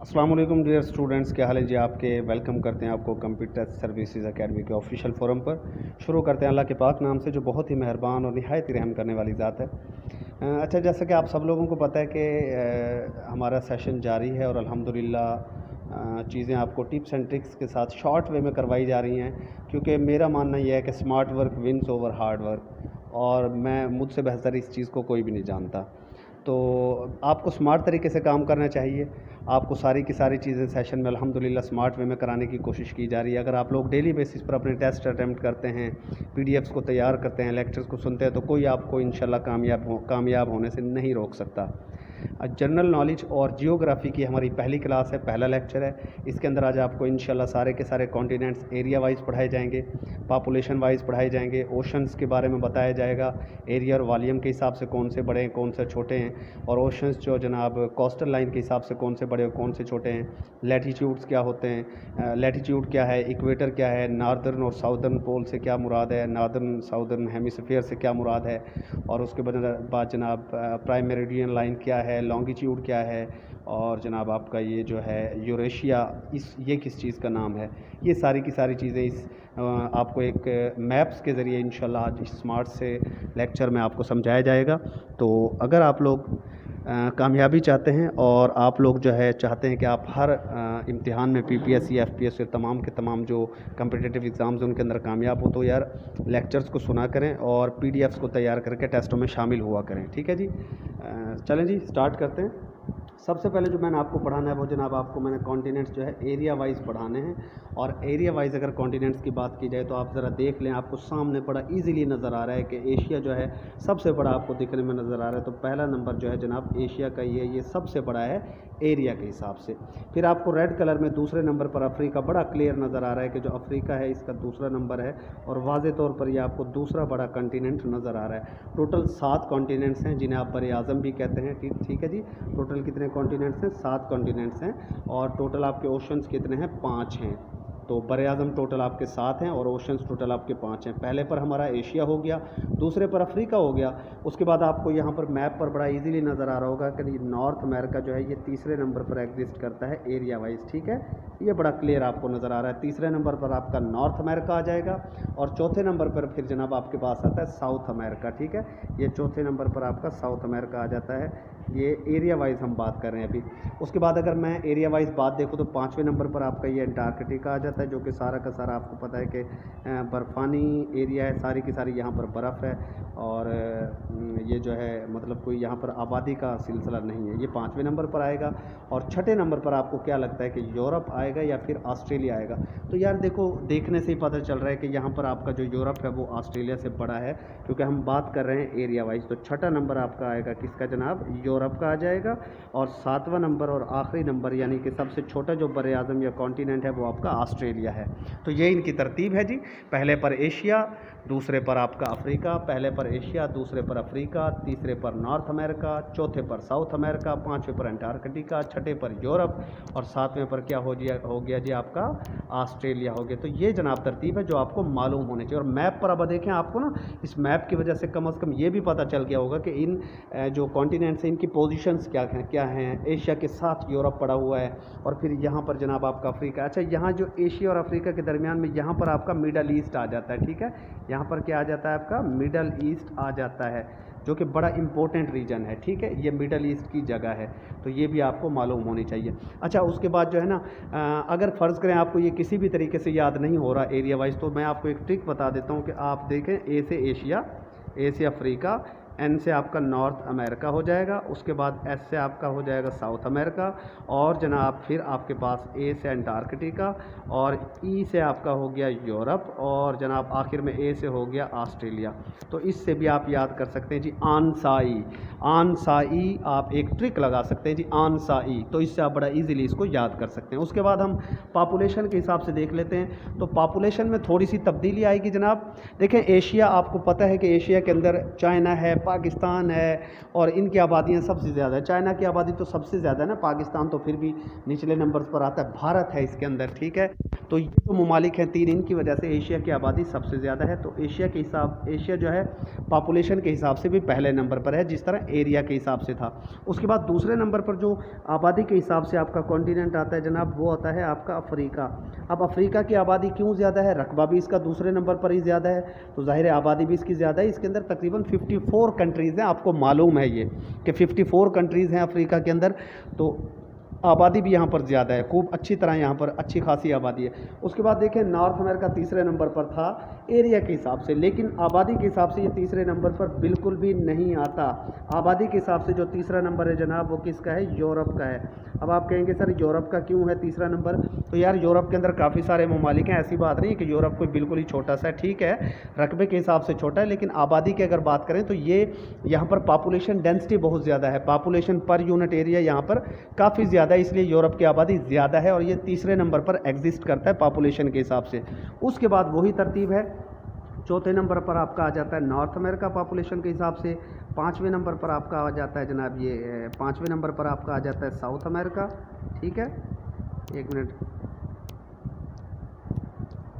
अस्सलाम वालेकुम dear students, क्या हाल है जी आपके। वेलकम करते हैं आपको कंप्यूटर सर्विसेज एकेडमी के ऑफिशियल फोरम पर। शुरू करते हैं अल्लाह के पाक नाम से जो बहुत ही मेहरबान और निहायत ही रहम करने वाली ज़ात है। अच्छा, जैसा कि आप सब लोगों को पता है कि हमारा सेशन जारी है और अल्हम्दुलिल्लाह चीज़ें आपको टिप्स एंड ट्रिक्स के साथ शॉर्ट वे में करवाई जा रही हैं, क्योंकि मेरा मानना यह है कि smart work wins over hard work, और मैं मुझसे बेहतर इस चीज़ को कोई भी नहीं जानता। तो आपको स्मार्ट तरीके से काम करना चाहिए। आपको सारी की सारी चीज़ें सेशन में अल्हम्दुलिल्लाह स्मार्ट वे में कराने की कोशिश की जा रही है। अगर आप लोग डेली बेसिस पर अपने टेस्ट अटैम्प्ट करते हैं, पीडीएफ्स को तैयार करते हैं, लेक्चर्स को सुनते हैं, तो कोई आपको इंशाल्लाह कामयाब होने से नहीं रोक सकता। जनरल नॉलेज और जियोग्राफी की हमारी पहली क्लास है, पहला लेक्चर है। इसके अंदर आज आपको इंशाल्लाह सारे के सारे कॉन्टिनेंट्स एरिया वाइज पढ़ाए जाएंगे, पॉपुलेशन वाइज पढ़ाए जाएंगे, ओशंस के बारे में बताया जाएगा, एरिया और वॉल्यूम के हिसाब से कौन से बड़े हैं कौन से छोटे हैं, और ओशंस जो जनाब कोस्टल लाइन के हिसाब से कौन से बड़े और कौन से छोटे हैं, लैटीट्यूड्स क्या होते हैं, लैटीट्यूड क्या है, इक्वेटर क्या है, नॉर्दर्न और साउदर्न पोल से क्या मुराद है, नॉर्दर्न साउदर्न हेमिस्फीयर से क्या मुराद है, और उसके बाद जनाब प्राइम मेरिडियन लाइन क्या है, लॉन्गिट्यूड क्या है, और जनाब आपका ये जो है यूरेशिया, ये किस चीज़ का नाम है। ये सारी की सारी चीज़ें इस आपको एक मैप्स के ज़रिए इंशाल्लाह आज स्मार्ट से लेक्चर में आपको समझाया जाएगा। तो अगर आप लोग कामयाबी चाहते हैं और आप लोग जो है चाहते हैं कि आप हर इम्तिहान में पीपीएससी एफपीएससी तमाम के तमाम जो कम्पिटिटिव एग्ज़ाम्स उनके अंदर कामयाब हो, तो यार लेक्चर्स को सुना करें और पीडीएफ्स को तैयार करके टेस्टों में शामिल हुआ करें। ठीक है जी, चलें जी स्टार्ट करते हैं। सबसे पहले जो मैंने आपको पढ़ाना है वो जनाब आपको मैंने कॉन्टिनेंट्स जो है एरिया वाइज पढ़ाने हैं। और एरिया वाइज अगर कॉन्टिनेंट्स की बात की जाए तो आप ज़रा देख लें, आपको सामने बड़ा इजीली नज़र आ रहा है कि एशिया जो है सबसे बड़ा आपको दिखने में नज़र आ रहा है। तो पहला नंबर जो है जनाब एशिया का ये सबसे बड़ा है एरिया के हिसाब से। फिर आपको रेड कलर में दूसरे नंबर पर अफ्रीका बड़ा क्लियर नज़र आ रहा है कि जो अफ्रीका है इसका दूसरा नंबर है, और वाज़े तौर पर यह आपको दूसरा बड़ा कंटिनेंट नज़र आ रहा है। टोटल 7 कॉन्टिनेंट्स हैं जिन्हें आप बरे आज़म भी कहते हैं। ठीक है जी, टोटल कितने कॉन्टिनेंट्स हैं? 7 कॉन्टिनेंट्स हैं। और टोटल आपके ओशंस कितने हैं? 5 हैं। तो बरे आज़म टोटल आपके 7 हैं और ओशंस टोटल आपके 5 हैं। पहले पर हमारा एशिया हो गया, दूसरे पर अफ्रीका हो गया। उसके बाद आपको यहाँ पर मैप पर बड़ा इजीली नज़र आ रहा होगा कि नॉर्थ अमेरिका जो है ये तीसरे नंबर पर एग्जिस्ट करता है एरिया वाइज। ठीक है, ये बड़ा क्लियर आपको नज़र आ रहा है। तीसरे नंबर पर आपका नॉर्थ अमेरिका आ जाएगा, और चौथे नंबर पर फिर जनाब आपके पास आता है साउथ अमेरिका। ठीक है, ये चौथे नंबर पर आपका साउथ अमेरिका आ जाता है। ये एरिया वाइज हम बात कर रहे हैं अभी। उसके बाद अगर मैं एरिया वाइज बात देखूँ तो 5वें नंबर पर आपका ये अंटार्कटिका आ जाता है, जो कि सारा का सारा आपको पता है कि बर्फ़ानी एरिया है, सारी की सारी यहाँ पर बर्फ़ है, और ये जो है मतलब कोई यहाँ पर आबादी का सिलसिला नहीं है। ये 5वें नंबर पर आएगा। और छठे नंबर पर आपको क्या लगता है कि यूरोप आएगा या फिर ऑस्ट्रेलिया आएगा? तो यार देखो, देखने से ही पता चल रहा है कि यहाँ पर आपका जो यूरोप है वो ऑस्ट्रेलिया से बड़ा है, क्योंकि हम बात कर रहे हैं एरिया वाइज। तो छठा नंबर आपका आएगा किसका जनाब? यूरोप का आ जाएगा। और 7वां नंबर और आखिरी नंबर यानी कि सबसे छोटा जो बरे आज़म या कॉन्टिनेंट है वो आपका ऑस्ट्रेलिया है। तो ये इनकी तरतीब है जी। पहले पर एशिया, दूसरे पर आपका अफ्रीका, पहले पर एशिया, दूसरे पर अफ्रीका, तीसरे पर नॉर्थ अमेरिका, चौथे पर साउथ अमेरिका, 5वें पर अंटार्कटिका, छठे पर यूरोप, और 7वें पर क्या हो गया जी आपका ऑस्ट्रेलिया हो गया। तो ये जनाब तरतीब है जो आपको मालूम होनी चाहिए। और मैप पर अब देखें, आपको ना इस मैप की वजह से कम से कम ये भी पता चल गया होगा कि इन जो कॉन्टिनेंट्स हैं इनकी पोजीशंस क्या हैं। एशिया के साथ यूरोप पड़ा हुआ है, और फिर यहाँ पर जनाब आपका अफ्रीका। अच्छा, यहाँ जो एशिया और अफ्रीका के दरमियान में यहाँ पर आपका मिडल ईस्ट आ जाता है। ठीक है, यहाँ पर क्या आ जाता है? आपका मिडल ईस्ट आ जाता है, जो कि बड़ा इंपॉर्टेंट रीजन है। ठीक है, ये मिडल ईस्ट की जगह है, तो ये भी आपको मालूम होनी चाहिए। अच्छा, उसके बाद जो है ना, अगर फ़र्ज़ करें आपको ये किसी भी तरीके से याद नहीं हो रहा एरिया वाइज, तो मैं आपको एक ट्रिक बता देता हूँ कि आप देखें, ए से एशिया, ए से अफ्रीका, एन से आपका नॉर्थ अमेरिका हो जाएगा, उसके बाद एस से आपका हो जाएगा साउथ अमेरिका, और जनाब फिर आपके पास ए से अंटार्कटिका, और ई से आपका हो गया यूरोप, और जनाब आखिर में ए से हो गया ऑस्ट्रेलिया। तो इससे भी आप याद कर सकते हैं जी आनसाई आप एक ट्रिक लगा सकते हैं जी, आनसाई। तो इससे आप बड़ा इजीली इसको याद कर सकते हैं। उसके बाद हम पॉपुलेशन के हिसाब से देख लेते हैं। तो पॉपुलेशन में थोड़ी सी तब्दीली आएगी जनाब। देखें, एशिया आपको पता है कि एशिया के अंदर चाइना है, पाकिस्तान है, और इनकी आबादियाँ सबसे ज़्यादा है। चाइना की आबादी तो सबसे ज़्यादा है ना, पाकिस्तान तो फिर भी निचले नंबर पर आता है, भारत है इसके अंदर, ठीक है। तो ये जो ममालिक हैं तीन, इनकी वजह से एशिया की आबादी सबसे ज़्यादा है। तो एशिया जो है पॉपुलेशन के हिसाब से भी पहले नंबर पर है, जिस तरह एरिया के हिसाब से था। उसके बाद दूसरे नंबर पर जो आबादी के हिसाब से आपका कॉन्टिनेंट आता है जनाब, वो आता है आपका अफ्रीका। अब अफ्रीका की आबादी क्यों ज़्यादा है, रकबा भी इसका दूसरे नंबर पर ही ज़्यादा है, तो ज़ाहिर है आबादी भी इसकी ज़्यादा है। इसके अंदर तकरीबन 54 कंट्रीज़ हैं, आपको मालूम है ये कि 54 कंट्रीज़ हैं अफ्रीका के अंदर। तो आबादी भी यहाँ पर ज़्यादा है, खूब अच्छी तरह यहाँ पर अच्छी खासी आबादी है। उसके बाद देखें नॉर्थ अमेरिका तीसरे नंबर पर था एरिया के हिसाब से, लेकिन आबादी के हिसाब से ये तीसरे नंबर पर बिल्कुल भी नहीं आता। आबादी के हिसाब से जो तीसरा नंबर है जनाब, वो किसका है, यूरोप का है। अब आप कहेंगे सर यूरोप का क्यों है तीसरा नंबर, तो यार यूरोप के अंदर काफ़ी सारे ममालिक हैं, ऐसी बात नहीं है कि यूरोप कोई बिल्कुल ही छोटा सा है, ठीक है रकबे के हिसाब से छोटा है, लेकिन आबादी की अगर बात करें तो ये यहाँ पर पॉपुलेशन डेंसिटी बहुत ज़्यादा है, पॉपुलेशन पर यूनिट एरिया यहाँ पर काफ़ी ज़्यादा है, इसलिए यूरोप की आबादी ज़्यादा है और ये तीसरे नंबर पर एग्जिस्ट करता है पॉपुलेशन के हिसाब से। उसके बाद वही तरतीब है, चौथे नंबर पर आपका आ जाता है नॉर्थ अमेरिका पॉपुलेशन के हिसाब से, पाँचवें नंबर पर आपका आ जाता है जनाब ये पाँचवें नंबर पर आपका आ जाता है साउथ अमेरिका, ठीक है। एक मिनट,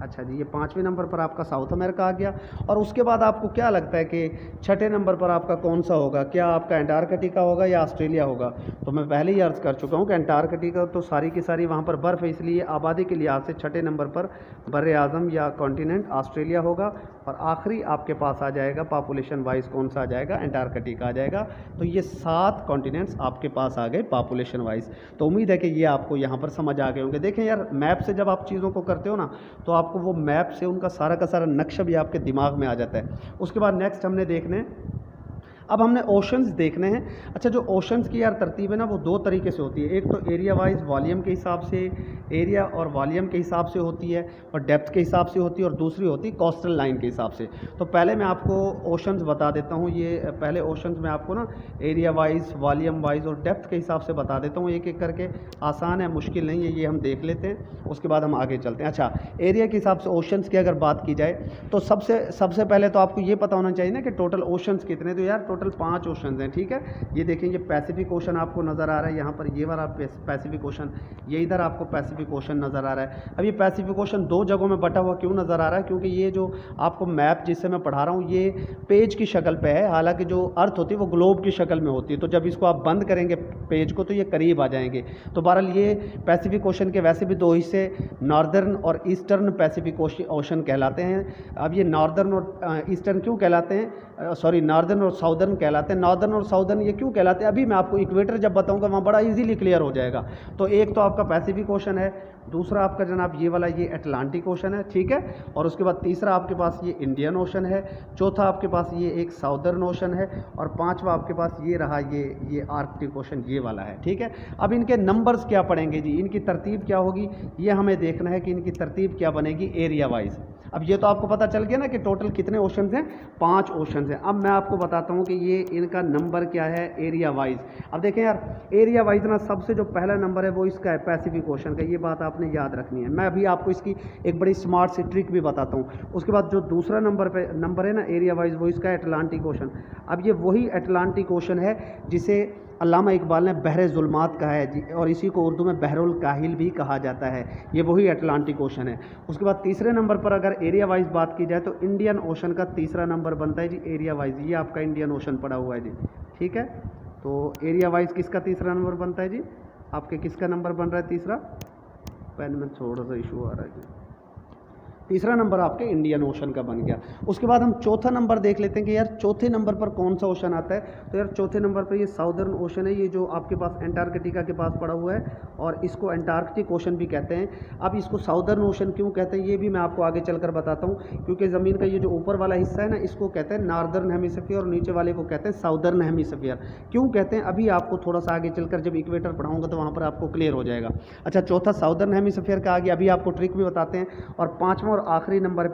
अच्छा जी, ये पाँचवें नंबर पर आपका साउथ अमेरिका आ गया। और उसके बाद आपको क्या लगता है कि छठे नंबर पर आपका कौन सा होगा, क्या आपका अंटार्कटिका होगा या ऑस्ट्रेलिया होगा। तो मैं पहले ही अर्ज़ कर चुका हूँ कि अंटार्कटिका तो सारी की सारी वहाँ पर बर्फ़ है, इसलिए आबादी के लिहाज से छठे नंबर पर बर आज़म या कॉन्टिनेंट ऑस्ट्रेलिया होगा। और आखिरी आपके पास आ जाएगा पॉपुलेशन वाइज कौन सा आ जाएगा, अंटार्कटिका आ जाएगा। तो ये 7 कॉन्टिनेंट्स आपके पास आ गए पॉपुलेशन वाइज। तो उम्मीद है कि ये आपको यहाँ पर समझ आ गए होंगे। देखें यार, मैप से जब आप चीज़ों को करते हो ना, तो आपको वो मैप से उनका सारा का सारा नक्शा भी आपके दिमाग में आ जाता है। उसके बाद नेक्स्ट हमने देखने, अब हमने ओशंस देखने हैं। अच्छा, जो ओशंस की यार तरतीब है ना, वो दो तरीके से होती है। एक तो एरिया वाइज वॉल्यूम के हिसाब से, एरिया और वॉल्यूम के हिसाब से होती है, और डेप्थ के हिसाब से होती है, और दूसरी होती है कोस्टल लाइन के हिसाब से। तो पहले मैं आपको ओशंस बता देता हूँ। ये पहले ओशंस मैं आपको ना एरिया वाइज, वॉल्यूम वाइज और डेप्थ के हिसाब से बता देता हूँ, एक एक करके। आसान है, मुश्किल नहीं है, ये हम देख लेते हैं, उसके बाद हम आगे चलते हैं। अच्छा, एरिया के हिसाब से ओशंस की अगर बात की जाए तो सबसे पहले तो आपको ये पता होना चाहिए ना कि टोटल ओशंस कितने। तो यार टोटल 5 ओशन हैं, ठीक है। ये देखें, ये पैसिफिक ओशन आपको नज़र आ रहा है यहाँ पर, ये वाला पैसिफिक ओशन, ये इधर आपको पैसिफिक ओशन नज़र आ रहा है। अब ये पैसिफिक ओशन 2 जगहों में बटा हुआ क्यों नज़र आ रहा है, क्योंकि ये जो आपको मैप जिससे मैं पढ़ा रहा हूँ ये पेज की शक्ल पे है, हालांकि जो अर्थ होती है वो ग्लोब की शक्ल में होती है। तो जब इसको आप बंद करेंगे पेज को तो ये करीब आ जाएंगे। तो बहरहाल ये पैसिफिक ओशन के वैसे भी 2 हिस्से, नॉर्दर्न और ईस्टर्न पैसिफिक ओशन कहलाते हैं। अब ये नॉर्दर्न और ईस्टर्न क्यों कहलाते हैं, सॉरी नॉर्दर्न और साउदर्न कहलाते हैं। नॉर्दर्न और साउदर्न ये क्यों कहलाते हैं, अभी मैं आपको इक्वेटर जब बताऊंगा वहाँ बड़ा इजीली क्लियर हो जाएगा। तो एक तो आपका पैसिफिक ओशन है, दूसरा आपका जनाब ये वाला ये अटलांटिक ओशन है, ठीक है। और उसके बाद तीसरा आपके पास ये इंडियन ओशन है, चौथा आपके पास ये एक साउदर्न ओशन है, और पांचवा आपके पास ये रहा ये आर्कटिक ओशन, ये वाला है, ठीक है। अब इनके नंबर्स क्या पड़ेंगे जी, इनकी तरतीब क्या होगी, ये हमें देखना है कि इनकी तरतीब क्या बनेगी एरिया वाइज। अब ये तो आपको पता चल गया ना कि टोटल कितने ओशंस हैं, 5 ओशंस हैं। अब मैं आपको बताता हूँ कि ये इनका नंबर क्या है एरिया वाइज। अब देखें यार, एरिया वाइज ना सबसे जो पहला नंबर है वो इसका है पैसिफिक ओशन का, ये बात आपने याद रखनी है। मैं अभी आपको इसकी एक बड़ी स्मार्ट सी ट्रिक भी बताता हूँ। उसके बाद जो दूसरा नंबर है ना एरिया वाइज, वो इसका है अटलांटिक ओशन। अब ये वही अटलांटिक ओशन है जिसे अल्लामा इकबाल ने बहरे जुल्मात कहा है जी, और इसी को उर्दू में बहरुल काहिल भी कहा जाता है। ये वही अटलांटिक ओशन है। उसके बाद तीसरे नंबर पर अगर एरिया वाइज बात की जाए तो इंडियन ओशन का तीसरा नंबर बनता है जी एरिया वाइज। ये आपका इंडियन ओशन पड़ा हुआ है जी, ठीक है। तो एरिया वाइज किसका तीसरा नंबर बनता है जी, आपके किसका नंबर बन रहा है तीसरा, पेन में थोड़ा सा इशू आ रहा है जी। तीसरा नंबर आपके इंडियन ओशन का बन गया। उसके बाद हम चौथा नंबर देख लेते हैं कि यार चौथे नंबर पर कौन सा ओशन आता है। तो यार चौथे नंबर पर ये साउदर्न ओशन है, ये जो आपके पास अंटार्कटिका के पास पड़ा हुआ है, और इसको अंटार्कटिक ओशन भी कहते हैं। अब इसको साउदर्न ओशन क्यों कहते हैं ये भी मैं आपको आगे चलकर बताता हूँ, क्योंकि ज़मीन का ये जो ऊपर वाला हिस्सा है ना, इसको कहते हैं नॉर्दर्न हेमिस्फीयर, और नीचे वाले को कहते हैं साउदर्न हेमिस्फीयर। क्यों कहते हैं अभी आपको थोड़ा सा आगे चलकर जब इक्वेटर पढ़ाऊँगा तो वहाँ पर आपको क्लियर हो जाएगा। अच्छा, चौथा साउदर्न हेमिस्फीयर का आ गया, अभी आपको ट्रिक भी बताते हैं। और पाँचवा और आखिरी नंबर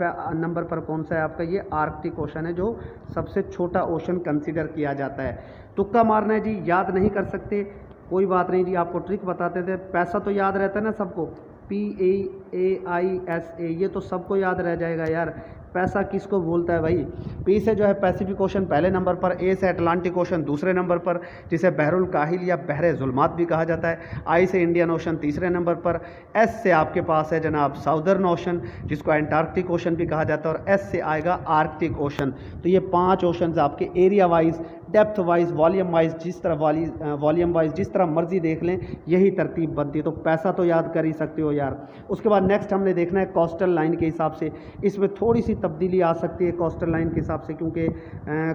पर कौन सा है आपका, ये आर्कटिक ओशन है, जो सबसे छोटा ओशन कंसीडर किया जाता है। तुक्का मारना है जी, याद नहीं कर सकते कोई बात नहीं जी, आपको ट्रिक बताते थे। पैसा तो याद रहता है ना सबको, PAAISA, ये तो सबको याद रह जाएगा यार। पैसा किसको बोलता है भाई? पी से जो है पैसिफिक ओशन पहले नंबर पर, ए से अटलांटिक ओशन दूसरे नंबर पर जिसे बहरुल काहिल या बहरे जुल्मात भी कहा जाता है, आई से इंडियन ओशन तीसरे नंबर पर, एस से आपके पास है जनाब साउदर्न ओशन जिसको एंटार्क्टिक ओशन भी कहा जाता है, और एस से आएगा आर्कटिक ओशन। तो ये 5 ओशंस आपके area wise, depth wise, volume wise, जिस तरह वॉल्यूम वाइज जिस तरह मर्जी देख लें, यही तरतीब बनती है। तो पैसा तो याद कर ही सकते हो यार। उसके बाद नेक्स्ट हमने देखना है कोस्टल लाइन के हिसाब से। इसमें थोड़ी सी तब्दीली आ सकती है कोस्टल लाइन के हिसाब से, क्योंकि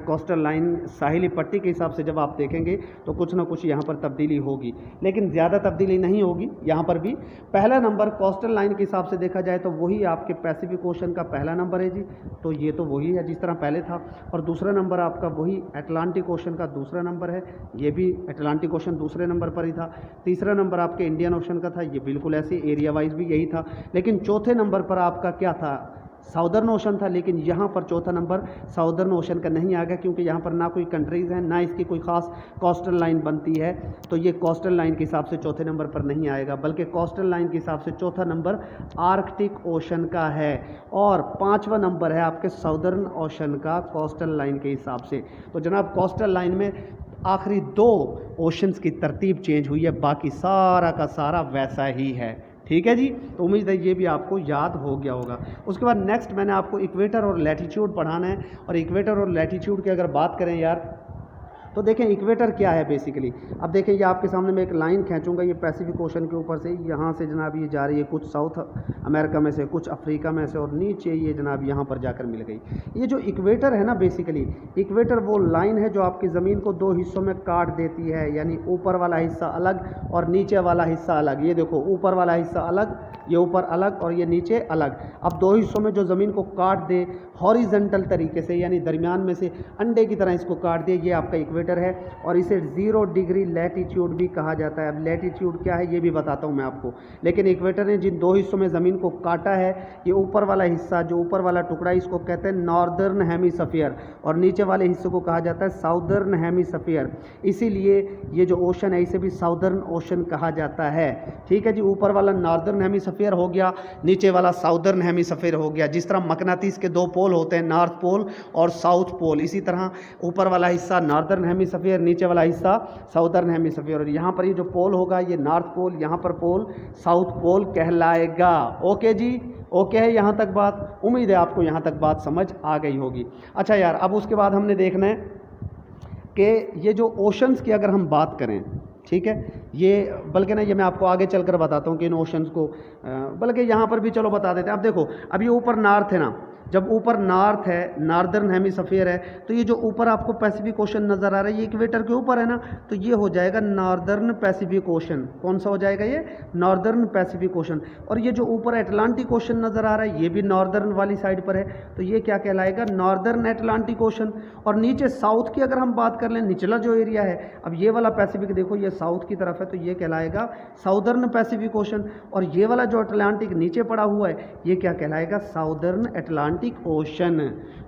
कोस्टल लाइन साहिली पट्टी के हिसाब से जब आप देखेंगे तो कुछ ना कुछ यहाँ पर तब्दीली होगी, लेकिन ज़्यादा तब्दीली नहीं होगी यहाँ पर भी। पहला नंबर कोस्टल लाइन के हिसाब से देखा जाए तो वही आपके पैसिफिक ओशन का पहला नंबर है जी, तो ये तो वही है जिस तरह पहले था। और दूसरा नंबर आपका वही अटलांटिक ओशन का दूसरा नंबर है, ये भी अटलांटिक ओशन दूसरे नंबर पर ही था। तीसरा नंबर आपके इंडियन ओशन का था, ये बिल्कुल ऐसे एरिया वाइज भी यही था। लेकिन चौथे नंबर पर आपका क्या था? साउदर्न ओशन था। लेकिन यहाँ पर चौथा नंबर साउदर्न ओशन का नहीं आ गया, क्योंकि यहाँ पर ना कोई कंट्रीज़ हैं, ना इसकी कोई ख़ास कोस्टल लाइन बनती है, तो ये कोस्टल लाइन के हिसाब से चौथे नंबर पर नहीं आएगा, बल्कि कोस्टल लाइन के हिसाब से चौथा नंबर आर्कटिक ओशन का है, और 5वां नंबर है आपके साउदर्न ओशन का कोस्टल लाइन के हिसाब से। तो जनाब कोस्टल लाइन में आखिरी 2 ओशंस की तरतीब चेंज हुई है, बाकी सारा का सारा वैसा ही है। ठीक है जी, तो उम्मीद है ये भी आपको याद हो गया होगा। उसके बाद नेक्स्ट मैंने आपको इक्वेटर और लैटीट्यूड पढ़ाना है, और इक्वेटर और लैटीट्यूड की अगर बात करें यार, तो देखें इक्वेटर क्या है बेसिकली। अब देखें ये आपके सामने मैं एक लाइन खींचूंगा, ये पैसिफिक ओशन के ऊपर से यहाँ से जनाब ये जा रही है कुछ साउथ अमेरिका में से, कुछ अफ्रीका में से, और नीचे ये जनाब यहाँ पर जाकर मिल गई। ये जो इक्वेटर है ना, बेसिकली इक्वेटर वो लाइन है जो आपकी ज़मीन को 2 हिस्सों में काट देती है, यानी ऊपर वाला हिस्सा अलग और नीचे वाला हिस्सा अलग। ये देखो ऊपर वाला हिस्सा अलग, ये ऊपर अलग और ये नीचे अलग। अब 2 हिस्सों में जो ज़मीन को काट दे हॉरिजॉन्टल तरीके से, यानी दरमियान में से अंडे की तरह इसको काट दे, ये आपका इक्वेटर है, और इसे 0 डिग्री लैटीट्यूड भी कहा जाता है। अब लैटीट्यूड क्या है ये भी बताता हूँ मैं आपको, लेकिन इक्वेटर ने जिन 2 हिस्सों में ज़मीन को काटा है, ये ऊपर वाला हिस्सा, जो ऊपर वाला टुकड़ा, इसको कहते हैं नॉर्दर्न हेमिस्फीयर, और नीचे वाले हिस्से को कहा जाता है साउदर्न हेमिस्फीयर। इसीलिए ये जो ओशन है इसे भी साउदर्न ओशन कहा जाता है। ठीक है जी, ऊपर वाला नॉर्दर्न हेमिस्फीयर हो गया, नीचे वाला साउदर्न हेमिस्फीयर हो गया। जिस तरह मकनातीस के 2 पोल होते हैं, नॉर्थ पोल और साउथ पोल, इसी तरह ऊपर वाला हिस्सा नॉर्दर्न हेमिस्फीयर, नीचे वाला हिस्सा साउदर्न हेमिस्फीयर। और यहाँ पर ये जो पोल होगा ये नॉर्थ पोल, यहाँ पर पोल साउथ पोल कहलाएगा। ओके जी, ओके है यहाँ तक बात? उम्मीद है आपको यहाँ तक बात समझ आ गई होगी। अच्छा यार, अब उसके बाद हमने देखना है कि ये जो ओशंस की अगर हम बात करें, ठीक है, ये बल्कि ना ये मैं आपको आगे चलकर बताता हूँ कि इन ओशंस को, बल्कि यहाँ पर भी चलो बता देते हैं। अब देखो, अब ये ऊपर नॉर्थ है ना, जब ऊपर नॉर्थ है, नॉर्दर्न हेमिस्फीयर है, तो ये जो ऊपर आपको पैसिफिक ओशन नज़र आ रहा है ये इक्वेटर के ऊपर है ना, तो ये हो जाएगा नॉर्दर्न पैसिफिक ओशन। कौन सा हो जाएगा ये? Northern Pacific ocean. और ये जो ऊपर अटलांटिक ओशन नज़र आ रहा है ये भी नॉर्दर्न वाली साइड पर है, तो ये क्या कहलाएगा? Northern Atlantic ocean. और नीचे साउथ की अगर हम बात कर लें, निचला जो एरिया है, अब ये वाला पैसिफिक देखो ये साउथ की तरफ है, तो ये कहलाएगा साउदर्न पैसिफिक ओशन। और ये वाला जो अटलांटिक नीचे पड़ा हुआ है ये क्या कहलाएगा? Southern Atlantic ocean.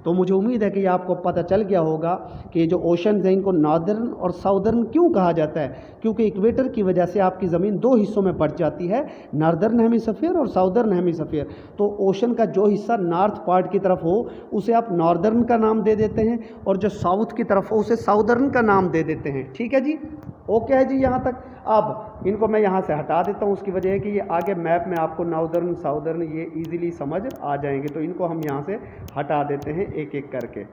तो मुझे उम्मीद है कि आपको पता चल गया होगा कि जो ओशन है इनको नॉर्दर्न और साउदर्न क्यों कहा जाता है, क्योंकि इक्वेटर की वजह से आपकी ज़मीन 2 हिस्सों में बंट जाती है, नॉर्दर्न हेमिस्फीयर और साउदर्न हेमिस्फीयर। तो ओशन का जो हिस्सा नॉर्थ पार्ट की तरफ हो उसे आप नॉर्दर्न का नाम दे देते हैं, और जो साउथ की तरफ हो उसे साउदर्न का नाम दे देते हैं। ठीक है जी, ओके है जी यहाँ तक। अब इनको मैं यहाँ से हटा देता हूँ, उसकी वजह है कि ये आगे मैप में आपको नॉर्दर्न साउदर्न ये इजीली समझ आ जाएंगे, तो इनको हम यहाँ से हटा देते हैं एक एक करके।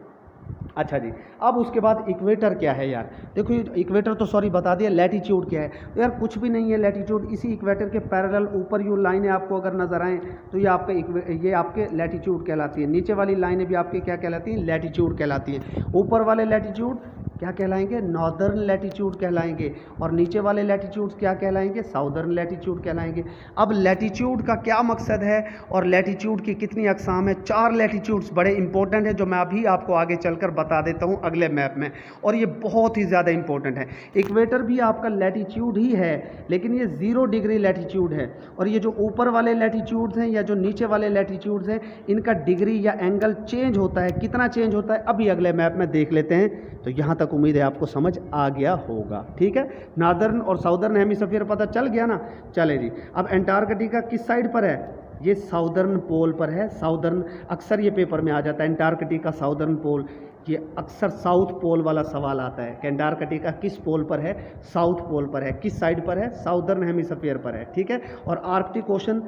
अच्छा जी, अब उसके बाद इक्वेटर क्या है यार? देखो इक्वेटर तो सॉरी बता दिया, लैटीट्यूड क्या है? तो यार कुछ भी नहीं है लैटीट्यूड, इसी इक्वेटर के पैरेलल ऊपर ये लाइनें आपको अगर नजर आएँ तो ये आपके लैटीट्यूड कहलाती है। नीचे वाली लाइनें भी आपके क्या कहलाती हैं? लैटीट्यूड कहलाती हैं। ऊपर वाले लैटीट्यूड क्या कहलाएंगे? नॉर्दर्न लैटीट्यूड कहलाएंगे, और नीचे वाले लैटीट्यूड्स क्या कहलाएंगे? साउदर्न लैटीट्यूड कहलाएंगे। अब लैटीट्यूड का क्या मकसद है और लैटीट्यूड की कितनी अकसाम है? 4 लैटीट्यूड्स बड़े इंपॉर्टेंट है जो मैं अभी आपको आगे चलकर बता देता हूँ अगले मैप में, और ये बहुत ही ज़्यादा इंपॉर्टेंट है। इक्वेटर भी आपका लैटीट्यूड ही है, लेकिन ये 0 डिग्री लैटीट्यूड है, और ये जो ऊपर वाले लैटीट्यूड्स हैं या जो नीचे वाले लैटीट्यूड्स हैं इनका डिग्री या एंगल चेंज होता है। कितना चेंज होता है अभी अगले मैप में देख लेते हैं, तो यहाँ तक उम्मीद है आपको समझ आ गया होगा। ठीक है, नॉर्दर्न और साउदर्न हेमिस्फीयर पता चल गया ना? चले जी, अब एंटार्कटिका किस साइड पर है? ये साउदर्न पोल पर है। साउदर्न अक्सर ये पेपर में आ जाता है, एंटार्कटिका साउदर्न पोल, ये अक्सर साउथ पोल वाला सवाल आता है कि एंटार्कटिका किस पोल पर है, साउथ पोल पर है, किस साइड पर है, साउदर्न हेमिस्फीयर पर है, ठीक है। और आर्कटिक ओशन,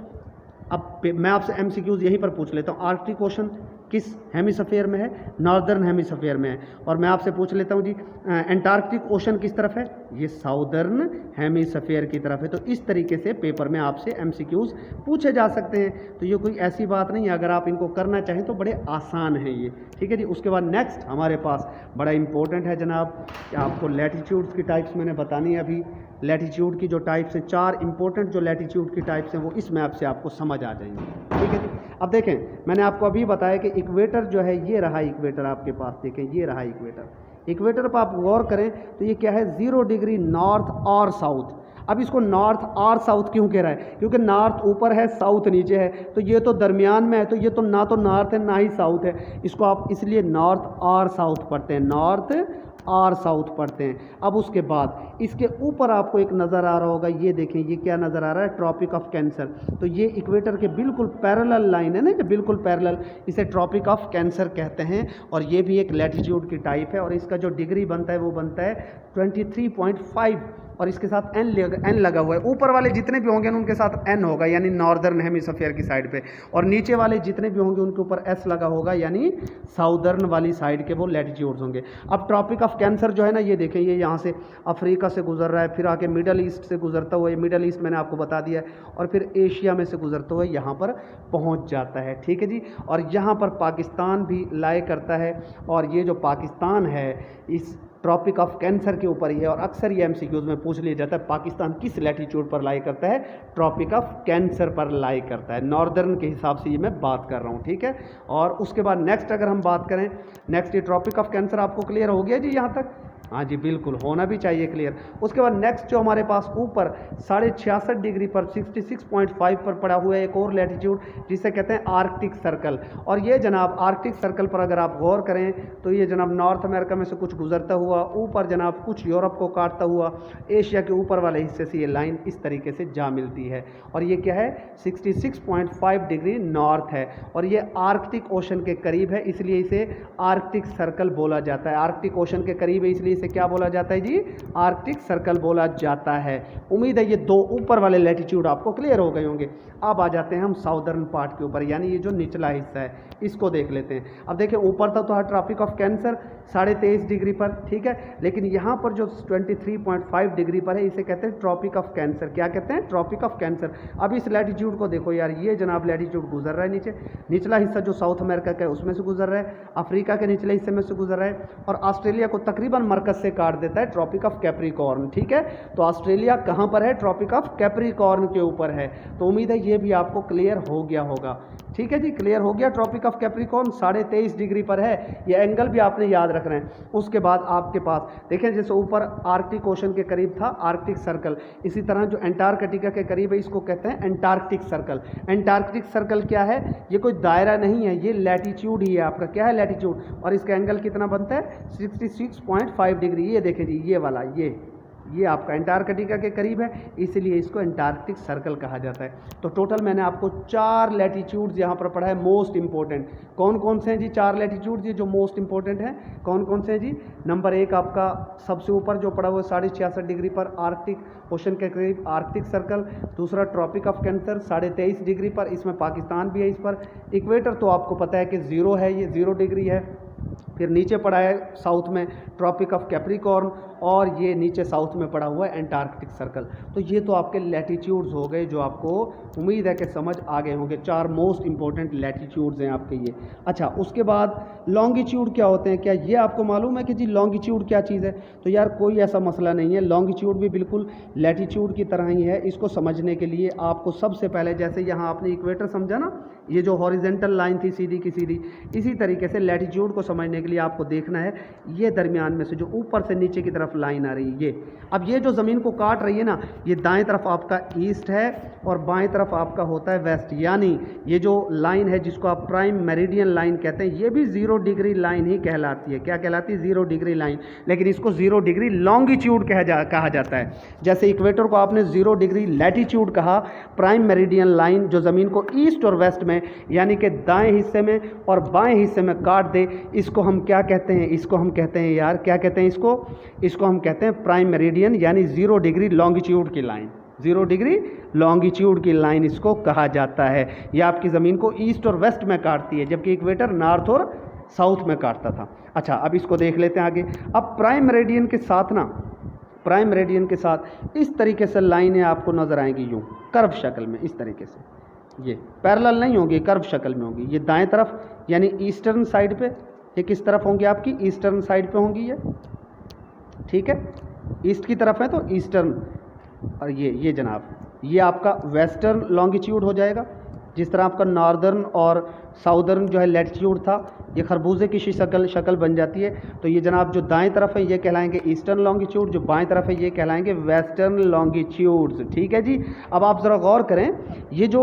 अब मैं आपसे एमसीक्यूज यहीं पर पूछ लेता हूँ, आर्कटिक ओशन किस हेमिस्फीयर में है, नॉर्दर्न हेमिस्फीयर में है। और मैं आपसे पूछ लेता हूँ जी एंटार्कटिक ओशन किस तरफ है, ये साउदर्न हेमिस्फीयर की तरफ है। तो इस तरीके से पेपर में आपसे एमसीक्यूज पूछे जा सकते हैं। तो ये कोई ऐसी बात नहीं है, अगर आप इनको करना चाहें तो बड़े आसान है ये, ठीक है जी। उसके बाद नेक्स्ट हमारे पास बड़ा इंपॉर्टेंट है जनाब कि आपको लैटिट्यूड्स की टाइप्स मैंने बतानी है अभी। लैटिट्यूड की जो टाइप्स हैं, 4 इंपॉर्टेंट जो लैटिट्यूड की टाइप्स हैं वो इस मैप से आपको समझ आ जाएंगे, ठीक है जी। अब देखें, मैंने आपको अभी बताया कि इक्वेटर जो है, ये रहा इक्वेटर आपके पास, देखें ये रहा इक्वेटर। इक्वेटर पर आप गौर करें तो ये क्या है, 0 डिग्री नॉर्थ और साउथ। अब इसको नॉर्थ और साउथ क्यों कह रहा है, क्योंकि नॉर्थ ऊपर है, साउथ नीचे है, तो ये तो दरमियान में है, तो ये तो ना तो नॉर्थ है ना ही साउथ है। इसको आप इसलिए नॉर्थ और साउथ पढ़ते हैं, नॉर्थ और साउथ पढ़ते हैं। अब उसके बाद इसके ऊपर आपको एक नज़र आ रहा होगा, ये देखें ये क्या नज़र आ रहा है, ट्रॉपिक ऑफ कैंसर। तो ये इक्वेटर के बिल्कुल पैरेलल लाइन है ना, कि बिल्कुल पैरेलल, इसे ट्रॉपिक ऑफ कैंसर कहते हैं। और ये भी एक लैटिट्यूड की टाइप है, और इसका जो डिग्री बनता है वो बनता है 23.5, और इसके साथ एन लगा हुआ है। ऊपर वाले जितने भी होंगे उनके साथ एन होगा, यानी नॉर्दर्न हेमिस्फीयर की साइड पे, और नीचे वाले जितने भी होंगे उनके ऊपर एस लगा होगा, यानी साउदर्न वाली साइड के वो लैटिट्यूड्स होंगे। अब ट्रॉपिक ऑफ कैंसर जो है ना, ये देखें, ये यहाँ से अफ्रीका से गुजर रहा है, फिर आके मिडल ईस्ट से गुजरता हुआ, ये मिडल ईस्ट मैंने आपको बता दिया है, और फिर एशिया में से गुजरता हुआ यहाँ पर पहुँच जाता है, ठीक है जी। और यहाँ पर पाकिस्तान भी लाई करता है, और ये जो पाकिस्तान है इस ट्रॉपिक ऑफ कैंसर के ऊपर ही है। और अक्सर ये एमसीक्यूज में पूछ लिया जाता है, पाकिस्तान किस लैटिट्यूड पर लाई करता है, ट्रॉपिक ऑफ कैंसर पर लाई करता है। नॉर्दर्न के हिसाब से ये मैं बात कर रहा हूँ, ठीक है। और उसके बाद नेक्स्ट अगर हम बात करें, नेक्स्ट ये ट्रॉपिक ऑफ कैंसर आपको क्लियर हो गया जी यहाँ तक? हाँ जी, बिल्कुल होना भी चाहिए क्लियर। उसके बाद नेक्स्ट जो हमारे पास ऊपर 66.5 डिग्री पर 66.5 पर पड़ा हुआ है एक और लैटिट्यूड, जिसे कहते हैं आर्कटिक सर्कल। और ये जनाब आर्कटिक सर्कल पर अगर आप गौर करें तो ये जनाब नॉर्थ अमेरिका में से कुछ गुजरता हुआ ऊपर जनाब कुछ यूरोप को काटता हुआ एशिया के ऊपर वाले हिस्से से ये लाइन इस तरीके से जा मिलती है। और ये क्या है, 66.5 डिग्री नॉर्थ है, और ये आर्कटिक ओशन के करीब है, इसलिए इसे आर्कटिक सर्कल बोला जाता है। आर्कटिक ओशन के करीब है इसलिए इसे क्या बोला जाता है जी, आर्कटिक सर्कल बोला जाता है। उम्मीद है ये 2 ऊपर वाले लैटिट्यूड आपको क्लियर हो गए होंगे। अब आ जाते हैं हम साउदर्न पार्ट के ऊपर, यानी ये जो निचला हिस्सा है इसको देख लेते हैं। अब देखिए ऊपर था तो ट्रॉपिक ऑफ कैंसर 23.5 डिग्री पर, ठीक है, लेकिन यहाँ पर जो 23.5 डिग्री पर है इसे कहते हैं ट्रॉपिक ऑफ कैंसर। क्या कहते हैं, ट्रॉपिक ऑफ कैंसर। अब इस लैटिट्यूड को देखो यार, ये जनाब लैटिट्यूड गुजर रहा है नीचे, निचला हिस्सा जो साउथ अमेरिका का है उसमें से गुजर रहा है, अफ्रीका के निचले हिस्से में से गुजर रहा है, और ऑस्ट्रेलिया को तकरीबन मरकज से काट देता है ट्रॉपिक ऑफ कैप्रिकॉर्न, ठीक है। तो ऑस्ट्रेलिया कहाँ पर है, ट्रॉपिक ऑफ कैप्रिकॉर्न के ऊपर है। तो उम्मीद है ये भी आपको क्लियर हो गया होगा, ठीक है जी, क्लियर हो गया। ट्रॉपिक ऑफ कैप्रिकॉर्न 23.5 डिग्री पर है, ये एंगल भी आपने याद रखना है। उसके बाद आपके पास देखें, जैसे ऊपर आर्कटिक ओशन के करीब था आर्कटिक सर्कल, इसी तरह जो एंटार्कटिका के करीब है इसको कहते हैं एंटार्कटिक सर्कल। एंटार्कटिक सर्कल क्या है, ये कोई दायरा नहीं है, ये लैटिट्यूड ही है आपका, क्या है, लैटिट्यूड। और इसका एंगल कितना बनता है, 66.5 डिग्री। ये देखें जी, ये वाला ये आपका एंटार्कटिका के करीब है, इसलिए इसको एंटार्कटिक सर्कल कहा जाता है। तो टोटल मैंने आपको 4 लैटिट्यूड्स यहाँ पर पढ़ा है मोस्ट इंपॉर्टेंट। कौन कौन से हैं जी 4 लैटिट्यूड्स ये जो मोस्ट इंपॉर्टेंट हैं, कौन कौन से हैं जी? नंबर 1 आपका सबसे ऊपर जो पड़ा हुआ है 66.5 डिग्री पर आर्कटिक ओशन के करीब आर्कटिक सर्कल। दूसरा ट्रॉपिक ऑफ कैंसर 23.5 डिग्री पर, इसमें पाकिस्तान भी है इस पर। इक्वेटर तो आपको पता है कि 0 है, ये 0 डिग्री है। फिर नीचे पड़ा है साउथ में ट्रॉपिक ऑफ कैप्रिकॉर्न, और ये नीचे साउथ में पड़ा हुआ है एंटार्कटिक सर्कल। तो ये तो आपके लैटिट्यूड्स हो गए जो आपको उम्मीद है कि समझ आ गए होंगे। 4 मोस्ट इंपॉर्टेंट लैटिट्यूड्स हैं आपके ये। अच्छा, उसके बाद लॉन्गिट्यूड क्या होते हैं, क्या ये आपको मालूम है कि जी लॉन्गिट्यूड क्या चीज़ है? तो यार कोई ऐसा मसला नहीं है, लॉन्गिट्यूड भी बिल्कुल लैटिट्यूड की तरह ही है। इसको समझने के लिए आपको सबसे पहले, जैसे यहाँ आपने इक्वेटर समझा ना, ये जो हॉरिजेंटल लाइन थी सीधी की सीधी, इसी तरीके से लैटिट्यूड को समझने के लिए आपको देखना है ये दरमियान में से जो ऊपर से नीचे की तरफ तरफ लाइन आ रही है ये। अब ये जो ज़मीन को काट रही है ना, ये दाएं तरफ आपका ईस्ट है और बाएं तरफ आपका होता है वेस्ट। यानी ये जो लाइन है जिसको आप प्राइम मेरिडियन लाइन कहते हैं, ये भी 0 डिग्री लाइन ही कहलाती है। क्या कहलाती है? 0 डिग्री लाइन। लेकिन इसको 0 डिग्री लॉन्गिट्यूड कहा जाता है। जैसे इक्वेटर को आपने 0 डिग्री लैटिट्यूड कहा, प्राइम मेरिडियन लाइन जो ज़मीन को ईस्ट और वेस्ट में यानी कि दाएं हिस्से में और बाएं हिस्से में काट दे, इसको हम क्या कहते हैं? इसको हम कहते हैं यार, क्या कहते हैं इसको हम कहते हैं प्राइम मेरिडियन, यानी 0 डिग्री लॉन्गिट्यूड की लाइन। 0 डिग्री लॉन्गिट्यूड की लाइन इसको कहा जाता है। ये आपकी ज़मीन को ईस्ट और वेस्ट में काटती है, जबकि इक्वेटर नॉर्थ और साउथ में काटता था। अच्छा, अब इसको देख लेते हैं आगे। अब प्राइम मेरिडियन के साथ ना, प्राइम मेरिडियन के साथ इस तरीके से लाइनें आपको नज़र आएंगी, यूँ कर्व शक्ल में, इस तरीके से। ये पैरेलल नहीं होंगी, कर्व शक्ल में होंगी। ये दाएं तरफ यानी ईस्टर्न साइड पे, ये किस तरफ होंगी? आपकी ईस्टर्न साइड पे होंगी ये, ठीक है। ईस्ट की तरफ है तो ईस्टर्न, और ये जनाब ये आपका वेस्टर्न लॉन्गिट्यूड हो जाएगा। जिस तरह आपका नॉर्दर्न और साउदर्न जो है लैटिट्यूड था, ये खरबूजे की शक्ल बन जाती है। तो ये जनाब जो दाएं तरफ है ये कहलाएंगे ईस्टर्न लॉन्गिट्यूड, जो बाएं तरफ है ये कहलाएंगे वेस्टर्न लॉन्गिट्यूड्स, ठीक है जी। अब आप ज़रा गौर करें, ये जो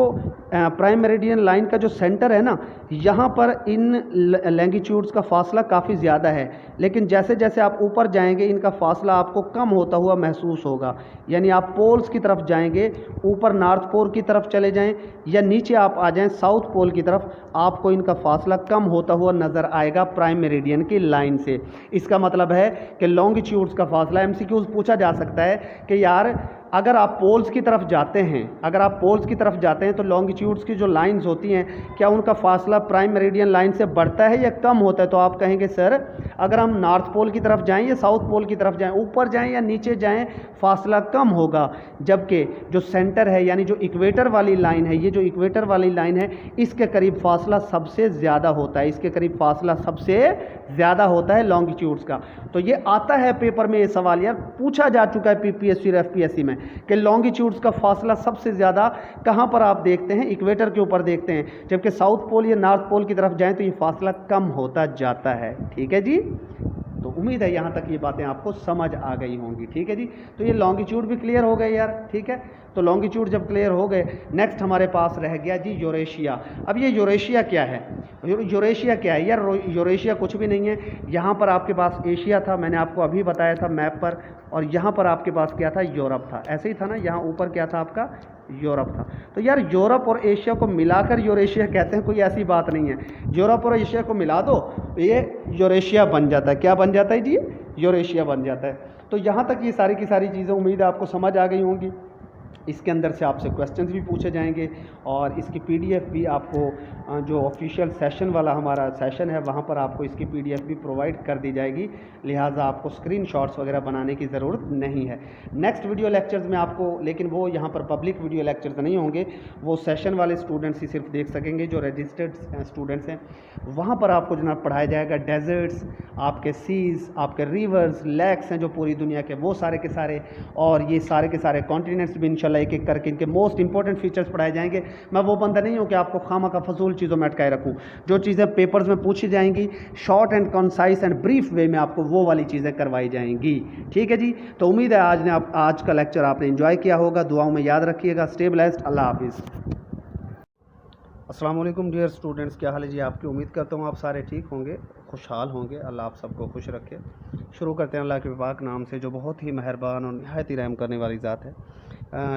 प्राइम मेरिडियन लाइन का जो सेंटर है ना, यहाँ पर इन लॉन्गिट्यूड्स का फासला काफ़ी ज़्यादा है, लेकिन जैसे जैसे आप ऊपर जाएंगे इनका फासला आपको कम होता हुआ महसूस होगा। यानी आप पोल्स की तरफ जाएंगे, ऊपर नॉर्थ पोल की तरफ चले जाएं या नीचे आप आ जाएं साउथ पोल की तरफ, आपको इनका फासला कम होता हुआ नज़र आएगा प्राइम मेरिडियन की लाइन से। इसका मतलब है कि लॉन्गिट्यूड्स का फासला, एमसीक्यूज पूछा जा सकता है कि यार अगर आप पोल्स की तरफ जाते हैं, तो लॉन्गिट्यूड्स की जो लाइंस होती हैं, क्या उनका फासला प्राइम मेरिडियन लाइन से बढ़ता है या कम होता है? तो आप कहेंगे सर अगर हम नॉर्थ पोल की तरफ जाएं या साउथ पोल की तरफ जाएं, ऊपर जाएं या नीचे जाएं, फासला कम होगा। जबकि जो सेंटर है यानी जो इक्वेटर वाली लाइन है, ये जो इक्वेटर वाली लाइन है, इसके करीब फासला सबसे ज़्यादा होता है, लॉन्गिट्यूड्स का। तो ये आता है पेपर में, ये सवाल यार पूछा जा चुका है पीपीएससी और एफपीएससी में कि लॉन्गिट्यूड्स का फासला सबसे ज़्यादा कहाँ पर आप देखते हैं? इक्वेटर के ऊपर देखते हैं, जबकि साउथ पोल या नॉर्थ पोल की तरफ जाएं तो ये फासला कम होता जाता है, ठीक है जी। तो उम्मीद है यहाँ तक ये बातें आपको समझ आ गई होंगी, ठीक है जी। तो ये लॉन्गिट्यूड भी क्लियर हो गए यार, ठीक है। तो लॉन्गिट्यूड जब क्लियर हो गए, नेक्स्ट हमारे पास रह गया जी यूरेशिया। अब ये यूरेशिया क्या है? यूरेशिया क्या है यार? यूरेशिया कुछ भी नहीं है। यहाँ पर आपके पास एशिया था, मैंने आपको अभी बताया था मैप पर, और यहाँ पर आपके पास क्या था? यूरोप था। ऐसे ही था ना, यहाँ ऊपर क्या था आपका? यूरोप था। तो यार यूरोप और एशिया को मिलाकर यूरेशिया कहते हैं, कोई ऐसी बात नहीं है। यूरोप और एशिया को मिला दो, ये यूरेशिया बन जाता है। क्या बन जाता है जी? यूरेशिया बन जाता है। तो यहाँ तक ये सारी की सारी चीज़ें उम्मीद है आपको समझ आ गई होंगी। इसके अंदर से आपसे क्वेश्चंस भी पूछे जाएंगे और इसकी पीडीएफ भी आपको जो ऑफिशियल सेशन वाला हमारा सेशन है वहाँ पर आपको इसकी पीडीएफ भी प्रोवाइड कर दी जाएगी। लिहाजा आपको स्क्रीनशॉट्स वगैरह बनाने की ज़रूरत नहीं है। नेक्स्ट वीडियो लेक्चर्स में आपको, लेकिन वो यहाँ पर पब्लिक वीडियो लेक्चर्स नहीं होंगे, वो सेशन वाले स्टूडेंट्स ही सिर्फ देख सकेंगे जो रजिस्टर्ड स्टूडेंट्स हैं। वहाँ पर आपको जनाब पढ़ाया जाएगा डेजर्ट्स, आपके सीज़, आपके रिवर्स, लेक्स हैं जो पूरी दुनिया के, वो सारे के सारे, और ये सारे के सारे कॉन्टिनेंट्स भी इंशाल्लाह एक एक करके इनके मोस्ट इंपॉर्टेंट फीचर्स पढ़ाए जाएंगे। मैं वो बंदा नहीं हूँ कि आपको खामा का फजूल चीज़ों में अटकाए रखूँ। जो चीज़ें पेपर्स में पूछी जाएंगी short and concise and brief way में आपको वो वाली चीज़ें करवाई जाएंगी, ठीक है जी। तो उम्मीद है आज का लेक्चर आपने एंजॉय किया होगा। दुआओं में याद रखिएगा। Stay blessed. अल्लाह हाफिज़। अस्सलाम वालेकुम डियर स्टूडेंट्स, क्या हाल है जी आपकी? उम्मीद करता हूँ आप सारे ठीक होंगे, खुशहाल होंगे। अल्लाह आप सबको खुश रखे। शुरू करते हैं अल्लाह के पाक नाम से जो बहुत ही मेहरबान और निहायत ही रहम करने वाली ज़ात है।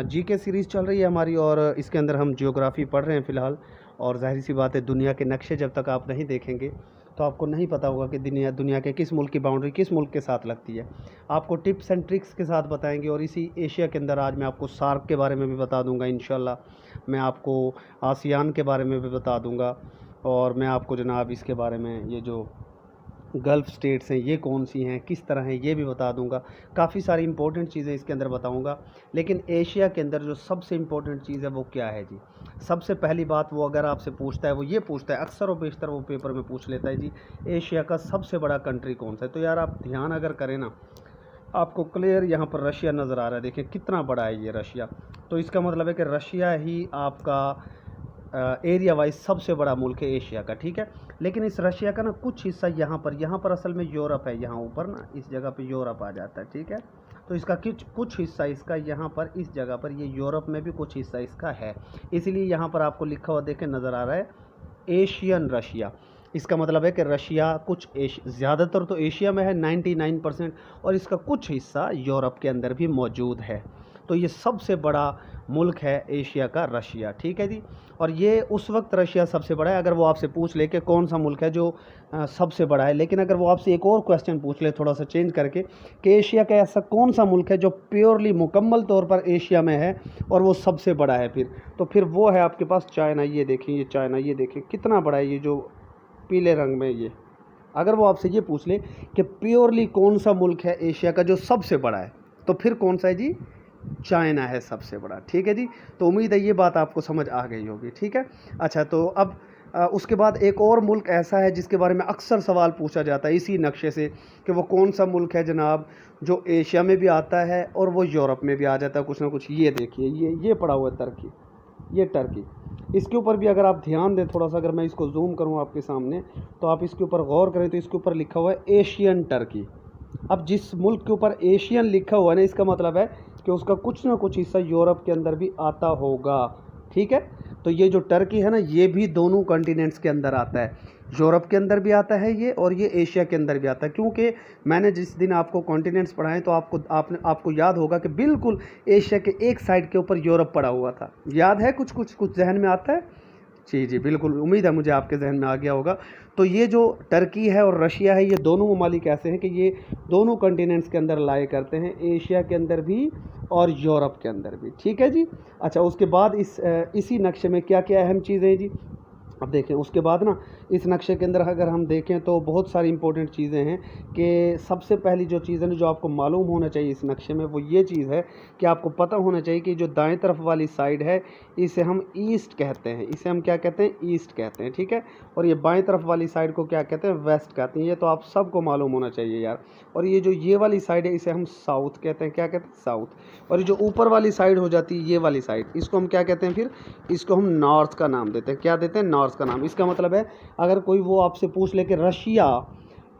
जीके सीरीज़ चल रही है हमारी और इसके अंदर हम ज्योग्राफ़ी पढ़ रहे हैं फ़िलहाल। और ज़ाहिर सी बात है दुनिया के नक्शे जब तक आप नहीं देखेंगे तो आपको नहीं पता होगा कि दुनिया के किस मुल्क की बाउंड्री किस मुल्क के साथ लगती है। आपको टिप्स एंड ट्रिक्स के साथ बताएंगे। और इसी एशिया के अंदर आज मैं आपको सार्क के बारे में भी बता दूंगा इंशाल्लाह। मैं आपको आसियान के बारे में भी बता दूंगा और मैं आपको जनाब इसके बारे में ये जो गल्फ़ स्टेट्स हैं ये कौन सी हैं, किस तरह हैं, ये भी बता दूंगा। काफ़ी सारी इंपॉर्टेंट चीज़ें इसके अंदर बताऊंगा। लेकिन एशिया के अंदर जो सबसे इम्पोर्टेंट चीज़ है वो क्या है जी? सबसे पहली बात वो अगर आपसे पूछता है वो ये पूछता है, अक्सर और बेशतर वो पेपर में पूछ लेता है जी एशिया का सबसे बड़ा कंट्री कौन सा है। तो यार आप ध्यान अगर करें ना, आपको क्लियर यहाँ पर रशिया नज़र आ रहा है। देखिए कितना बड़ा है ये रशिया। तो इसका मतलब है कि रशिया ही आपका एरिया वाइज सबसे बड़ा मुल्क है एशिया का, ठीक है। लेकिन इस रशिया का ना कुछ हिस्सा यहाँ पर असल में यूरोप है, यहाँ ऊपर ना इस जगह पे यूरोप आ जाता है, ठीक है। तो इसका कुछ हिस्सा इसका यहाँ पर इस जगह पर ये यूरोप में भी कुछ हिस्सा इसका है, इसलिए यहाँ पर आपको लिखा हुआ देखें नज़र आ रहा है एशियन रशिया। इसका मतलब है कि रशिया कुछ ज़्यादातर तो एशिया में है 99%, और इसका कुछ हिस्सा यूरोप के अंदर भी मौजूद है। तो ये सबसे बड़ा मुल्क है एशिया का रशिया, ठीक है जी। और ये उस वक्त रशिया सबसे बड़ा है अगर वो आपसे पूछ ले कि कौन सा मुल्क है जो सबसे बड़ा है। लेकिन अगर वो आपसे एक और क्वेश्चन पूछ ले थोड़ा सा चेंज करके कि एशिया का ऐसा कौन सा मुल्क है जो प्योरली मुकम्मल तौर पर एशिया में है और वो सबसे बड़ा है, फिर वो है आपके पास चाइना। ये देखें, ये चाइना, ये देखें कितना बड़ा है, ये जो पीले रंग में ये। अगर वो आपसे ये पूछ ले कि प्योरली कौन सा मुल्क है एशिया का जो सबसे बड़ा है, तो फिर कौन सा है जी? चाइना है सबसे बड़ा, ठीक है जी। तो उम्मीद है ये बात आपको समझ आ गई होगी, ठीक है। अच्छा, तो अब उसके बाद एक और मुल्क ऐसा है जिसके बारे में अक्सर सवाल पूछा जाता है इसी नक्शे से कि वो कौन सा मुल्क है जनाब जो एशिया में भी आता है और वो यूरोप में भी आ जाता है कुछ ना कुछ। ये देखिए, ये पड़ा हुआ है टर्की, ये टर्की। इसके ऊपर भी अगर आप ध्यान दें थोड़ा सा, अगर मैं इसको जूम करूँ आपके सामने तो आप इसके ऊपर गौर करें तो इसके ऊपर लिखा हुआ है एशियन टर्की। अब जिस मुल्क के ऊपर एशियन लिखा हुआ है ना, इसका मतलब है कि उसका कुछ ना कुछ हिस्सा यूरोप के अंदर भी आता होगा, ठीक है। तो ये जो टर्की है ना, ये भी दोनों कॉन्टिनेंट्स के अंदर आता है, यूरोप के अंदर भी आता है ये और ये एशिया के अंदर भी आता है। क्योंकि मैंने जिस दिन आपको कॉन्टिनेंट्स पढ़ाएं तो आपको याद होगा कि बिल्कुल एशिया के एक साइड के ऊपर यूरोप पड़ा हुआ था। याद है? कुछ जहन में आता है? जी, बिल्कुल, उम्मीद है मुझे आपके जहन में आ गया होगा। तो ये जो टर्की है और रशिया है, ये दोनों ममालिक ऐसे हैं कि ये दोनों कॉन्टिनेंट्स के अंदर लाए करते हैं, एशिया के अंदर भी और यूरोप के अंदर भी, ठीक है जी। अच्छा, उसके बाद इसी नक्शे में क्या क्या अहम चीज़ें हैं जी। अब देखें उसके बाद ना इस नक्शे के अंदर अगर हम देखें तो बहुत सारी इंपॉर्टेंट चीज़ें हैं कि सबसे पहली जो चीज़ है ना जो आपको मालूम होना चाहिए इस नक्शे में, वो ये चीज़ है कि आपको पता होना चाहिए कि जो दाएं तरफ वाली साइड है इसे हम ईस्ट कहते हैं। इसे हम क्या कहते हैं? ईस्ट कहते हैं, ठीक है। और ये बाएं तरफ वाली साइड को क्या कहते हैं? वेस्ट कहते हैं। ये तो आप सबको मालूम होना चाहिए यार। और ये जो ये वाली साइड है इसे हम साउथ कहते हैं। क्या कहते हैं? साउथ। और ये जो ऊपर वाली साइड हो जाती है ये वाली साइड, इसको हम क्या कहते हैं? फिर इसको हम नॉर्थ का नाम देते हैं। क्या देते हैं? नॉर्थ का नाम। इसका मतलब है अगर कोई वो आपसे पूछ ले कि रशिया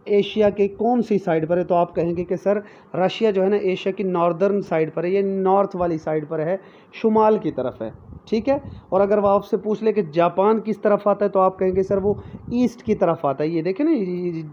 एशिया के कौन सी साइड पर है, तो आप कहेंगे कि सर रशिया जो है ना एशिया की नॉर्दर्न साइड पर है, ये नॉर्थ वाली साइड पर है, शुमाल की तरफ है, ठीक है। और अगर वो आपसे पूछ ले कि जापान किस तरफ आता है, तो आप कहेंगे सर वो ईस्ट की तरफ आता है। ये देखें ना,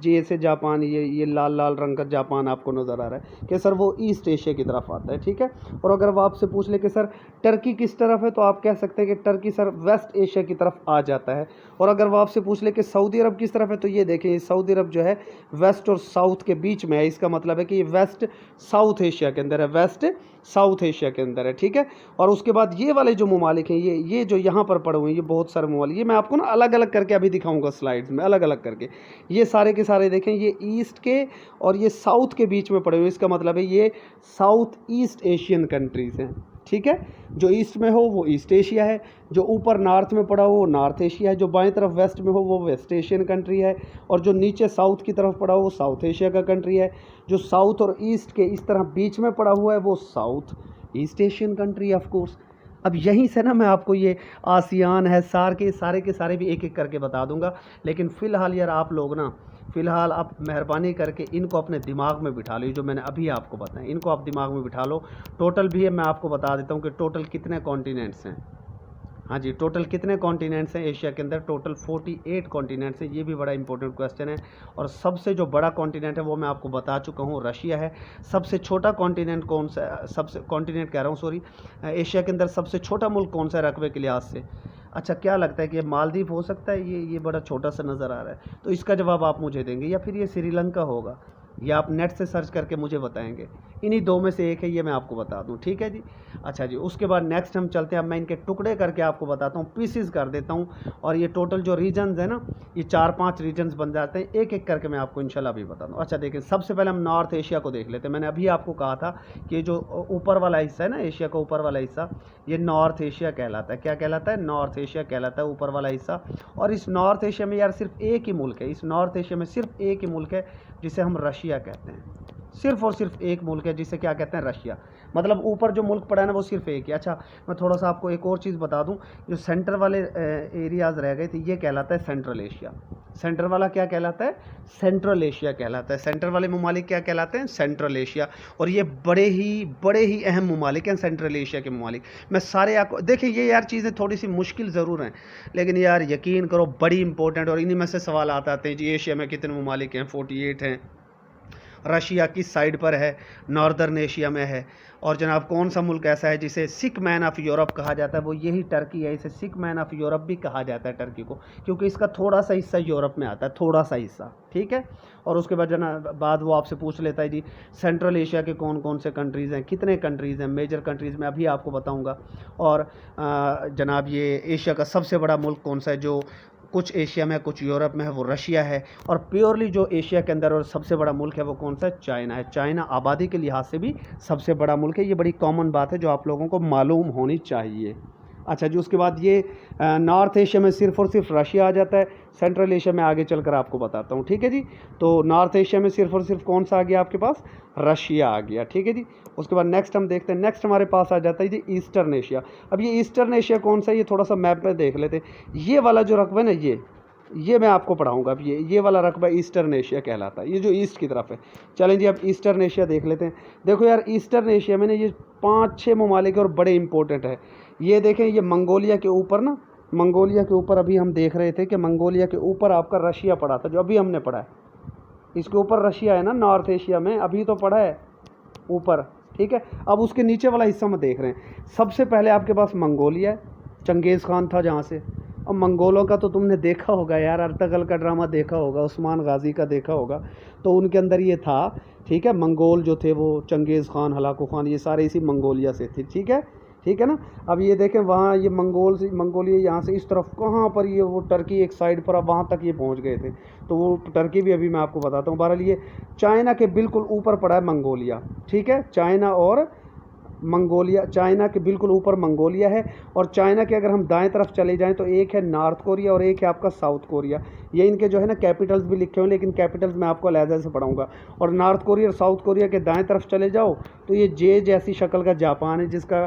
जैसे जापान, ये लाल लाल रंग का जापान आपको नज़र आ रहा है कि सर वो ईस्ट एशिया की तरफ आता है, ठीक है। और अगर वो आपसे पूछ ले कि सर टर्की किस तरफ है, तो आप कह सकते हैं कि टर्की सर वेस्ट एशिया की तरफ आ जाता है। और अगर वो आपसे पूछ ले कि सऊदी अरब किस तरफ है, तो ये देखें सऊदी अरब जो है वेस्ट और साउथ के बीच में है। इसका मतलब है कि ये वेस्ट साउथ एशिया के अंदर है, वेस्ट साउथ एशिया के अंदर है, ठीक है। और उसके बाद ये वाले जो ममालिक हैं, ये जो यहाँ पर पड़े हुए हैं, ये बहुत सारे ममालिक, ये मैं आपको ना अलग अलग करके अभी दिखाऊंगा स्लाइड्स में, अलग अलग करके। ये सारे के सारे देखें, ये ईस्ट के और ये साउथ के बीच में पड़े हुए हैं। इसका मतलब है ये साउथ ईस्ट एशियन कंट्रीज़ हैं, ठीक है। जो ईस्ट में हो वो ईस्ट एशिया है, जो ऊपर नॉर्थ में पड़ा हो वो नॉर्थ एशिया है, जो बाएं तरफ वेस्ट में हो वो वेस्ट एशियन कंट्री है, और जो नीचे साउथ की तरफ पड़ा हो वो साउथ एशिया का कंट्री है। जो साउथ और ईस्ट के इस तरह बीच में पड़ा हुआ है वो south east Asian country of course. अब यहीं से ना मैं आपको ये आसियान है सारे के सारे भी एक एक करके बता दूंगा। लेकिन फ़िलहाल यार आप लोग ना फ़िलहाल आप मेहरबानी करके इनको अपने दिमाग में बिठा लो, जो मैंने अभी आपको बताया इनको आप दिमाग में बिठा लो। टोटल भी है, मैं आपको बता देता हूँ कि टोटल कितने कॉन्टिनेंट्स हैं। हाँ जी, टोटल कितने कॉन्टिनेंट्स हैं एशिया के अंदर? टोटल 48 कॉन्टिनेंट्स हैं। ये भी बड़ा इंपॉर्टेंट क्वेश्चन है। और सबसे जो बड़ा कॉन्टिनेंट है वो मैं आपको बता चुका हूँ, रशिया है। सबसे छोटा कॉन्टिनेंट कौन सा? सबसे कॉन्टिनेंट कह रहा हूँ, सॉरी, एशिया के अंदर सबसे छोटा मुल्क कौन सा है रकबे के लिहाज से? अच्छा, क्या लगता है कि ये मालदीव हो सकता है? ये बड़ा छोटा सा नज़र आ रहा है, तो इसका जवाब आप मुझे देंगे, या फिर ये श्रीलंका होगा, या आप नेट से सर्च करके मुझे बताएंगे। इन्हीं दो में से एक है, ये मैं आपको बता दूं, ठीक है जी। अच्छा जी, उसके बाद नेक्स्ट हम चलते हैं। अब मैं इनके टुकड़े करके आपको बताता हूँ, पीसीज कर देता हूँ। और ये टोटल जो रीजन्स है ना, ये 4-5 रीजन्स बन जाते हैं, एक एक करके मैं आपको इंशाल्लाह अभी बता दूँ। अच्छा देखिए, सबसे पहले हम नॉर्थ एशिया को देख लेते हैं। मैंने अभी आपको कहा था कि जो ऊपर वाला हिस्सा है ना, एशिया का ऊपर वाला हिस्सा, ये नॉर्थ एशिया कहलाता है। क्या कहलाता है? नॉर्थ एशिया कहलाता है, ऊपर वाला हिस्सा। और इस नॉर्थ एशिया में यार सिर्फ एक ही मुल्क है, इस नॉर्थ एशिया में सिर्फ एक ही मुल्क है जिसे हम रशिया कहते हैं। सिर्फ और सिर्फ एक मुल्क है, जिसे क्या कहते हैं, रशिया। मतलब ऊपर जो मुल्क पड़ा है ना वो सिर्फ एक ही। अच्छा, मैं थोड़ा सा आपको एक और चीज़ बता दूं, जो सेंटर वाले एरियाज़ रह गए थे, ये कहलाता है सेंट्रल एशिया। सेंटर वाला क्या कहलाता है, सेंट्रल एशिया कहलाता है। सेंटर वाले ममालिक क्या कहलाते हैं, सेंट्रल एशिया। और ये बड़े ही अहम ममालिक हैं सेंट्रल एशिया के ममालिक। मैं सारे आपको देखिए, ये यार चीज़ें थोड़ी सी मुश्किल ज़रूर हैं, लेकिन यार यकीन करो बड़ी इंपॉर्टेंट। और इन्हीं में से सवाल आते हैं जी, एशिया में कितने ममालिक हैं, 48 हैं। रशिया किस साइड पर है, नॉर्दर्न एशिया में है। और जनाब कौन सा मुल्क ऐसा है जिसे सिक मैन ऑफ यूरोप कहा जाता है, वो यही टर्की है। इसे सिक मैन ऑफ यूरोप भी कहा जाता है टर्की को, क्योंकि इसका थोड़ा सा हिस्सा यूरोप में आता है, थोड़ा सा हिस्सा, ठीक है। और उसके बाद वो आपसे पूछ लेता है जी सेंट्रल एशिया के कौन कौन से कंट्रीज़ हैं, कितने कंट्रीज़ हैं, मेजर कंट्रीज़ में अभी आपको बताऊंगा। और जनाब ये एशिया का सबसे बड़ा मुल्क कौन सा है, जो कुछ एशिया में कुछ यूरोप में है, वो रशिया है। और प्योरली जो एशिया के अंदर और सबसे बड़ा मुल्क है वो कौन सा है, चाइना है। चाइना आबादी के लिहाज से भी सबसे बड़ा मुल्क है। ये बड़ी कॉमन बात है जो आप लोगों को मालूम होनी चाहिए। अच्छा जी, उसके बाद ये नॉर्थ एशिया में सिर्फ और सिर्फ रशिया आ जाता है। सेंट्रल एशिया में आगे चलकर आपको बताता हूँ, ठीक है जी। तो नॉर्थ एशिया में सिर्फ और सिर्फ कौन सा आ गया आपके पास, रशिया आ गया, ठीक है जी। उसके बाद नेक्स्ट हम देखते हैं, नेक्स्ट हमारे पास आ जाता है जी ईस्टर्न एशिया। अब ये ईस्टर्न एशिया कौन सा है, ये थोड़ा सा मैप में देख लेते हैं। ये वाला जो रकबा है ना, ये मैं आपको पढ़ाऊंगा। अब ये वाला रकबा ईस्टर्न एशिया कहलाता है, ये जो ईस्ट की तरफ है। चलें जी, अब ईस्टर्न एशिया देख लेते हैं। देखो यार, ईस्टर्न एशिया में ना ये 5-6 ममालिक और बड़े इंपॉर्टेंट है। ये देखें, ये मंगोलिया के ऊपर ना, मंगोलिया के ऊपर अभी हम देख रहे थे कि मंगोलिया के ऊपर आपका रशिया पड़ा था, जो अभी हमने पढ़ा है। इसके ऊपर रशिया है ना, नॉर्थ एशिया में अभी तो पड़ा है ऊपर, ठीक है। अब उसके नीचे वाला हिस्सा में देख रहे हैं, सबसे पहले आपके पास मंगोलिया है, चंगेज़ खान था जहाँ से। अब मंगोलों का तो तुमने देखा होगा यार, अर्तगल का ड्रामा देखा होगा, उस्मान गाजी का देखा होगा, तो उनके अंदर ये था, ठीक है। मंगोल जो थे वो चंगेज़ खान, हलाकू खान, ये सारे इसी मंगोलिया से थे, ठीक है ना। अब ये देखें, वहाँ ये मंगोलिया यहाँ से इस तरफ कहाँ पर, ये वो टर्की एक साइड पर, अब वहाँ तक ये पहुँच गए थे। तो वो टर्की भी अभी मैं आपको बताता हूँ। बहरहाल ये चाइना के बिल्कुल ऊपर पड़ा है मंगोलिया, ठीक है। चाइना और मंगोलिया, चाइना के बिल्कुल ऊपर मंगोलिया है। और चाइना के अगर हम दाएं तरफ चले जाएं तो एक है नॉर्थ कोरिया और एक है आपका साउथ कोरिया। ये इनके जो है ना कैपिटल्स भी लिखे हुए हैं, लेकिन कैपिटल्स मैं आपको अलहदा से पढ़ाऊंगा। और नॉर्थ कोरिया और साउथ कोरिया के दाएं तरफ चले जाओ तो ये जे जैसी शक्ल का जापान है, जिसका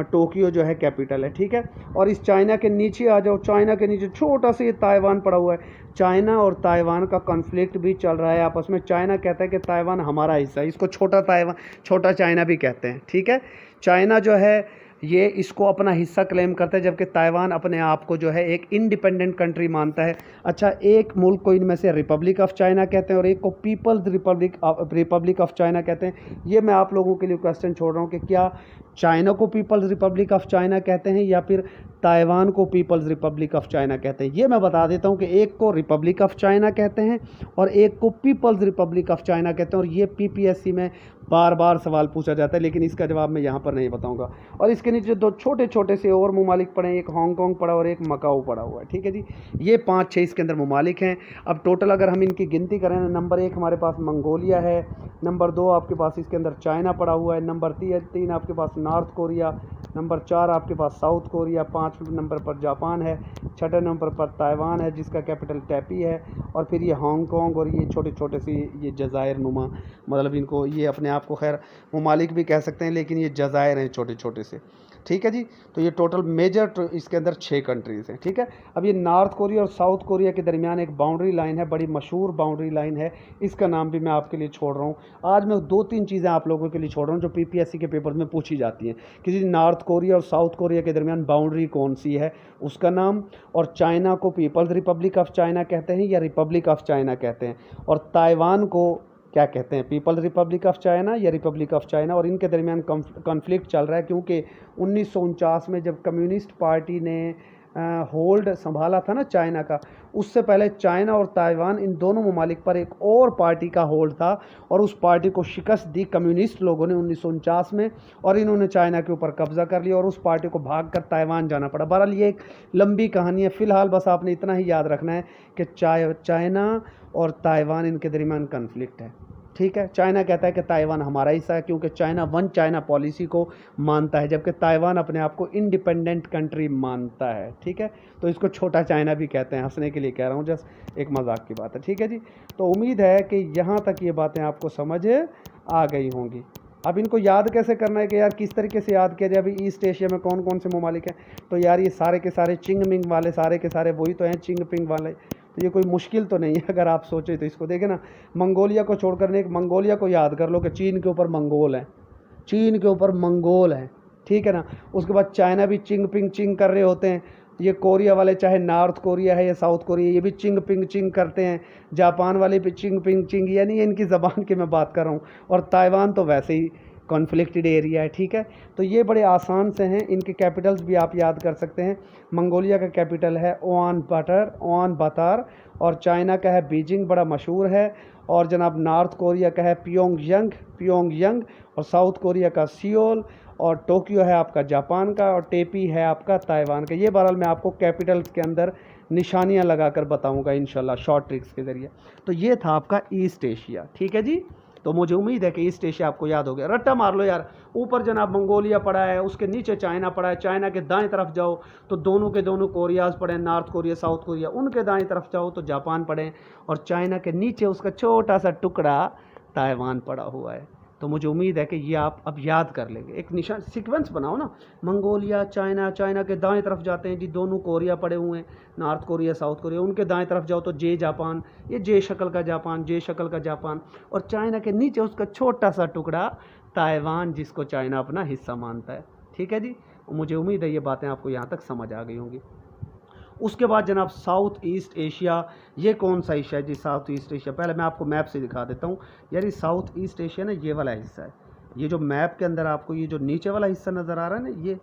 टोक्यो जो है कैपिटल है, ठीक है। और इस चाइना के नीचे आ जाओ, चाइना के नीचे छोटा सा ये ताइवान पड़ा हुआ है। चाइना और ताइवान का कॉन्फ्लिक्ट भी चल रहा है आपस में। चाइना कहता है कि ताइवान हमारा हिस्सा है, इसको छोटा ताइवान, छोटा चाइना भी कहते हैं, ठीक है। चाइना जो है ये इसको अपना हिस्सा क्लेम करता है, जबकि ताइवान अपने आप को जो है एक इंडिपेंडेंट कंट्री मानता है। अच्छा, एक मुल्क को इनमें से रिपब्लिक ऑफ चाइना कहते हैं और एक को पीपल्स रिपब्लिक ऑफ चाइना कहते हैं। ये मैं आप लोगों के लिए क्वेश्चन छोड़ रहा हूँ कि क्या चाइना को पीपल्स रिपब्लिक ऑफ चाइना कहते हैं या फिर ताइवान को पीपल्स रिपब्लिक ऑफ चाइना कहते हैं। ये मैं बता देता हूँ कि एक को रिपब्लिक ऑफ चाइना कहते हैं और एक को पीपल्स रिपब्लिक ऑफ चाइना कहते हैं। और ये पीपीएससी में बार बार सवाल पूछा जाता है, लेकिन इसका जवाब मैं यहाँ पर नहीं बताऊँगा। और इसके नीचे दो छोटे छोटे से और ममालिक पड़े हैं, एक हांगकॉन्ग पड़ा और एक मकाऊ पड़ा हुआ है, ठीक है जी। ये 5-6 इसके अंदर ममालिक हैं। अब टोटल अगर हम इनकी गिनती करें, नंबर 1 हमारे पास मंगोलिया है, नंबर 2 आपके पास इसके अंदर चाइना पड़ा हुआ है, नंबर 3 आपके पास नॉर्थ कोरिया, नंबर 4 आपके पास साउथ कोरिया, 5 नंबर पर जापान है, 6 नंबर पर ताइवान है जिसका कैपिटल टैपी है, और फिर ये हांगकॉन्ग और ये छोटे छोटे से ये जज़ायर नुमा, मतलब इनको ये अपने आप को खैर ममालिक भी कह सकते हैं, लेकिन ये जज़ायर हैं छोटे छोटे से, ठीक है जी। तो ये टोटल मेजर इसके अंदर 6 कंट्रीज़ हैं, ठीक है। अब ये नॉर्थ कोरिया और साउथ कोरिया के दरमियान एक बाउंड्री लाइन है, बड़ी मशहूर बाउंड्री लाइन है, इसका नाम भी मैं आपके लिए छोड़ रहा हूँ। आज मैं 2-3 चीज़ें आप लोगों के लिए छोड़ रहा हूँ जो पीपीएससी के पेपर में पूछी जाती हैं कि जी नॉर्थ कोरिया और साउथ कोरिया के दरमियान बाउंड्री कौन सी है, उसका नाम, और चाइना को पीपल्स रिपब्लिक ऑफ चाइना कहते हैं या रिपब्लिक ऑफ चाइना कहते हैं, और ताइवान को क्या कहते हैं, पीपल्स रिपब्लिक ऑफ चाइना या रिपब्लिक ऑफ चाइना। और इनके दरमियान कॉन्फ्लिक्ट चल रहा है क्योंकि 1949 में जब कम्युनिस्ट पार्टी ने होल्ड संभाला था ना चाइना का, उससे पहले चाइना और ताइवान इन दोनों ममालिक पर एक और पार्टी का होल्ड था और उस पार्टी को शिकस्त दी कम्युनिस्ट लोगों ने 1949 में, और इन्होंने चाइना के ऊपर कब्जा कर लिया और उस पार्टी को भागकर ताइवान जाना पड़ा। बहरहाल ये एक लंबी कहानी है, फ़िलहाल बस आपने इतना ही याद रखना है कि चाइना और ताइवान इनके दरमियान कन्फ्लिक्ट है, ठीक है। चाइना कहता है कि ताइवान हमारा हिस्सा है, क्योंकि चाइना वन चाइना पॉलिसी को मानता है, जबकि ताइवान अपने आप को इंडिपेंडेंट कंट्री मानता है। ठीक है, तो इसको छोटा चाइना भी कहते हैं, हंसने के लिए कह रहा हूँ, जस्ट एक मजाक की बात है। ठीक है जी, तो उम्मीद है कि यहाँ तक ये बातें आपको समझ आ गई होंगी। अब इनको याद कैसे करना है कि यार किस तरीके से याद किया जाए, अभी ईस्ट एशिया में कौन कौन से ममालिक हैं, तो यार ये सारे के सारे चिंगमिंग वाले सारे के सारे वही तो हैं, चिंगपिंग वाले। तो ये कोई मुश्किल तो नहीं है, अगर आप सोचें तो। इसको देखें ना, मंगोलिया को छोड़कर एक मंगोलिया को याद कर लो कि चीन के ऊपर मंगोल हैं, चीन के ऊपर मंगोल हैं। ठीक है ना, उसके बाद चाइना भी चिंग पिंग चिंग कर रहे होते हैं। ये कोरिया वाले, चाहे नॉर्थ कोरिया है या साउथ कोरिया, ये भी चिंग पिंग चिंग करते हैं। जापान वाले भी चिंग पिंग चिंग, यानी ये इनकी ज़बान की मैं बात कर रहा हूँ। और ताइवान तो वैसे ही कॉन्फ्लिक्टेड एरिया है। ठीक है, तो ये बड़े आसान से हैं, इनके कैपिटल्स भी आप याद कर सकते हैं। मंगोलिया का कैपिटल है ओआन बातार, और चाइना का है बीजिंग, बड़ा मशहूर है। और जनाब नॉर्थ कोरिया का है पियोंगयंग, और साउथ कोरिया का सियोल, और टोक्यो है आपका जापान का, और टेपी है आपका ताइवान का। ये बहरहाल मैं आपको कैपिटल्स के अंदर निशानियां लगाकर बताऊंगा इंशाल्लाह शॉर्ट ट्रिक्स के ज़रिए। तो ये था आपका ईस्ट एशिया। ठीक है जी, तो मुझे उम्मीद है कि ईस्ट एशिया आपको याद हो गया। रट्टा मार लो यार, ऊपर जनाब मंगोलिया पड़ा है, उसके नीचे चाइना पड़ा है, चाइना के दाएं तरफ जाओ तो दोनों के दोनों कोरियाज पड़े हैं, नॉर्थ कोरिया साउथ कोरिया, उनके दाएं तरफ जाओ तो जापान पड़े हैं, और चाइना के नीचे उसका छोटा सा टुकड़ा ताइवान पड़ा हुआ है। तो मुझे उम्मीद है कि ये आप अब याद कर लेंगे। एक निशान सीक्वेंस बनाओ ना, मंगोलिया चाइना, चाइना के दाएं तरफ जाते हैं जी दोनों कोरिया पड़े हुए हैं, नॉर्थ कोरिया साउथ कोरिया, उनके दाएं तरफ जाओ तो जे जापान, ये जे शक्ल का जापान, जे शक्ल का जापान, और चाइना के नीचे उसका छोटा सा टुकड़ा ताइवान, जिसको चाइना अपना हिस्सा मानता है। ठीक है जी, मुझे उम्मीद है ये बातें आपको यहाँ तक समझ आ गई होंगी। उसके बाद जनाब साउथ ईस्ट एशिया, ये कौन सा एशिया है जी साउथ ईस्ट एशिया? पहले मैं आपको मैप से दिखा देता हूँ। यार ये साउथ ईस्ट एशिया ना, ये वाला हिस्सा है। ये जो मैप के अंदर आपको ये जो नीचे वाला हिस्सा नज़र आ रहा है ना, ये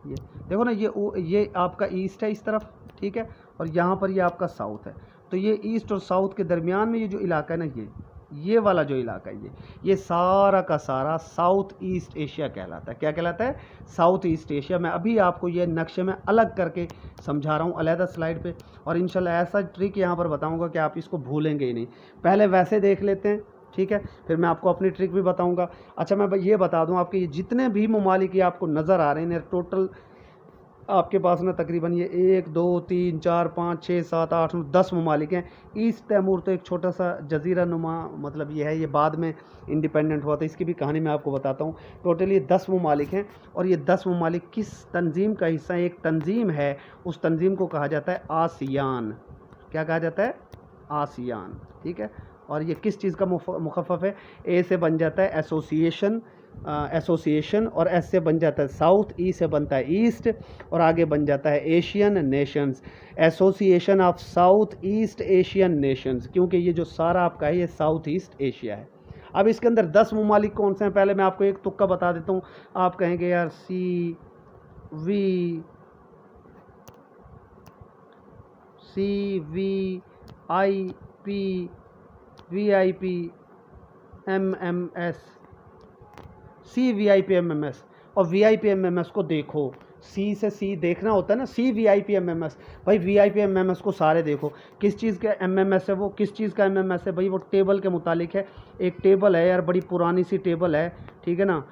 देखो ना, ये आपका ईस्ट है इस तरफ। ठीक है, और यहाँ पर ये आपका साउथ है। तो ये ईस्ट और साउथ के दरमियान में ये जो इलाका है ना, ये वाला जो इलाका है, ये सारा का सारा साउथ ईस्ट एशिया कहलाता है। क्या कहलाता है? South east Asia. मैं अभी आपको ये नक्शे में अलग करके समझा रहा हूँ अलहदा स्लाइड पे, और इंशाल्लाह ऐसा ट्रिक यहाँ पर बताऊँगा कि आप इसको भूलेंगे ही नहीं। पहले वैसे देख लेते हैं, ठीक है, फिर मैं आपको अपनी ट्रिक भी बताऊँगा। अच्छा, मैं ये बता दूँ आपके, ये जितने भी ममालिक ये आपको नज़र आ रहे हैं, टोटल आपके पास ना तकरीबन ये 1 2 3 4 5 6 7 8 9 10 ममालिक हैं। ईस्ट तैमूर तो एक छोटा सा जजीरा नुमा, मतलब ये है, ये बाद में इंडिपेंडेंट हुआ था, इसकी भी कहानी मैं आपको बताता हूँ। टोटल ये 10 ममालिक हैं, और ये 10 ममालिक किस तंजीम का हिस्सा है? एक तंजीम है, उस तंजीम को कहा जाता है आसियान। क्या कहा जाता है? आसियान। ठीक है, और ये किस चीज़ का मुखफ़फ़ है? ए से बन जाता है एसोसिएशन, और एस से बन जाता है साउथ, ई से बनता है ईस्ट, और आगे बन जाता है Asian Nations, association of south east Asian Nations, क्योंकि ये जो सारा आपका है ये साउथ ईस्ट एशिया है। अब इसके अंदर 10 ममालिक कौन से हैं? पहले मैं आपको एक तुक्का बता देता हूँ। आप कहेंगे यार C V I P VIP MMS, CVIP MMS, और VIP MMS को देखो, सी से सी देखना होता है ना, CVIP MMS। भाई VIP MMS को सारे देखो, किस चीज़ का MMS है वो, किस चीज़ का MMS है भाई? वो टेबल के मुतालिक है। एक टेबल है यार, बड़ी पुरानी सी टेबल है, ठीक है ना,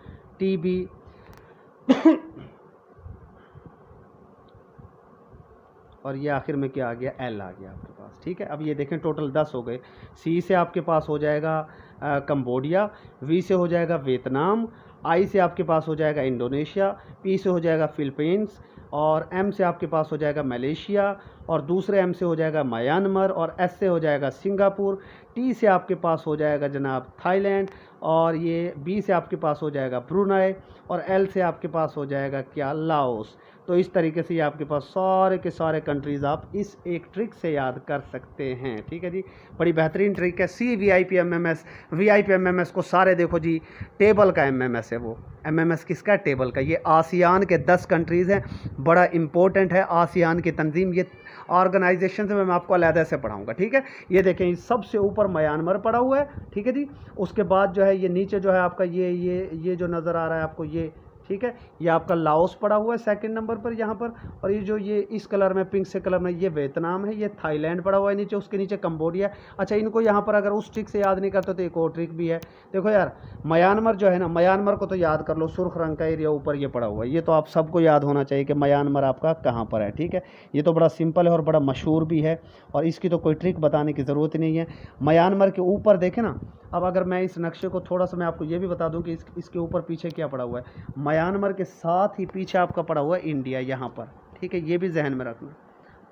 TB और ये आखिर में क्या आ गया? L आ गया आपके पास। ठीक है, अब ये देखें टोटल 10 हो गए। C से आपके पास हो जाएगा कंबोडिया, V से हो जाएगा वियतनाम, I से आपके पास हो जाएगा इंडोनेशिया, P से हो जाएगा फिलीपींस, और M से आपके पास हो जाएगा मलेशिया, और दूसरे M से हो जाएगा म्यांमार, और S से हो जाएगा सिंगापुर, T से आपके पास हो जाएगा जनाब थाईलैंड, और ये B से आपके पास हो जाएगा ब्रुनाई, और L से आपके पास हो जाएगा क्या? लाओस। तो इस तरीके से ये आपके पास सारे के सारे कंट्रीज़ आप इस एक ट्रिक से याद कर सकते हैं। ठीक है जी, बड़ी बेहतरीन ट्रिक है। CVIP MMS, VIP MMS को सारे देखो जी, टेबल का MMS है वो। MMS किसका? टेबल का। ये आसियान के 10 कंट्रीज़ हैं, बड़ा इंपॉर्टेंट है आसियान की तंजीम। ये ऑर्गेनाइजेशन से मैं आपको अलहदा से पढ़ाऊँगा। ठीक है, ये देखें सबसे ऊपर म्यांमार पड़ा हुआ है। ठीक है जी, उसके बाद जो है ये नीचे जो है आपका ये जो नज़र आ रहा है आपको, ठीक है। ये आपका लाओस पड़ा हुआ है सेकंड नंबर पर यहाँ पर, और ये जो ये इस कलर में पिंक से कलर में ये वियतनाम है, ये थाईलैंड पड़ा हुआ है नीचे, उसके नीचे कंबोडिया। अच्छा, इनको यहाँ पर अगर उस ट्रिक से याद नहीं करते तो एक और ट्रिक भी है। देखो यार, म्यांमार जो है ना, म्यांमार को तो याद कर लो, सुर्ख रंग का एरिया ऊपर ये पड़ा हुआ है, ये तो आप सबको याद होना चाहिए कि म्यांमार आपका कहाँ पर है। ठीक है, ये तो बड़ा सिंपल है और बड़ा मशहूर भी है, और इसकी तो कोई ट्रिक बताने की ज़रूरत नहीं है। म्यांमार के ऊपर देखें ना, अब अगर मैं इस नक्शे को थोड़ा सा मैं आपको ये भी बता दूं कि इसके ऊपर पीछे क्या पड़ा हुआ है। म्यांमार के साथ ही पीछे आपका पड़ा हुआ है इंडिया यहाँ पर। ठीक है, ये भी जहन में रखना।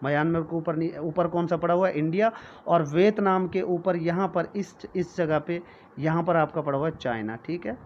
म्यांमार के ऊपर ऊपर कौन सा पड़ा हुआ है? इंडिया। और वियतनाम के ऊपर यहाँ पर इस जगह पे यहाँ पर आपका पड़ा हुआ है चाइना। ठीक है,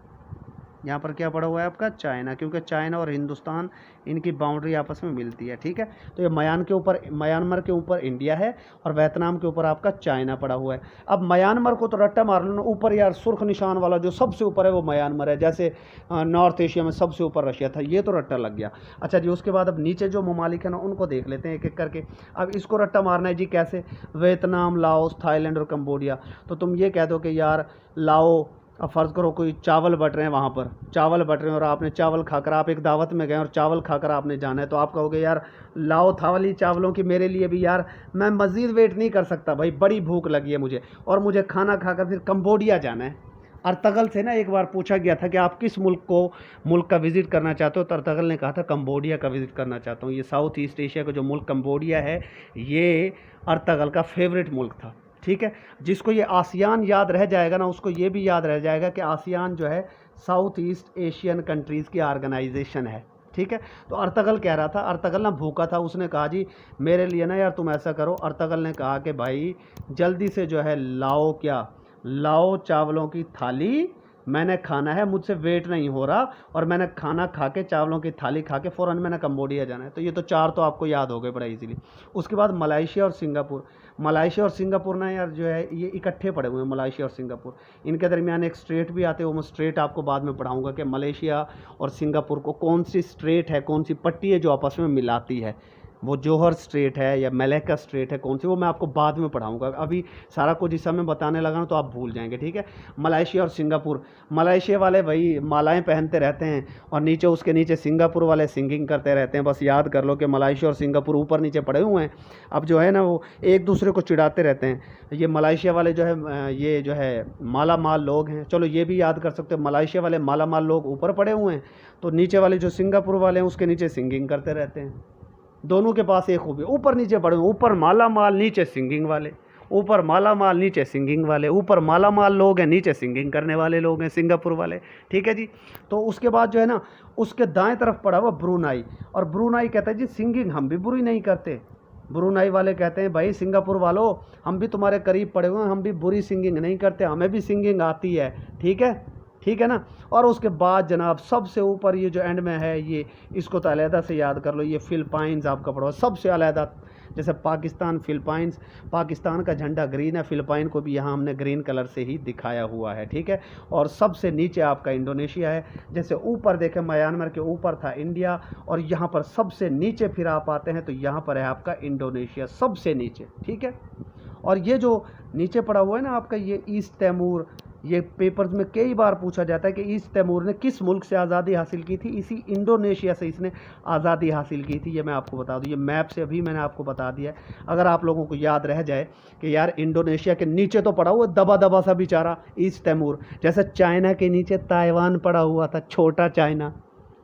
यहाँ पर क्या पड़ा हुआ है आपका? चाइना, क्योंकि चाइना और हिंदुस्तान इनकी बाउंड्री आपस में मिलती है। ठीक है, तो ये म्यांमार के ऊपर इंडिया है और वियतनाम के ऊपर आपका चाइना पड़ा हुआ है। अब म्यांमार को तो रट्टा मार लो ना, ऊपर यार सुर्ख निशान वाला जो सबसे ऊपर है वो म्यांमार है, जैसे नॉर्थ एशिया में सबसे ऊपर रशिया था, ये तो रट्टा लग गया। अच्छा जी, उसके बाद अब नीचे जो ममालिक है ना उनको देख लेते हैं एक एक करके। अब इसको रट्टा मारना है जी कैसे? वियतनाम, लाओस, थाईलैंड और कंबोडिया। तो तुम ये कह दो कि यार लाओ, अब फ़र्ज़ करो कोई चावल बट रहे हैं, वहाँ पर चावल बट रहे हैं और आपने चावल खाकर, आप एक दावत में गए और चावल खाकर आपने जाना है, तो आप कहोगे यार लाओ था वाली चावलों की मेरे लिए भी, यार मैं मज़ीद वेट नहीं कर सकता भाई, बड़ी भूख लगी है मुझे और मुझे खाना खाकर फिर कंबोडिया जाना है। अर्तगल से ना एक बार पूछा गया था कि आप किस मुल्क का विज़िट करना चाहते हो, तो अर्तगल ने कहा था कंबोडिया का विज़िट करना चाहता हूँ। ये साउथ ईस्ट एशिया का जो मुल्क कंबोडिया है, ये अर्तगल का फेवरेट मुल्क था। ठीक है, जिसको ये आसियान याद रह जाएगा ना, उसको ये भी याद रह जाएगा कि आसियान जो है साउथ ईस्ट एशियन कंट्रीज़ की ऑर्गेनाइजेशन है। ठीक है, तो अर्तगल कह रहा था, अर्तगल ना भूखा था, उसने कहा जी मेरे लिए ना यार तुम ऐसा करो। अर्तगल ने कहा कि भाई जल्दी से जो है लाओ, क्या लाओ चावलों की थाली, मैंने खाना है, मुझसे वेट नहीं हो रहा, और मैंने खाना खा के, चावलों की थाली खा के फ़ौरन मैंने कंबोडिया जाना है। तो ये तो चार तो आपको याद हो गए बड़ा इजीली। उसके बाद मलेशिया और सिंगापुर। मलेशिया और सिंगापुर ना यार जो है ये इकट्ठे पड़े हुए हैं, मलेशिया और सिंगापुर। इनके दरमियान एक स्ट्रेट भी आते हैं, वो मैं स्ट्रेट आपको बाद में पढ़ाऊँगा कि मलेशिया और सिंगापुर को कौन सी स्ट्रेट है, कौन सी पट्टी है जो आपस में मिलाती है। वो जोहर स्ट्रेट है या मलक्का स्ट्रेट है, कौन सी, वो मैं आपको बाद में पढ़ाऊंगा। अभी सारा कुछ इस समय बताने लगा ना तो आप भूल जाएंगे। ठीक है, मलेशिया और सिंगापुर। मलेशिया वाले भाई मालाएं पहनते रहते हैं और नीचे उसके नीचे सिंगापुर वाले सिंगिंग करते रहते हैं। बस याद कर लो कि मलेशिया और सिंगापुर ऊपर नीचे पड़े हुए हैं। अब जो है ना वो एक दूसरे को चिढ़ाते रहते हैं। ये मलेशिया वाले जो है ये जो है माला माल लोग हैं, चलो ये भी याद कर सकते हो। मलेशिया वाले माला माल लोग ऊपर पड़े हुए हैं, तो नीचे वाले जो सिंगापुर वाले हैं उसके नीचे सिंगिंग करते रहते हैं। दोनों के पास एक खूबी, ऊपर नीचे पड़े हुए, ऊपर माला माल नीचे सिंगिंग वाले, ऊपर माला माल नीचे सिंगिंग वाले, ऊपर माला माल लोग हैं नीचे सिंगिंग करने वाले लोग हैं, सिंगापुर वाले। ठीक है जी, तो उसके बाद जो है ना उसके दाएं तरफ पड़ा हुआ ब्रुनाई, और ब्रुनाई कहता है जी सिंगिंग हम भी बुरी नहीं करते। ब्रुनाई वाले कहते हैं भाई सिंगापुर वालों हम भी तुम्हारे करीब पड़े हुए हैं, हम भी बुरी सिंगिंग नहीं करते, हमें भी सिंगिंग आती है। ठीक है ना। और उसके बाद जनाब सबसे ऊपर ये जो एंड में है, ये इसको तो अलहदा से याद कर लो, ये फिलिपाइंस आपका पड़ा हुआ सबसे अलहदा। जैसे पाकिस्तान, फिलिपाइंस, पाकिस्तान का झंडा ग्रीन है, फिलिपाइन को भी यहाँ हमने ग्रीन कलर से ही दिखाया हुआ है। ठीक है, और सबसे नीचे आपका इंडोनेशिया है। जैसे ऊपर देखें म्यांमार के ऊपर था इंडिया, और यहाँ पर सबसे नीचे फिर आप आते हैं तो यहाँ पर है आपका इंडोनेशिया सबसे नीचे। ठीक है, और ये जो नीचे पड़ा हुआ है ना आपका ये ईस्ट तैमूर, ये पेपर्स में कई बार पूछा जाता है कि ईस्ट तैमूर ने किस मुल्क से आज़ादी हासिल की थी? इसी इंडोनेशिया से इसने आज़ादी हासिल की थी। ये मैं आपको बता दूं, ये मैप से अभी मैंने आपको बता दिया है। अगर आप लोगों को याद रह जाए कि यार इंडोनेशिया के नीचे तो पड़ा हुआ दबा दबा सा बेचारा ईस्ट तैमूर, जैसे चाइना के नीचे ताइवान पड़ा हुआ था, छोटा चाइना।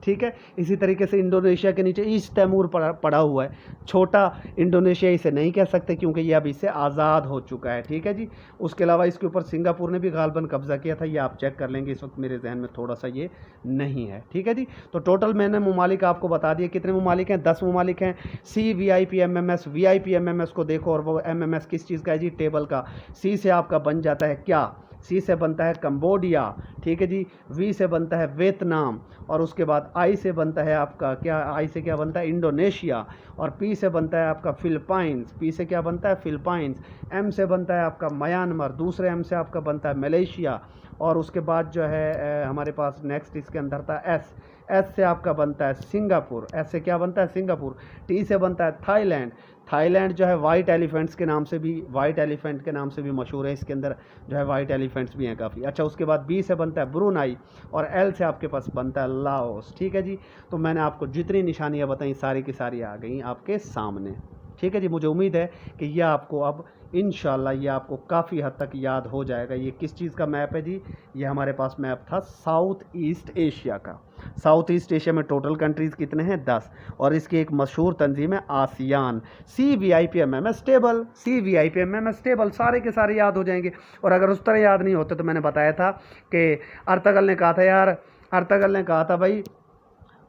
ठीक है, इसी तरीके से इंडोनेशिया के नीचे ईस्ट तैमूर पड़ा हुआ है, छोटा इंडोनेशिया इसे नहीं कह सकते क्योंकि ये अब इससे आज़ाद हो चुका है। ठीक है जी, उसके अलावा इसके ऊपर सिंगापुर ने भी गालबन कब्जा किया था, ये आप चेक कर लेंगे, इस वक्त मेरे जहन में थोड़ा सा ये नहीं है। ठीक है जी, तो टोटल मैंने ममालिक आपको बता दिए, कितने ममालिक हैं? 10 ममालिक हैं। CVIPMMS, VIPMMS को देखो, और वो MMS किस चीज़ का है जी? टेबल का। C से आपका बन जाता है क्या? C से बनता है कंबोडिया। ठीक है जी, V से बनता है वियतनाम, और उसके बाद I से बनता है आपका क्या? I से क्या बनता है? इंडोनेशिया, और P से बनता है आपका फिलिपाइंस। P से क्या बनता है? फिलिपाइंस। M से बनता है आपका म्यांमार, दूसरे M से आपका बनता है मलेशिया, और उसके बाद जो है हमारे पास नेक्स्ट इसके अंदर था एस। एस से आपका बनता है सिंगापुर। एस से क्या बनता है? सिंगापुर। टी से बनता है थाईलैंड। थाईलैंड जो है वाइट एलिफेंट्स के नाम से भी, वाइट एलिफेंट के नाम से भी मशहूर है। इसके अंदर जो है वाइट एलिफेंट्स भी हैं काफ़ी। अच्छा, उसके बाद बी से बनता है ब्रुनाई और एल से आपके पास बनता है लाओस। ठीक है जी। तो मैंने आपको जितनी निशानियाँ बताई सारी की सारी आ गई आपके सामने। ठीक है जी। मुझे उम्मीद है कि यह आपको अब इंशाल्लाह ये आपको काफ़ी हद तक याद हो जाएगा। ये किस चीज़ का मैप है जी? ये हमारे पास मैप था साउथ ईस्ट एशिया का। साउथ ईस्ट एशिया में टोटल कंट्रीज़ कितने हैं? 10। और इसकी एक मशहूर तंजीम है ASEAN. CVIPMM stable, CVIPMM stable, सारे के सारे याद हो जाएंगे। और अगर उस तरह याद नहीं होते तो मैंने बताया था कि अर्तगल ने कहा था यार, अर्तगल ने कहा था भाई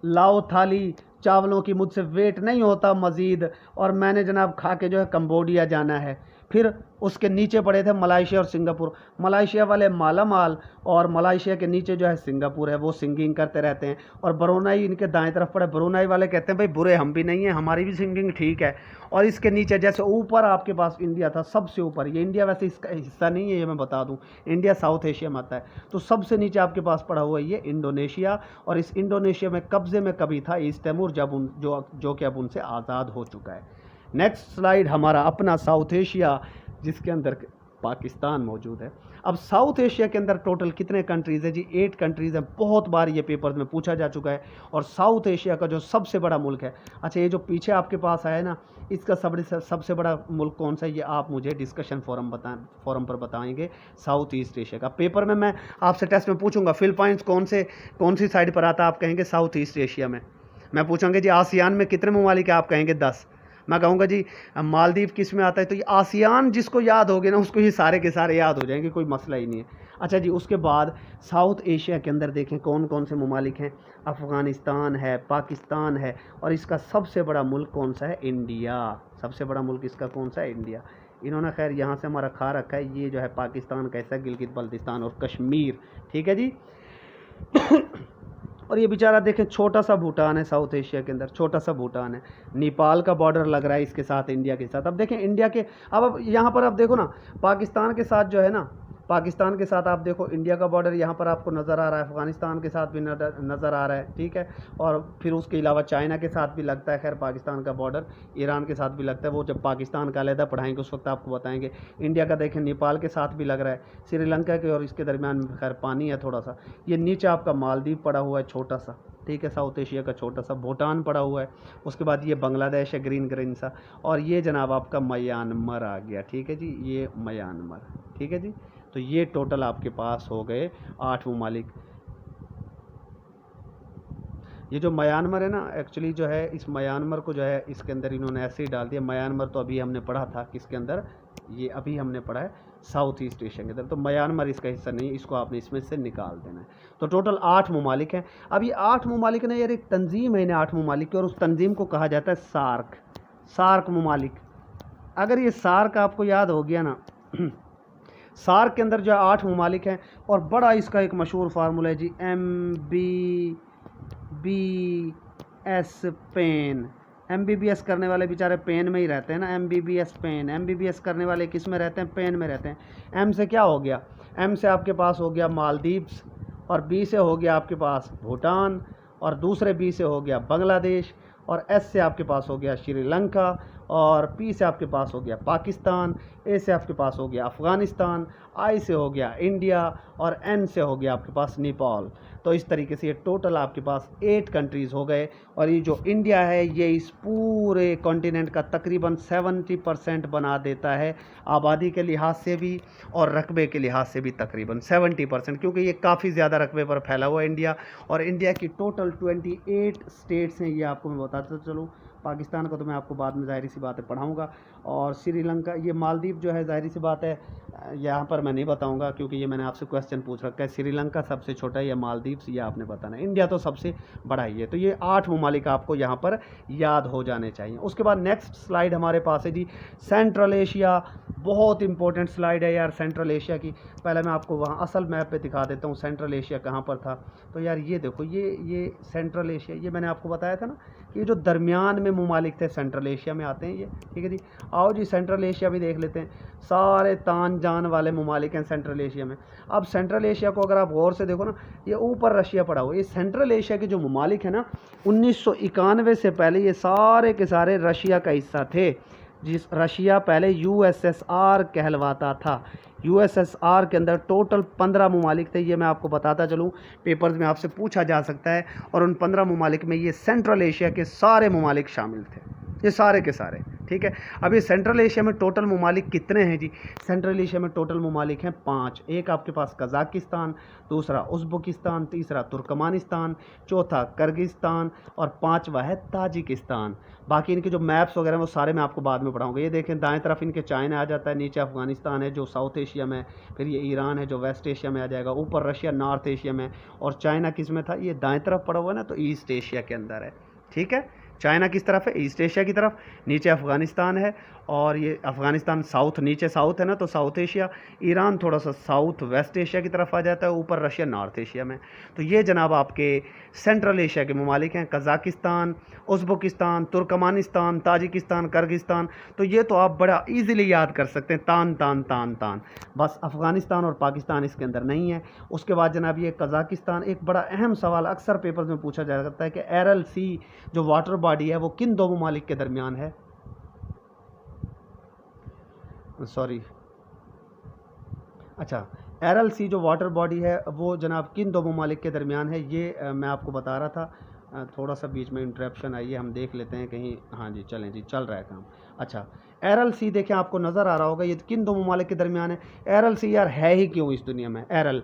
लाओ थाली चावलों की मुझसे वेट नहीं होता मज़ीद, और मैंने जनाब खा के जो है कंबोडिया जाना है। फिर उसके नीचे पड़े थे मलाइशिया और सिंगापुर। मलाइशिया वाले माला माल, और मलाइशिया के नीचे जो है सिंगापुर है, वो सिंगिंग करते रहते हैं। और ब्रुनाई इनके दाएं तरफ पड़े। ब्रुनाई वाले कहते हैं भाई बुरे हम भी नहीं हैं, हमारी भी सिंगिंग ठीक है। और इसके नीचे जैसे ऊपर आपके पास इंडिया था, सबसे ऊपर। ये इंडिया वैसे इसका हिस्सा नहीं है, ये मैं बता दूं, इंडिया साउथ एशिया में आता है। तो सबसे नीचे आपके पास पड़ा हुआ है ये इंडोनेशिया। और इस इंडोनेशिया में कब्जे में कभी था ईस्ट तैमूर, जब जो कि अब उनसे आज़ाद हो चुका है। नेक्स्ट स्लाइड हमारा अपना साउथ एशिया, जिसके अंदर पाकिस्तान मौजूद है। अब साउथ एशिया के अंदर टोटल कितने कंट्रीज़ है जी? 8 कंट्रीज़ हैं। बहुत बार ये पेपर में पूछा जा चुका है। और साउथ एशिया का जो सबसे बड़ा मुल्क है, अच्छा ये जो पीछे आपके पास आया ना, इसका सबसे बड़ा मुल्क कौन सा है? ये आप मुझे डिस्कशन फोरम पर बताएंगे। साउथ ईस्ट एशिया का पेपर में मैं आपसे टेस्ट में पूछूंगा फिलिपाइंस कौन सी साइड पर आता है? आप कहेंगे साउथ ईस्ट एशिया में। मैं पूछूंगा जी आसियान में कितने ममालिक है? आप कहेंगे 10। मैं कहूँगा जी मालदीव किस में आता है? तो ये आसियान जिसको याद हो गया ना, उसको ये सारे के सारे याद हो जाएंगे, कोई मसला ही नहीं है। अच्छा जी, उसके बाद साउथ एशिया के अंदर देखें कौन कौन से ममालिक हैं। अफ़गानिस्तान है, पाकिस्तान है, और इसका सबसे बड़ा मुल्क कौन सा है? इंडिया। सबसे बड़ा मुल्क इसका कौन सा है? इंडिया। इन्होंने खैर यहाँ से हमारा खा रखा है, ये जो है पाकिस्तान का हिस्सा, गिलगित बल्तिस्तान और कश्मीर। ठीक है जी। और ये बेचारा देखें छोटा सा भूटान है साउथ एशिया के अंदर, छोटा सा भूटान है। नेपाल का बॉर्डर लग रहा है इसके साथ, इंडिया के साथ। अब देखें इंडिया के, अब यहाँ पर आप देखो ना, पाकिस्तान के साथ जो है ना, पाकिस्तान के साथ आप देखो इंडिया का बॉर्डर यहाँ पर आपको नज़र आ रहा है। अफगानिस्तान के साथ भी नज़र आ रहा है। ठीक है। और फिर उसके अलावा चाइना के साथ भी लगता है खैर पाकिस्तान का बॉर्डर, ईरान के साथ भी लगता है। वो जब पाकिस्तान का अलहदा पढ़ाएंगे उस वक्त आपको बताएंगे। इंडिया का देखें नेपाल के साथ भी लग रहा है, श्रीलंका के और इसके दरमियान में खैर पानी है थोड़ा सा। ये नीचे आपका मालदीव पड़ा हुआ है छोटा सा, ठीक है, साउथ एशिया का छोटा सा। भूटान पड़ा हुआ है। उसके बाद ये बांग्लादेश है ग्रीन ग्रीन सा। और ये जनाब आपका म्यांमार आ गया। ठीक है जी, ये म्यांमार। ठीक है जी। तो ये टोटल आपके पास हो गए 8 ममालिक। ये जो म्यांमार है ना, एक्चुअली जो है इस म्यांमार को जो है इसके अंदर इन्होंने ऐसे ही डाल दिया। म्यांमार तो अभी हमने पढ़ा था किसके अंदर, ये अभी हमने पढ़ा है साउथ ईस्ट एशिया के अंदर। तो म्यांमार इसका हिस्सा नहीं, इसको आपने इसमें से निकाल देना है। तो टोटल 8 ममालिक हैं। अब ये 8 ममालिक ने यार एक तंजीम है इन्हें 8 ममालिक की, और उस तंजीम को कहा जाता है सार्क। सार्क ममालिक। अगर ये सार्क आपको याद हो गया ना, सार्क के अंदर जो है 8 ममालिक हैं। और बड़ा इसका एक मशहूर फार्मूला है जी, MBBS पेन। MBBS करने वाले बेचारे पेन में ही रहते हैं ना, MBBS पेन। MBBS करने वाले किस में रहते हैं? पेन में रहते हैं। M से क्या हो गया? M से आपके पास हो गया मालदीव्स, और B से हो गया आपके पास भूटान, और दूसरे B से हो गया बांग्लादेश, और S से आपके पास हो गया श्रीलंका, और P से आपके पास हो गया पाकिस्तान, A से आपके पास हो गया अफ़गानिस्तान, I से हो गया इंडिया, और N से हो गया आपके पास नेपाल। तो इस तरीके से ये टोटल आपके पास 8 कंट्रीज़ हो गए। और ये जो इंडिया है ये इस पूरे कॉन्टिनेंट का तकरीबन 70% बना देता है, आबादी के लिहाज से भी और रकबे के लिहाज से भी तकरीबन 70%, क्योंकि ये काफ़ी ज़्यादा रकबे पर फैला हुआ है इंडिया। और इंडिया की टोटल 28 स्टेट्स हैं, ये आपको मैं बताता चलूँ। पाकिस्तान को तो मैं आपको बाद में ज़ाहिर सी बात है पढ़ाऊँगा। और श्रीलंका, ये मालदीव जो है ज़ाहिर सी बात है यहाँ पर मैं नहीं बताऊँगा, क्योंकि ये मैंने आपसे क्वेश्चन पूछ रखा है। श्रीलंका सबसे छोटा है या मालदीव्स, ये आपने बताना है। इंडिया तो सबसे बड़ा ही है। तो ये 8 ममालिक आपको यहाँ पर याद हो जाने चाहिए। उसके बाद नेक्स्ट स्लाइड हमारे पास है जी सेंट्रल एशिया। बहुत इंपॉर्टेंट स्लाइड है यार सेंट्रल एशिया की। पहले मैं आपको वहाँ असल मैप पे दिखा देता हूँ सेंट्रल एशिया कहाँ पर था। तो यार ये देखो, ये सेंट्रल एशिया, ये मैंने आपको बताया था ना कि ये जो दरमियान में ममालिक थे सेंट्रल एशिया में आते हैं ये, ठीक है जी। आओ जी सेंट्रल एशिया भी देख लेते हैं, सारे तान जान वाले ममालिक हैं सेंट्रल एशिया में। अब सेंट्रल एशिया को अगर आप गौर से देखो ना, ये ऊपर रशिया पड़ा हुआ, ये सेंट्रल एशिया के जो ममालिक हैं ना 1991 से पहले ये सारे के सारे रशिया का हिस्सा थे। जिस रशिया पहले यूएसएसआर कहलवाता था। यूएसएसआर के अंदर टोटल 15 ममालिक थे, ये मैं आपको बताता चलूँ, पेपर्स में आपसे पूछा जा सकता है। और उन 15 ममालिक में ये सेंट्रल एशिया के सारे ममालिक शामिल थे, ये सारे के सारे, ठीक है। अब ये सेंट्रल एशिया में टोटल ममालिक कितने हैं जी? सेंट्रल एशिया में टोटल ममालिक हैं 5। एक आपके पास कज़ाकिस्तान, दूसरा उज़्बेकिस्तान, तीसरा तुर्कमानिस्तान, चौथा किर्गिस्तान और 5वां है ताजिकिस्तान। बाकी इनके जो मैप्स वगैरह वो सारे मैं आपको बाद में पढ़ाऊँगा। ये देखें दाएं तरफ इनके चाइना आ जाता है, नीचे अफ़गानिस्तान है जो साउथ एशिया में, फिर ये ईरान है जो वेस्ट एशिया में आ जाएगा, ऊपर रशिया नॉर्थ एशिया में, और चाइना किस में था? ये दाएं तरफ पड़ा हुआ है ना, तो ईस्ट एशिया के अंदर है, ठीक है। चाइना किस तरफ है? ईस्ट एशिया की तरफ। नीचे अफ़गानिस्तान है, और ये अफ़गानिस्तान साउथ, नीचे साउथ है ना, तो साउथ एशिया। ईरान थोड़ा सा साउथ वेस्ट एशिया की तरफ आ जाता है, ऊपर रशिया नॉर्थ एशिया में। तो ये जनाब आपके सेंट्रल एशिया के ममालिक हैं, Kazakhstan, Uzbekistan, Turkmenistan, Tajikistan, Kyrgyzstan. तो ये तो आप बड़ा ईज़िली याद कर सकते हैं, तान तान तान तान। बस अफ़गानिस्तान और पाकिस्तान इसके अंदर नहीं है। उसके बाद जनाब ये कज़ाकिस्तान, एक बड़ा अहम सवाल अक्सर पेपर्स में पूछा जा सकता है कि एरल सी जो वाटर बॉडी है वो किन दो ममालिक के दरमियान है? सॉरी, अच्छा, एरल सी जो वाटर बॉडी है वो जनाब किन दो ममालिक के दरमियान है, ये मैं आपको बता रहा था। थोड़ा सा बीच में इंटरप्शन आई है, हम देख लेते हैं कहीं। हाँ जी, चलें जी, चल रहा है काम। अच्छा, एरल सी देखें, आपको नज़र आ रहा होगा ये किन दो ममालिक के दरमियान है। एरल सी यार है ही क्यों इस दुनिया में एरल?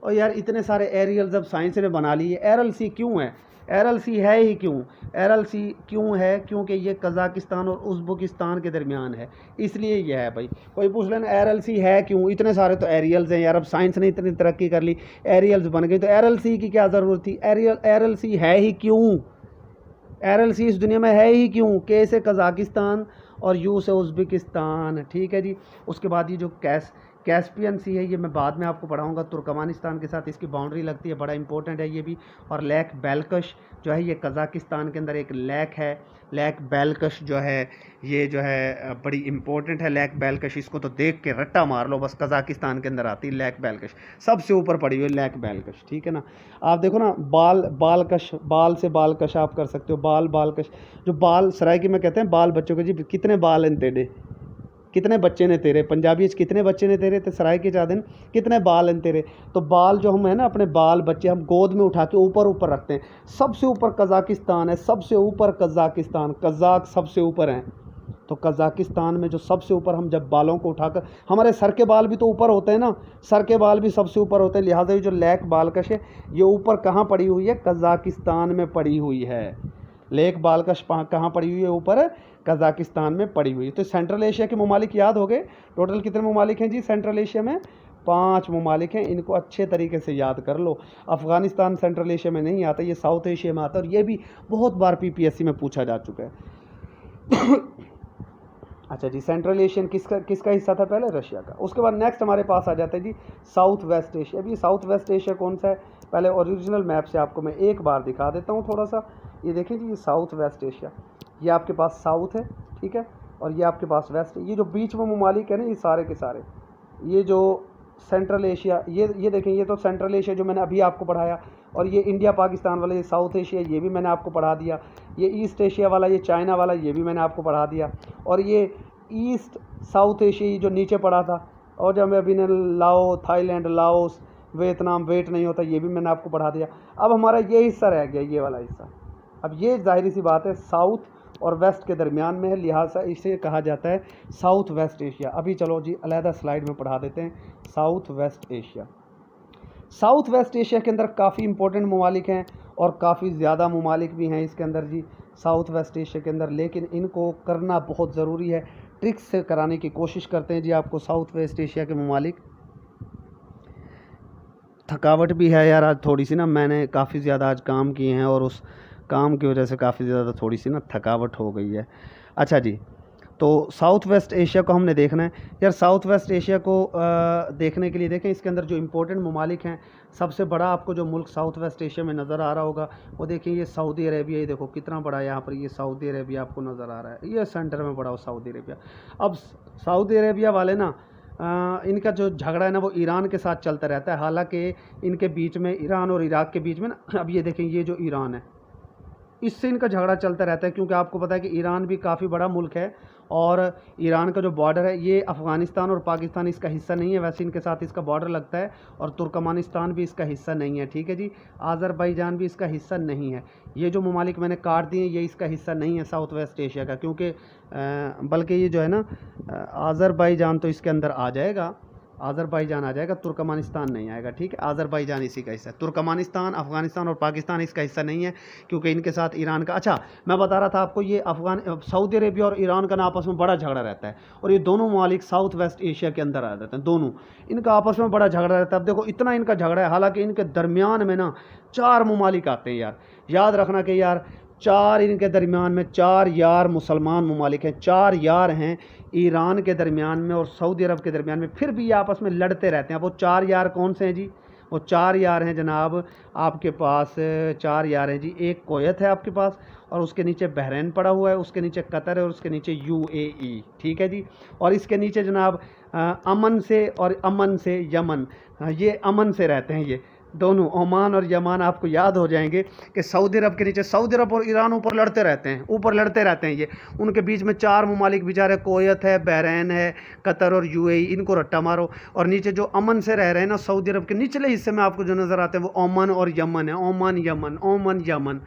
और यार इतने सारे एरियल जब साइंस ने बना लिए, एरल सी क्यों है? एरल सी है ही क्यों? एरल सी क्यों है? क्योंकि ये कज़ाकिस्तान और उज़्बेकिस्तान के दरमियान है, इसलिए ये है भाई। कोई पूछ लेना एरल सी है क्यों? इतने सारे तो एरियल्स हैं यार, अब साइंस ने इतनी तरक्की कर ली, एरियल्स बन गई, तो एरल सी की क्या ज़रूरत थी? एरल सी है ही क्यों? एरल सी इस दुनिया में है ही क्यों? के से कज़ाकिस्तान और यू से उज़्बेकिस्तान, ठीक है जी। उसके बाद ये जो कैस्पियन सी है, ये मैं बाद में आपको पढ़ाऊंगा, तुर्कमानिस्तान के साथ इसकी बाउंड्री लगती है, बड़ा इंपॉर्टेंट है ये भी। और लेक बेलकश जो है ये कज़ाकिस्तान के अंदर एक लेक है, लेक बेलकश जो है ये जो है बड़ी इंपॉर्टेंट है लेक बेलकश। इसको तो देख के रट्टा मार लो बस, कज़ाकिस्तान के अंदर आती है लेक बेलकश, सबसे ऊपर पड़ी हुई लेक बेलकश, ठीक है ना। आप देखो ना, बालकश, बाल से बालकश आप कर सकते हो, बालकश। जो बाल सराइकी में कहते हैं बाल बच्चों के, जी कितने बाल हैं तेरे, कितने बच्चे ने तेरे, पंजाबी कितने बच्चे ने तेरे, तो सराय के चाहते हैं कितने बाल हैं तेरे। तो बाल जो हम है ना, अपने बाल बच्चे हम गोद में उठा के ऊपर रखते हैं। सबसे ऊपर कज़ाकिस्तान है, सबसे ऊपर कज़ाकिस्तान, कज़ाक सबसे ऊपर हैं। तो कज़ाकिस्तान में जो सबसे ऊपर, हम जब बालों को उठाकर, हमारे सर के बाल भी तो ऊपर होते हैं ना, सर के बाल भी सबसे ऊपर होते हैं, लिहाजा ये जो लेक बालकश है ये ऊपर कहाँ पड़ी हुई है? कज़ाकिस्तान में पड़ी हुई है। लेक बालकश कहाँ पड़ी हुई है? ऊपर कज़ाकिस्तान में पड़ी हुई है। तो सेंट्रल एशिया के ममालिक याद हो गए। टोटल कितने ममालिक हैं जी सेंट्रल एशिया में? 5 ममालिक हैं, इनको अच्छे तरीके से याद कर लो। अफ़गानिस्तान सेंट्रल एशिया में नहीं आता, ये साउथ एशिया में आता है, और ये भी बहुत बार पीपीएससी में पूछा जा चुका है। अच्छा जी, सेंट्रल एशियन किसका हिस्सा था? पहले रशिया का। उसके बाद नेक्स्ट हमारे पास आ जाता है जी साउथ वेस्ट एशिया। अभी साउथ वेस्ट एशिया कौन सा है? पहले ओरिजिनल मैप से आपको मैं एक बार दिखा देता हूँ थोड़ा सा। ये देखिए जी, ये साउथ वेस्ट एशिया, ये आपके पास साउथ है, ठीक है, और ये आपके पास वेस्ट है। ये जो बीच में ममालिक है ना, ये सारे के सारे, ये जो सेंट्रल एशिया, ये देखें, ये तो सेंट्रल एशिया जो मैंने अभी आपको पढ़ाया, और ये इंडिया पाकिस्तान वाला, ये साउथ एशिया, ये भी मैंने आपको पढ़ा दिया। ये ईस्ट एशिया वाला, ये चाइना वाला, ये भी मैंने आपको पढ़ा दिया। और ये ईस्ट साउथ एशिया जो नीचे पढ़ा था, और जब मैं अभी ने लाओ, थाईलैंड, लाओस, वियतनाम, वेट नहीं होता, ये भी मैंने आपको पढ़ा दिया। अब हमारा ये हिस्सा रह गया, ये वाला हिस्सा। अब ये जाहिर सी बात है साउथ और वेस्ट के दरमियान में है, लिहाजा इसे कहा जाता है साउथ वेस्ट एशिया। अभी चलो जी अलहदा स्लाइड में पढ़ा देते हैं south west Asia. South west Asia के अंदर काफ़ी इंपॉर्टेंट ममालिक हैं, और काफ़ी ज़्यादा ममालिक भी हैं इसके अंदर जी साउथ वेस्ट एशिया के अंदर, लेकिन इनको करना बहुत ज़रूरी है। ट्रिक्स से कराने की कोशिश करते हैं जी आपको साउथ वेस्ट एशिया के ममालिक। थकावट भी है यार आज थोड़ी सी ना, मैंने काफ़ी ज़्यादा आज काम किए हैं, और उस काम की वजह से काफ़ी ज़्यादा थोड़ी सी ना थकावट हो गई है। अच्छा जी, तो साउथ वेस्ट एशिया को हमने देखना है यार। साउथ वेस्ट एशिया को देखने के लिए देखें, इसके अंदर जो इम्पोर्टेंट ममालिक हैं, सबसे बड़ा आपको जो मुल्क साउथ वेस्ट एशिया में नज़र आ रहा होगा वो देखिए, ये सऊदी अरेबिया। ये देखो कितना बड़ा यहाँ पर ये सऊदी अरेबिया आपको नज़र आ रहा है, ये सेंटर में बड़ा हो सऊदी अरेबिया। अब सऊदी अरेबिया वाले ना इनका जो झगड़ा है ना वो ईरान के साथ चलता रहता है। हालांकि इनके बीच में, ईरान और इराक के बीच में ना, अब ये देखें, ये जो ईरान है इससे इनका झगड़ा चलता रहता है, क्योंकि आपको पता है कि ईरान भी काफ़ी बड़ा मुल्क है और ईरान का जो बॉर्डर है ये अफ़गानिस्तान और पाकिस्तान इसका हिस्सा नहीं है, वैसे इनके साथ इसका बॉर्डर लगता है। और तुर्कमानिस्तान भी इसका हिस्सा नहीं है, ठीक है जी। आज़रबाईजान भी इसका हिस्सा नहीं है। ये जो ममालिक मैंने काट दिए ये इसका हिस्सा नहीं है साउथ वेस्ट एशिया का, क्योंकि बल्कि ये जो है ना आज़रबाईजान तो इसके अंदर आ जाएगा, आज़रबाईजान आ जाएगा, तुर्कमानिस्तान नहीं आएगा, ठीक है। आज़रबाईजान इसी का हिस्सा है। तुर्कमानिस्तान, अफ़गानिस्तान और पाकिस्तान इसका हिस्सा नहीं है, क्योंकि इनके साथ ईरान का, अच्छा मैं बता रहा था आपको, ये सऊदी अरेबिया और ईरान का ना आपस में बड़ा झगड़ा रहता है, और ये दोनों ममालिक साउथ वेस्ट एशिया के अंदर आ जाते हैं, दोनों इनका आपस में बड़ा झगड़ा रहता है। अब देखो इतना इनका झगड़ा है, हालांकि इनके दरमियान में ना 4 ममालिक आते हैं यार। याद रखना कि यार 4 इनके दरमियान में 4 यार मुसलमान ममालिक हैं, 4 यार हैं ईरान के दरमियान में और सऊदी अरब के दरमियान में, फिर भी ये आपस में लड़ते रहते हैं। अब वो 4 यार कौन से हैं जी? वो 4 यार हैं जनाब, आपके पास 4 यार हैं जी। एक कोयत है आपके पास, और उसके नीचे बहरीन पड़ा हुआ है, उसके नीचे कतर है, और उसके नीचे यूएई, ठीक है जी। और इसके नीचे जनाब अमन से यमन, ये अमन से रहते हैं ये दोनों, ओमान और यमान। आपको याद हो जाएंगे कि सऊदी अरब के नीचे, सऊदी अरब और ईरान ऊपर लड़ते रहते हैं, ऊपर लड़ते रहते हैं ये। उनके बीच में 4 ममालिक बेचारे, कोयत है, बहरीन है, कतर और यूएई, इनको रट्टा मारो। और नीचे जो अमन से रह रहे हैं ना सऊदी अरब के निचले हिस्से में आपको जो नज़र आते हैं वो ओमान और यमन है। ओमान यमन, ओमान यमन,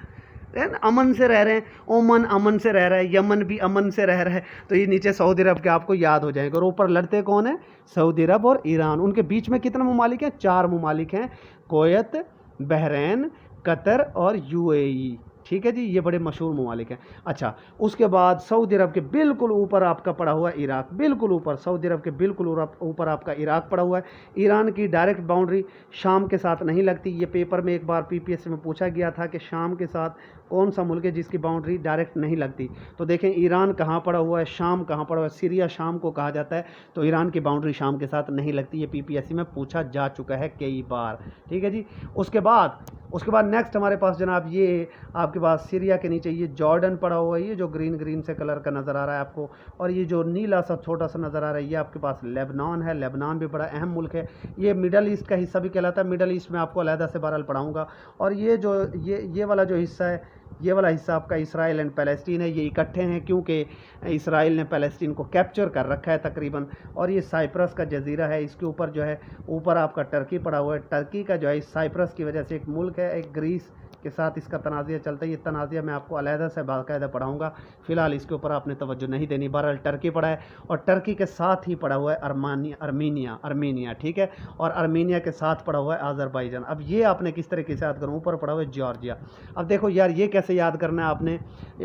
अमन से रह रहे हैं। ओमान अमन से रह रहा है, यमन भी अमन से रह रहा है। तो ये नीचे सऊदी अरब के आपको याद हो जाएगा, और ऊपर लड़ते कौन है? सऊदी अरब और ईरान। उनके बीच में कितने ममालिक हैं? 4 ममालिक हैं, कोयत, बहरीन, कतर और यूएई, ठीक है जी। ये बड़े मशहूर ममालिक हैं। अच्छा, उसके बाद सऊदी अरब के बिल्कुल ऊपर आपका पड़ा हुआ है इराक, बिल्कुल ऊपर, सऊदी अरब के बिल्कुल ऊपर आपका इराक पड़ा हुआ है। ईरान की डायरेक्ट बाउंड्री शाम के साथ नहीं लगती। ये पेपर में एक बार पीपीएससी में पूछा गया था कि शाम के साथ कौन सा मुल्क है जिसकी बाउंड्री डायरेक्ट नहीं लगती। तो देखें ईरान कहाँ पड़ा हुआ है, शाम कहाँ पड़ा हुआ है, सीरिया शाम को कहा जाता है, तो ईरान की बाउंड्री शाम के साथ नहीं लगती। ये पीपीएससी में पूछा जा चुका है कई बार, ठीक है जी। उसके बाद नेक्स्ट हमारे पास जनाब ये आपके पास सीरिया के नीचे ये जॉर्डन पड़ा हुआ है, ये जो ग्रीन ग्रीन से कलर का नज़र आ रहा है आपको, और ये जो नीला सा छोटा सा नज़र आ रहा है ये आपके पास लेबनान है। लेबनान भी बड़ा अहम मुल्क है, ये मिडल ईस्ट का हिस्सा भी कहलाता है। मिडल ईस्ट में आपको अलहदा से बहरहाल पढ़ाऊँगा। और ये जो ये वाला जो हिस्सा है, ये वाला हिस्सा आपका इसराइल एंड पैलेस्टीन है। ये इकट्ठे हैं क्योंकि इसराइल ने पैलेस्टीन को कैप्चर कर रखा है तकरीबन। और ये साइप्रस का जजीरा है, इसके ऊपर जो है ऊपर आपका टर्की पड़ा हुआ है। टर्की का जो है साइप्रस की वजह से एक मुल्क है, एक ग्रीस के साथ इसका तनाज़िया चलता है। ये तनाज़िया मैं आपको अलहदा से बाकायदा पढ़ाऊँगा, फ़िलहाल इसके ऊपर आपने तवज्जो नहीं देनी। बहरहाल टर्की पड़ा है, और टर्की के साथ ही पड़ा हुआ है अर्मीनिया, ठीक है। और अर्मीनिया के साथ पड़ा हुआ है आज़रबाईजान। अब ये आपने किस तरीके से याद करूँ? ऊपर पड़ा हुआ है जॉर्जिया। अब देखो यार ये कैसे याद करना है आपने,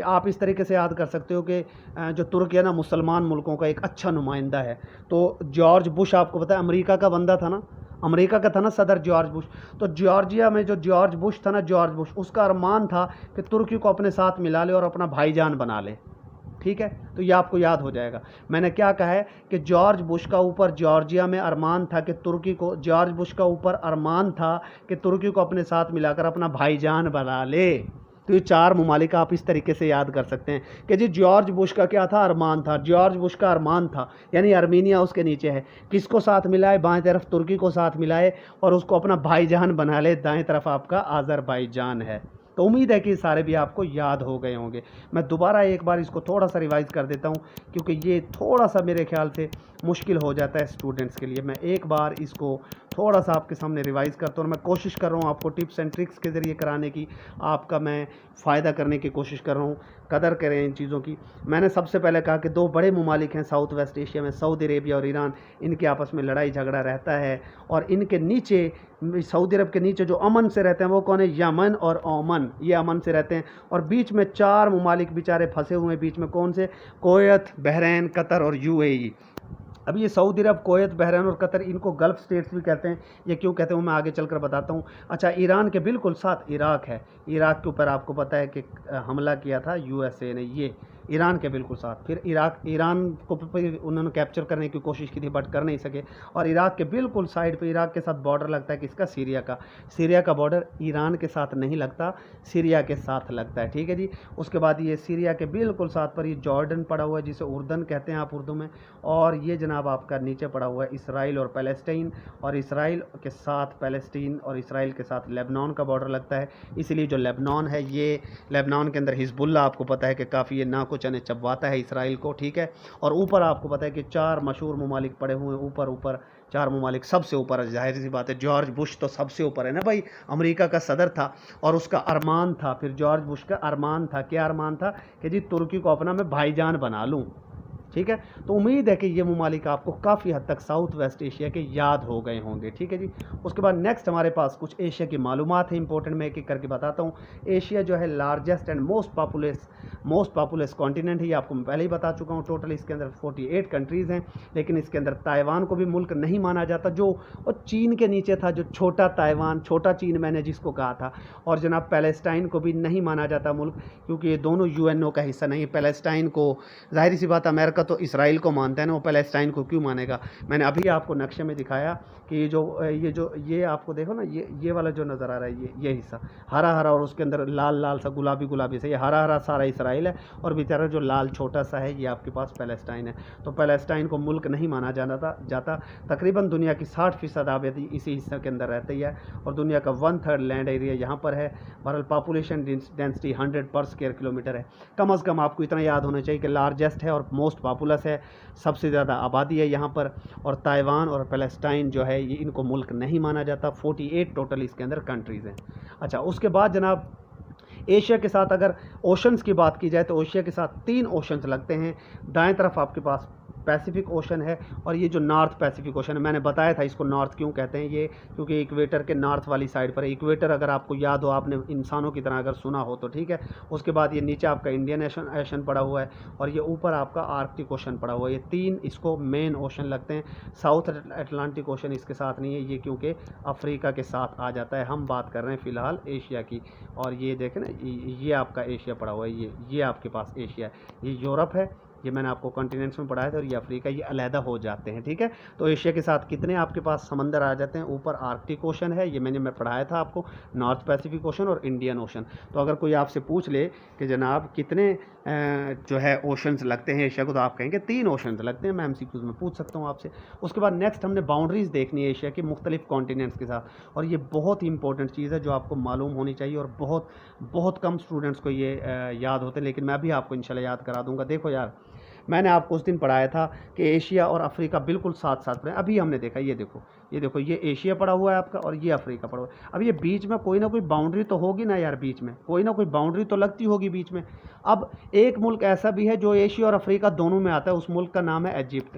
आप इस तरीके से याद कर सकते हो कि जो तुर्क है ना मुसलमान मुल्कों का एक अच्छा नुमाइंदा है। तो जॉर्ज बुश आपको पता है अमेरिका का बंदा था ना, अमेरिका का था ना सदर जॉर्ज बुश। तो जॉर्जिया में जो जॉर्ज बुश था ना, जॉर्ज बुश, उसका अरमान था कि तुर्की को अपने साथ मिला ले और अपना भाईजान बना ले, ठीक है। तो ये आपको याद हो जाएगा। मैंने क्या कहा है कि जॉर्ज बुश का ऊपर जॉर्जिया में अरमान था कि तुर्की को, जॉर्ज बुश का ऊपर अरमान था कि तुर्की को अपने साथ मिलाकर अपना भाईजान बना ले। तो ये 4 ममालिक आप इस तरीके से याद कर सकते हैं कि जी जॉर्ज बुश का क्या था? अरमान था। जॉर्ज बुश का अरमान था, यानी अर्मीनिया उसके नीचे है, किसको साथ मिलाए? बाएं तरफ तुर्की को साथ मिलाए और उसको अपना भाईजान बना ले। दाएं तरफ आपका आज़रबाईजान है। तो उम्मीद है कि सारे भी आपको याद हो गए होंगे। मैं दोबारा एक बार इसको थोड़ा सा रिवाइज़ कर देता हूँ, क्योंकि ये थोड़ा सा मेरे ख्याल से मुश्किल हो जाता है स्टूडेंट्स के लिए। मैं एक बार इसको थोड़ा सा आपके सामने रिवाइज़ करता हूँ, और मैं कोशिश कर रहा हूँ आपको टिप्स एंड ट्रिक्स के ज़रिए कराने की, आपका मैं फ़ायदा करने की कोशिश कर रहा हूँ। कदर करें इन चीज़ों की। मैंने सबसे पहले कहा कि 2 बड़े ममालिक हैं साउथ वेस्ट एशिया में, सऊदी अरेबिया और ईरान। इनके आपस में लड़ाई झगड़ा रहता है, और इनके नीचे, सऊदी अरब के नीचे जो अमन से रहते हैं वो कौन है? यमन और ओमान, ये अमन से रहते हैं। और बीच में 4 ममालिक बेचारे फंसे हुए हैं, बीच में कौन से? कोयत, बहरीन, कतर और यूएई। अब ये सऊदी अरब, कोयत, बहरीन और कतर, इनको गल्फ़ स्टेट्स भी कहते हैं। ये क्यों कहते हैं वो मैं आगे चलकर बताता हूँ। अच्छा, ईरान के बिल्कुल साथ इराक है। इराक के ऊपर आपको पता है कि हमला किया था यूएसए ने। ईरान के बिल्कुल साथ। फिर ईरान को फिर उन्होंने कैप्चर करने की कोशिश की थी बट कर नहीं सके। और इराक के बिल्कुल साइड पे, इराक के साथ बॉर्डर लगता है किसका, सीरिया का बॉर्डर ईरान के साथ नहीं लगता, सीरिया के साथ लगता है, ठीक है जी। उसके बाद ये सीरिया के बिल्कुल साथ पर ये जॉर्डन पड़ा हुआ है जिसे उर्दन कहते हैं आप उर्दू में। और ये जनाब आपका नीचे पड़ा हुआ है इसराइल और पैलेस्टीन, और इसराइल के साथ पैलेस्टीन और इसराइल के साथ लेबनान का बॉर्डर लगता है। इसलिए जो लेबनान है, ये लेबनान के अंदर हिजबुल्ला आपको पता है कि काफ़ी ये नाको चने चबवाता है इसराइल को, ठीक है। और ऊपर आपको पता है कि 4 मशहूर ममालिक पड़े हुए हैं ऊपर 4 ममालिक। सबसे ऊपर जाहिर सी बात है जॉर्ज बुश तो सबसे ऊपर है ना भाई, अमेरिका का सदर था और उसका अरमान था, फिर जॉर्ज बुश का अरमान था, क्या अरमान था कि जी तुर्की को अपना मैं भाईजान बना लूँ, ठीक है। तो उम्मीद है कि ये ममालिक आपको काफ़ी हद तक साउथ वेस्ट एशिया के याद हो गए होंगे, ठीक है जी। उसके बाद नेक्स्ट हमारे पास कुछ एशिया की मालूमात है इंपॉर्टेंट, मैं एक एक करके बताता हूँ। एशिया जो है largest and most populous continent है, ये आपको मैं पहले ही बता चुका हूँ। टोटल इसके अंदर 48 कंट्रीज़ हैं, लेकिन इसके अंदर ताइवान को भी मुल्क नहीं माना जाता, जो और चीन के नीचे था, जो छोटा ताइवान, छोटा चीन मैंने जिसको कहा था। और जनाब पैलेस्टाइन को भी नहीं माना जाता मुल्क, क्योंकि ये दोनों यूएनओ का हिस्सा नहीं है। पैलेस्टाइन को जाहिर सी बात अमेरिका तो इसराइल को मानता है ना, वो पैलेस्टाइन को क्यों मानेगा। मैंने अभी आपको नक्शे में दिखाया कि ये आपको देखो ना, ये वाला जो नज़र आ रहा है, ये हिस्सा हरा हरा और उसके अंदर लाल लाल सा गुलाबी से, ये हरा हरा सारा इसराइल है, और बेचारा जो लाल छोटा सा है ये आपके पास पैलेस्टाइन है। तो पैलेस्टाइन को मुल्क नहीं माना जाता। तकरीबन दुनिया की 60% आबादी इसी हिस्से के अंदर रहती है, और दुनिया का 1/3 लैंड एरिया यहाँ पर है। बहरहाल पॉपुलेशन डेंसिटी 100 पर स्क्वायर किलोमीटर है। कम अज़ कम आपको इतना याद होना चाहिए कि लार्जेस्ट है और मोस्ट पॉपुलस है, सबसे ज़्यादा आबादी है यहाँ पर। और ताइवान और पैलेस्टाइन जो है ये इनको मुल्क नहीं माना जाता। 48 टोटल इसके अंदर कंट्रीज़ हैं। अच्छा, उसके बाद जनाब एशिया के साथ अगर ओशंस की बात की जाए तो एशिया के साथ 3 ओशंस लगते हैं। दाएं तरफ आपके पास पैसिफिक ओशन है, और ये जो नॉर्थ पैसिफिक ओशन है, मैंने बताया था इसको नॉर्थ क्यों कहते हैं, ये क्योंकि इक्वेटर के नॉर्थ वाली साइड पर है। इक्वेटर अगर आपको याद हो, आपने इंसानों की तरह अगर सुना हो तो ठीक है। उसके बाद ये नीचे आपका इंडियन ओशन पड़ा हुआ है, और ये ऊपर आपका आर्कटिक ओशन पड़ा हुआ है। ये 3 इसको मेन ओशन लगते हैं। साउथ अटलांटिक ओशन इसके साथ नहीं है, ये क्योंकि अफ्रीका के साथ आ जाता है। हम बात कर रहे हैं फ़िलहाल एशिया की। और ये देखें ना, ये आपका एशिया पड़ा हुआ है, ये आपके पास एशिया है, ये यूरोप है, ये मैंने आपको कॉन्टिनेंट्स में पढ़ाया था, और ये अफ्रीका, ये अलहदा हो जाते हैं, ठीक है। तो एशिया के साथ कितने आपके पास समंदर आ जाते हैं, ऊपर आर्कटिक ओशन है, ये मैं पढ़ाया था आपको, नॉर्थ पैसिफिक ओशन और इंडियन ओशन। तो अगर कोई आपसे पूछ ले कि जनाब कितने जो है ओशंस लगते हैं एशिया को, तो आप कहेंगे 3 ओशंस लगते हैं। मैं एमसीक्यूज़ में पूछ सकता हूँ आपसे। उसके बाद नेक्स्ट हमने बाउंड्रीज़ देखनी है एशिया की मुख्तलिफ कॉन्टिनेंट्स के साथ, और ये बहुत ही इंपॉर्टेंट चीज़ है जो आपको मालूम होनी चाहिए, और बहुत कम स्टूडेंट्स को ये याद होते हैं, लेकिन मैं भी आपको इंशाल्लाह याद करा दूँगा। देखो यार, मैंने आपको उस दिन पढ़ाया था कि एशिया और अफ्रीका बिल्कुल साथ साथ पड़े। अभी हमने देखा, ये देखो ये एशिया पड़ा हुआ है आपका, और ये अफ्रीका पड़ा हुआ है। अब ये बीच में कोई ना कोई बाउंड्री तो होगी ना यार, बीच में कोई ना कोई बाउंड्री तो लगती होगी बीच में। अब एक मुल्क ऐसा भी है जो एशिया और अफ्रीका दोनों में आता है, उस मुल्क का नाम है इजिप्ट,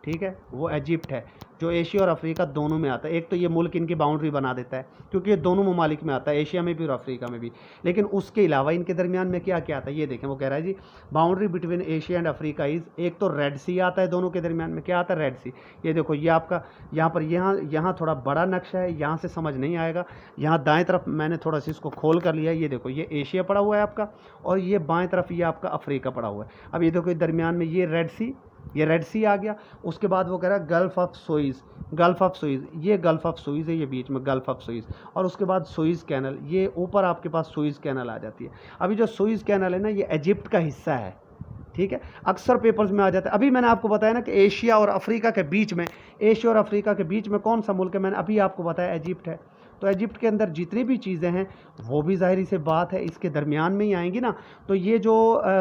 ठीक है। वो इजिप्ट है जो एशिया और अफ्रीका दोनों में आता है। एक तो ये मुल्क इनकी बाउंड्री बना देता है, क्योंकि ये दोनों ममालिक में आता है, एशिया में भी और अफ्रीका में भी। लेकिन उसके अलावा इनके दरमियान में क्या क्या आता है, ये देखें। वो कह रहा है जी boundary between Asia and Africa is, एक तो रेड सी आता है दोनों के दरमियान में। क्या आता है? रेड सी। ये देखो, ये आपका यहाँ पर यहाँ थोड़ा बड़ा नक्शा है, यहाँ से समझ नहीं आएगा। यहाँ दाएँ तरफ मैंने थोड़ा सा इसको खोल कर लिया। ये देखो, ये एशिया पड़ा हुआ है आपका, और ये बाएँ तरफ ये आपका अफ्रीका पड़ा हुआ है। अब ये देखो, दरमियान में ये रेड सी आ गया। उसके बाद वो कह रहा है गल्फ ऑफ सुइज़, ये गल्फ ऑफ सुइज़ है, ये बीच में गल्फ ऑफ सुइज़। और उसके बाद सुइज़ कैनल, ये ऊपर आपके पास सुइज़ कैनल आ जाती है। अभी जो सुइज़ कैनल है ना, ये इजिप्ट का हिस्सा है, ठीक है। अक्सर पेपर्स में आ जाता है। अभी मैंने आपको बताया ना कि एशिया और अफ्रीका के बीच में कौन सा मुल्क है, मैंने अभी आपको बताया इजिप्ट है। तो इजिप्ट के अंदर जितनी भी चीज़ें हैं वो भी ज़ाहिर सी बात है इसके दरमियान में ही आएंगी ना। तो ये जो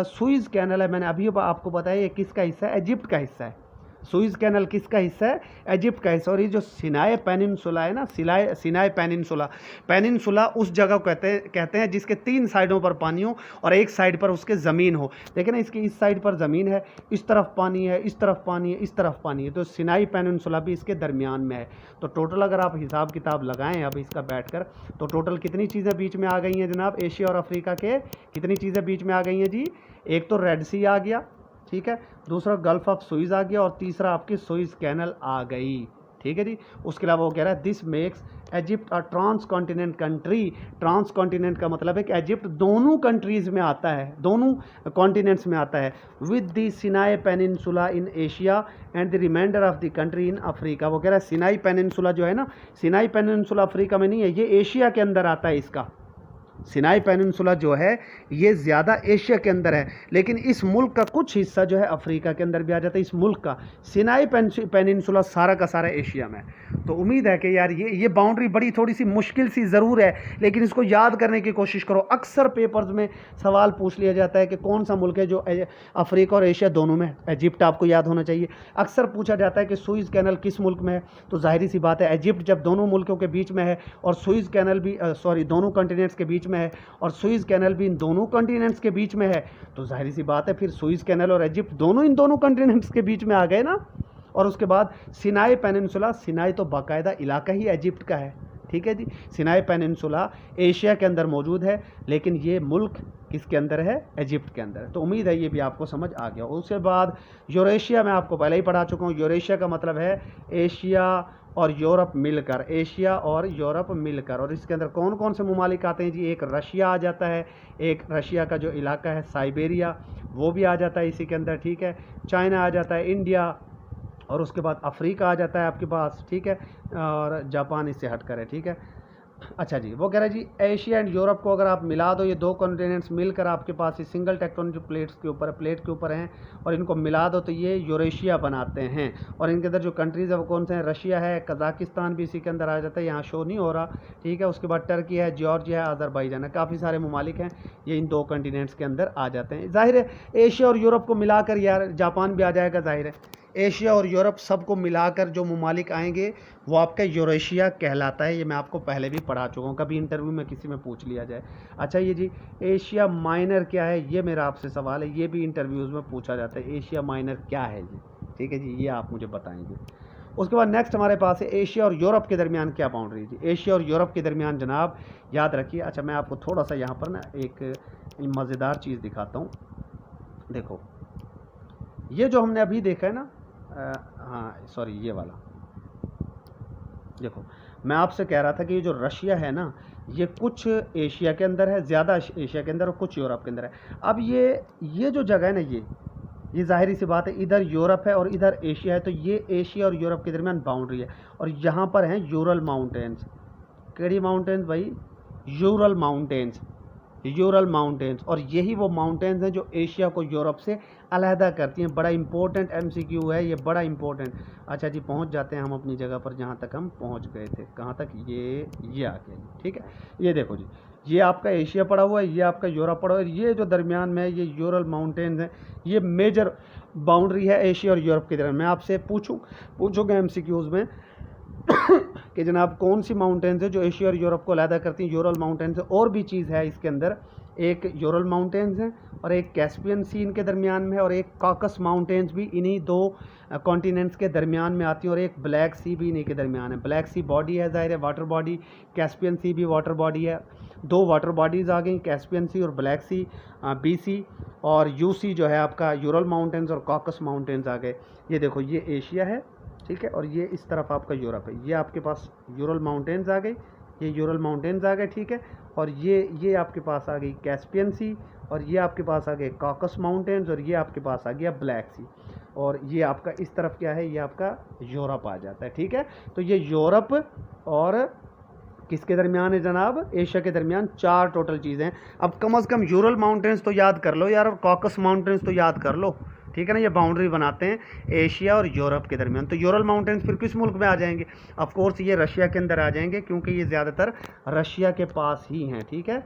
सुइज़ कैनल है, मैंने अभी आपको बताया ये किसका हिस्सा है, इजिप्ट का हिस्सा है। सुइज़ कैनल किसका हिस्सा है, इजिप्ट का हिस्सा। और ये जो सिनाई पेनिनसुला है ना, सिनाई पेनिनसुला उस जगह कहते हैं जिसके 3 साइडों पर पानी हो और एक साइड पर उसके ज़मीन हो। देखिए ना, इसकी इस साइड पर ज़मीन है, इस तरफ पानी है, इस तरफ पानी है, इस तरफ पानी है। तो सिनाई पेनिनसुला भी इसके दरमियान में है। तो टोटल अगर आप हिसाब किताब लगाएं अब इसका बैठकर, तो टोटल कितनी चीज़ें बीच में आ गई हैं जनाब, एशिया और अफ्रीका के कितनी चीज़ें बीच में आ गई हैं जी। एक तो रेड सी आ गया, ठीक है, दूसरा गल्फ ऑफ सुइज़ आ गया, और तीसरा आपकी सुइज़ कैनल आ गई, ठीक ठीक है जी। उसके अलावा वो कह रहा है this makes Egypt a trans continent country. Trans continent का मतलब है कि इजिप्ट दोनों कंट्रीज़ में आता है, दोनों कॉन्टिनेंट्स में आता है। With the Sinai peninsula in Asia and the remainder of the country in Africa. वो कह रहा है सिनाई पेनिनसुला जो है ना, सिनाई पेनिनसुला अफ्रीका में नहीं है, ये एशिया के अंदर आता है। इसका सिनाई पेनिनसुला जो है ये ज़्यादा एशिया के अंदर है, लेकिन इस मुल्क का कुछ हिस्सा जो है अफ्रीका के अंदर भी आ जाता है। इस मुल्क का सिनाई पेनिनसुला सारा का सारा एशिया में। तो उम्मीद है कि यार ये बाउंड्री बड़ी थोड़ी सी मुश्किल सी ज़रूर है, लेकिन इसको याद करने की कोशिश करो। अक्सर पेपर्स में सवाल पूछ लिया जाता है कि कौन सा मुल्क है जो अफ्रीका और एशिया दोनों में। इजिप्ट आपको याद होना चाहिए। अक्सर पूछा जाता है कि सुइज़ कैनल किस मुल्क में है, तो जाहिर सी बात है इजिप्ट जब दोनों मुल्कों के बीच में है और सुइज़ कैनल भी दोनों कॉन्टिनेंट्स के बीच में है और सुइज़ कैनल भी इन दोनों कॉन्टिनेंट्स के बीच में है, तो जाहिर सी बात है फिर सुइज़ कैनल और इजिप्ट दोनों इन दोनों कॉन्टिनेंट्स के बीच में आ गए ना। और उसके बाद सिनाई पेनिनसुला, सिनाई तो बाकायदा इलाका ही इजिप्ट का है, ठीक है जी। सिनाई पेनिनसुला एशिया के अंदर मौजूद है, लेकिन ये मुल्क किसके अंदर है, इजिप्ट के अंदर है। तो उम्मीद है ये भी आपको समझ आ गया। उसके बाद यूरेशिया मैं आपको पहले ही पढ़ा चुका हूँ। यूरेशिया का मतलब है एशिया और यूरोप मिलकर, एशिया और यूरोप मिलकर। और इसके अंदर कौन कौन से ममालिक आते हैं जी, एक रशिया आ जाता है, एक रशिया का जो इलाका है साइबेरिया वो भी आ जाता है इसी के अंदर, ठीक है। चाइना आ जाता है, इंडिया, और उसके बाद अफ्रीका आ जाता है आपके पास, ठीक है, और जापान इससे हट कर है, ठीक है। अच्छा जी, वो कह रहा है जी एशिया एंड यूरोप को अगर आप मिला दो, ये दो कॉन्टिनेंट्स मिलकर आपके पास इस सिंगल टेक्टोनिक प्लेट के ऊपर हैं और इनको मिला दो तो ये यूरेशिया बनाते हैं। और इनके अंदर जो कंट्रीज़ है वो कौन से हैं, रशिया है, कजाकिस्तान भी इसी के अंदर आ जाता है, यहाँ शो नहीं हो रहा, ठीक है। उसके बाद टर्की है, जॉर्जिया है, अज़रबैजान है, काफ़ी सारे ममालिक हैं, ये इन दो कॉन्टिनेंट्स के अंदर आ जाते हैं। जाहिर है एशिया और यूरोप को मिलाकर यार जापान भी आ जाएगा, जाहिर है एशिया और यूरोप सबको मिलाकर जो ममालिक आएंगे वो आपका यूरेशिया कहलाता है। ये मैं आपको पहले भी पढ़ा चुका हूँ, कभी इंटरव्यू में किसी में पूछ लिया जाए। अच्छा ये जी एशिया माइनर क्या है, ये मेरा आपसे सवाल है, ये भी इंटरव्यूज़ में पूछा जाता है, एशिया माइनर क्या है जी, ठीक है जी, ये आप मुझे बताएंगे। उसके बाद नेक्स्ट हमारे पास है एशिया और यूरोप के दरमियान क्या बाउंड्री जी। एशिया और यूरोप के दरमियान जनाब याद रखिए। अच्छा मैं आपको थोड़ा सा यहाँ पर ना एक मज़ेदार चीज़ दिखाता हूँ। देखो ये जो हमने अभी देखा है ना, हाँ सॉरी ये वाला देखो, मैं आपसे कह रहा था कि ये जो रशिया है ना ये कुछ एशिया के अंदर है, ज़्यादा एशिया के अंदर और कुछ यूरोप के अंदर है। अब ये जो जगह है ना ये जाहिर सी बात है इधर यूरोप है और इधर एशिया है, तो ये एशिया और यूरोप के दरमियान बाउंड्री है। और यहाँ पर हैं यूरल माउंटेन्स। केड़ी माउंटेन्स भाई, यूरल माउंटेन्स, यूरल माउंटेन्स। और यही वो माउंटेन्स हैं जो एशिया को यूरोप से अलहदा करती हैं। बड़ा इंपॉर्टेंट एमसीक्यू है ये, बड़ा इंपॉर्टेंट। अच्छा जी पहुंच जाते हैं हम अपनी जगह पर जहां तक हम पहुंच गए थे। कहां तक, ये आ गया जी, ठीक है। ये देखो जी, ये आपका एशिया पड़ा हुआ है, ये आपका यूरोप पड़ा हुआ है, ये जो दरमियान में ये यूरल माउंटेन्स हैं, ये मेजर बाउंड्री है एशिया और यूरोप के दरमियान। मैं आपसे पूछूँगा एमसीक्यूज़ में कि जनाब कौन सी माउंटेन्स है जो एशिया और यूरोप को अलहदा करती हैं। यूरल माउंटेन्स है, और भी चीज़ है इसके अंदर, एक यूरल माउंटेन्स है और एक कैस्पियन सी इनके दरमियान में है और एक कॉकस माउंटेन्स भी इन्हीं दो कॉन्टिनेंट्स के दरमियान में आती हैं और एक ब्लैक सी भी इन्हीं के दरमियान है। ब्लैक सी बॉडी है, जाहिर है वाटर बॉडी, कैस्पियन सी भी वाटर बॉडी है। दो वाटर बॉडीज़ आ गई, कैस्पियन सी और ब्लैक सी, बी सी और यू सी जो है आपका यूरल माउंटेन्स और कॉकस माउंटेन्स आ गए। ये देखो ये एशिया है, ठीक है, और ये इस तरफ आपका यूरोप है। ये आपके पास यूरल माउंटेन्स आ गई, ये यूरल माउंटेन्स आ गए, ठीक है। और ये आपके पास आ गई कैस्पियन सी और ये आपके पास आ गए कॉकस माउंटेन्स और ये आपके पास आ गया ब्लैक सी। और ये आपका इस तरफ क्या है, ये आपका यूरोप आ जाता है, ठीक है। तो ये यूरोप और किसके दरमियान है जनाब, एशिया के दरमियान। चार टोटल चीज़ें हैं। अब कम से कम यूरल माउंटेन्स तो याद कर लो यार, और कॉकस माउंटेन्स तो याद कर लो, ठीक है ना। ये बाउंड्री बनाते हैं एशिया और यूरोप के दरमियान। तो यूरल माउंटेन्स फिर किस मुल्क में आ जाएंगे, ऑफ कोर्स ये रशिया के अंदर आ जाएंगे, क्योंकि ये ज़्यादातर रशिया के पास ही हैं, ठीक है।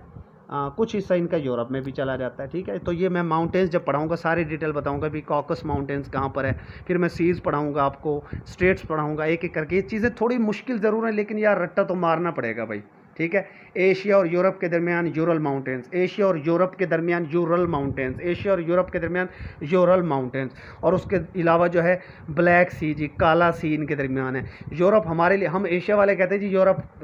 कुछ हिस्सा इनका यूरोप में भी चला जाता है, ठीक है। तो ये मैं माउंटेन्स जब पढ़ाऊंगा सारी डिटेल बताऊंगा भी कॉकस माउंटेन्स कहाँ पर है, फिर मैं सीज़ पढ़ाऊंगा आपको, स्टेट्स पढ़ाऊंगा एक एक करके। ये चीज़ें थोड़ी मुश्किल ज़रूर है, लेकिन यार रट्टा तो मारना पड़ेगा भाई, ठीक है। एशिया और यूरोप के दरमियान यूरल माउंटेन्स, एशिया और यूरोप के दरमियान यूरल माउंटेन्स, एशिया और यूरोप के दरमियान यूरल माउंटेन्स। और उसके अलावा जो है ब्लैक सी जी, काला सी इनके दरमियान है। यूरोप हमारे लिए, हम एशिया वाले कहते हैं जी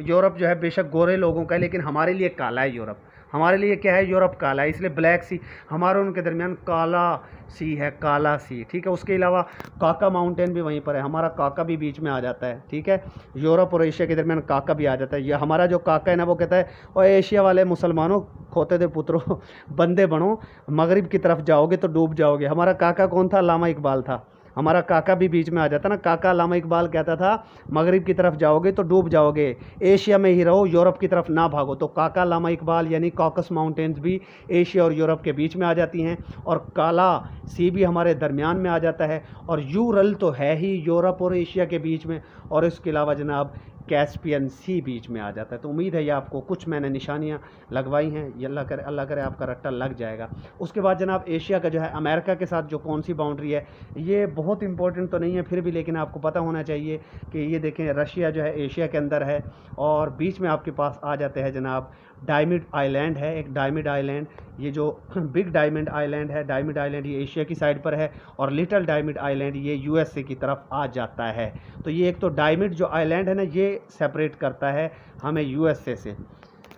यूरोप जो है बेशक गोरे लोगों का है, लेकिन हमारे लिए काला है यूरोप, हमारे लिए क्या है, यूरोप काला है, इसलिए ब्लैक सी हमारे उनके दरमियान काला सी है, काला सी, ठीक है। उसके अलावा काका माउंटेन भी वहीं पर है, हमारा काका भी बीच में आ जाता है, ठीक है। यूरोप और एशिया के दरमियान काका भी आ जाता है। ये हमारा जो काका है ना, वो कहता है और एशिया वाले मुसलमानों खोते दे पुत्रों बंदे बनो, मगरिब की तरफ जाओगे तो डूब जाओगे। हमारा काका कौन था, अल्लामा इकबाल था। हमारा काका भी बीच में आ जाता ना, काका अल्लामा इकबाल कहता था मगरिब की तरफ जाओगे तो डूब जाओगे, एशिया में ही रहो, यूरोप की तरफ ना भागो। तो काका अल्लामा इकबाल यानी कॉकस माउंटेन्स भी एशिया और यूरोप के बीच में आ जाती हैं, और काला सी भी हमारे दरमियान में आ जाता है, और यूरल तो है ही यूरोप और एशिया के बीच में, और इसके अलावा जनाब कैस्पियन सी बीच में आ जाता है। तो उम्मीद है ये आपको कुछ मैंने निशानियाँ लगवाई हैं, ये अल्लाह करे आपका रट्टा लग जाएगा। उसके बाद जनाब एशिया का जो है अमेरिका के साथ जो कौन सी बाउंड्री है, ये बहुत इंपॉर्टेंट तो नहीं है फिर भी, लेकिन आपको पता होना चाहिए कि ये देखें रशिया जो है एशिया के अंदर है, और बीच में आपके पास आ जाते हैं जनाब डायमंड आइलैंड है, एक डायमंड आइलैंड, ये जो बिग डायमंड आइलैंड है, डायमंड आइलैंड ये एशिया की साइड पर है, और लिटिल डायमंड आइलैंड ये यूएसए की तरफ आ जाता है। तो ये एक तो डायमंड जो आइलैंड है ना, ये सेपरेट करता है हमें यूएसए से,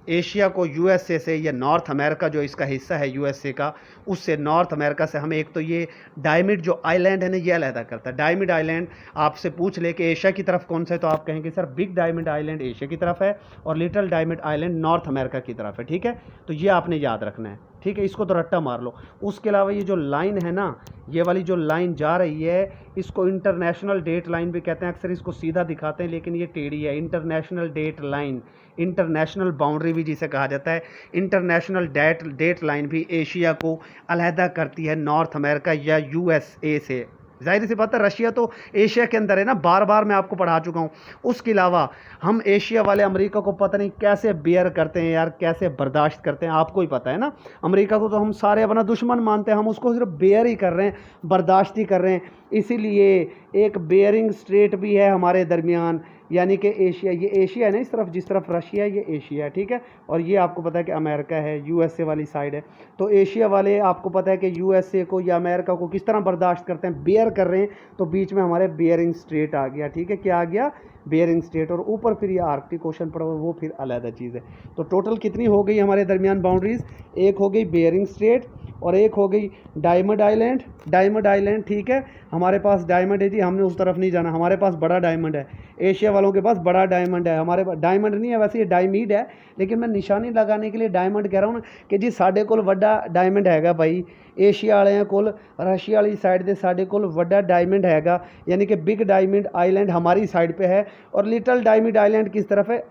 एशिया को यूएसए से, या नॉर्थ अमेरिका जो इसका हिस्सा है यूएसए का, उससे नॉर्थ अमेरिका से हमें एक तो ये डायमंड जो आइलैंड है ना, ये अलहदा करता है। डायमंड आइलैंड आपसे पूछ ले कि एशिया की तरफ कौन सा है, तो आप कहेंगे sir big diamond island Asia की तरफ है, और little diamond island north America की तरफ है, ठीक है। तो ये आपने याद रखना है, ठीक है, इसको तो रट्टा मार लो। उसके अलावा ये जो लाइन है ना, ये वाली जो लाइन जा रही है, इसको इंटरनेशनल डेट लाइन भी कहते हैं, अक्सर इसको सीधा दिखाते हैं लेकिन ये टेढ़ी है। International date line, international boundary भी जिसे कहा जाता है, इंटरनेशनल डेट लाइन भी एशिया को अलहदा करती है नॉर्थ अमेरिका या यूएसए से। जाहिर सी बात है रशिया तो एशिया के अंदर है ना, बार बार मैं आपको पढ़ा चुका हूँ। उसके अलावा हम एशिया वाले अमेरिका को पता नहीं कैसे बेयर करते हैं यार, कैसे बर्दाश्त करते हैं, आपको ही पता है ना। अमेरिका को तो हम सारे अपना दुश्मन मानते हैं, हम उसको सिर्फ बेयर ही कर रहे हैं, बर्दाश्त ही कर रहे हैं। इसीलिए एक बेयरिंग स्ट्रेट भी है हमारे दरमियान, यानी कि एशिया, ये एशिया है ना इस तरफ, जिस तरफ रशिया है ये एशिया है, ठीक है। और ये आपको पता है कि अमेरिका है, यूएसए वाली साइड है। तो एशिया वाले आपको पता है कि यूएसए को या अमेरिका को किस तरह बर्दाश्त करते हैं, बेयर कर रहे हैं। तो बीच में हमारे बेयरिंग स्ट्रेट आ गया, ठीक है, क्या आ गया, बेयरिंग स्ट्रेट। और ऊपर फिर ये आर्कटिक ओशन पड़ा हुआ, वो फिर अलग चीज़ है। तो टोटल कितनी हो गई हमारे दरमियान बाउंड्रीज, एक हो गई बेयरिंग स्ट्रेट, और एक हो गई डायमंड आइलैंड। डायमंड आइलैंड, ठीक है, हमारे पास डायमंड है जी, हमने उस तरफ नहीं जाना, हमारे पास बड़ा डायमंड है। एशिया वालों के पास बड़ा डायमंड है, हमारे पास डायमंड नहीं है, वैसे ये डायमीड है, लेकिन मैं निशानी लगाने के लिए डायमंड कह रहा हूँ ना कि जी साढ़े कोल वड्डा डायमंड हैगा भाई। एशिया वाले कोल, रशिया वाली साइड से साढ़े कोल वड्डा डायमंड हैगा, यानी कि बिग डायमंड आइलैंड हमारी साइड पे है, और लिटिल डायमंड आइलैंड किस तरफ है,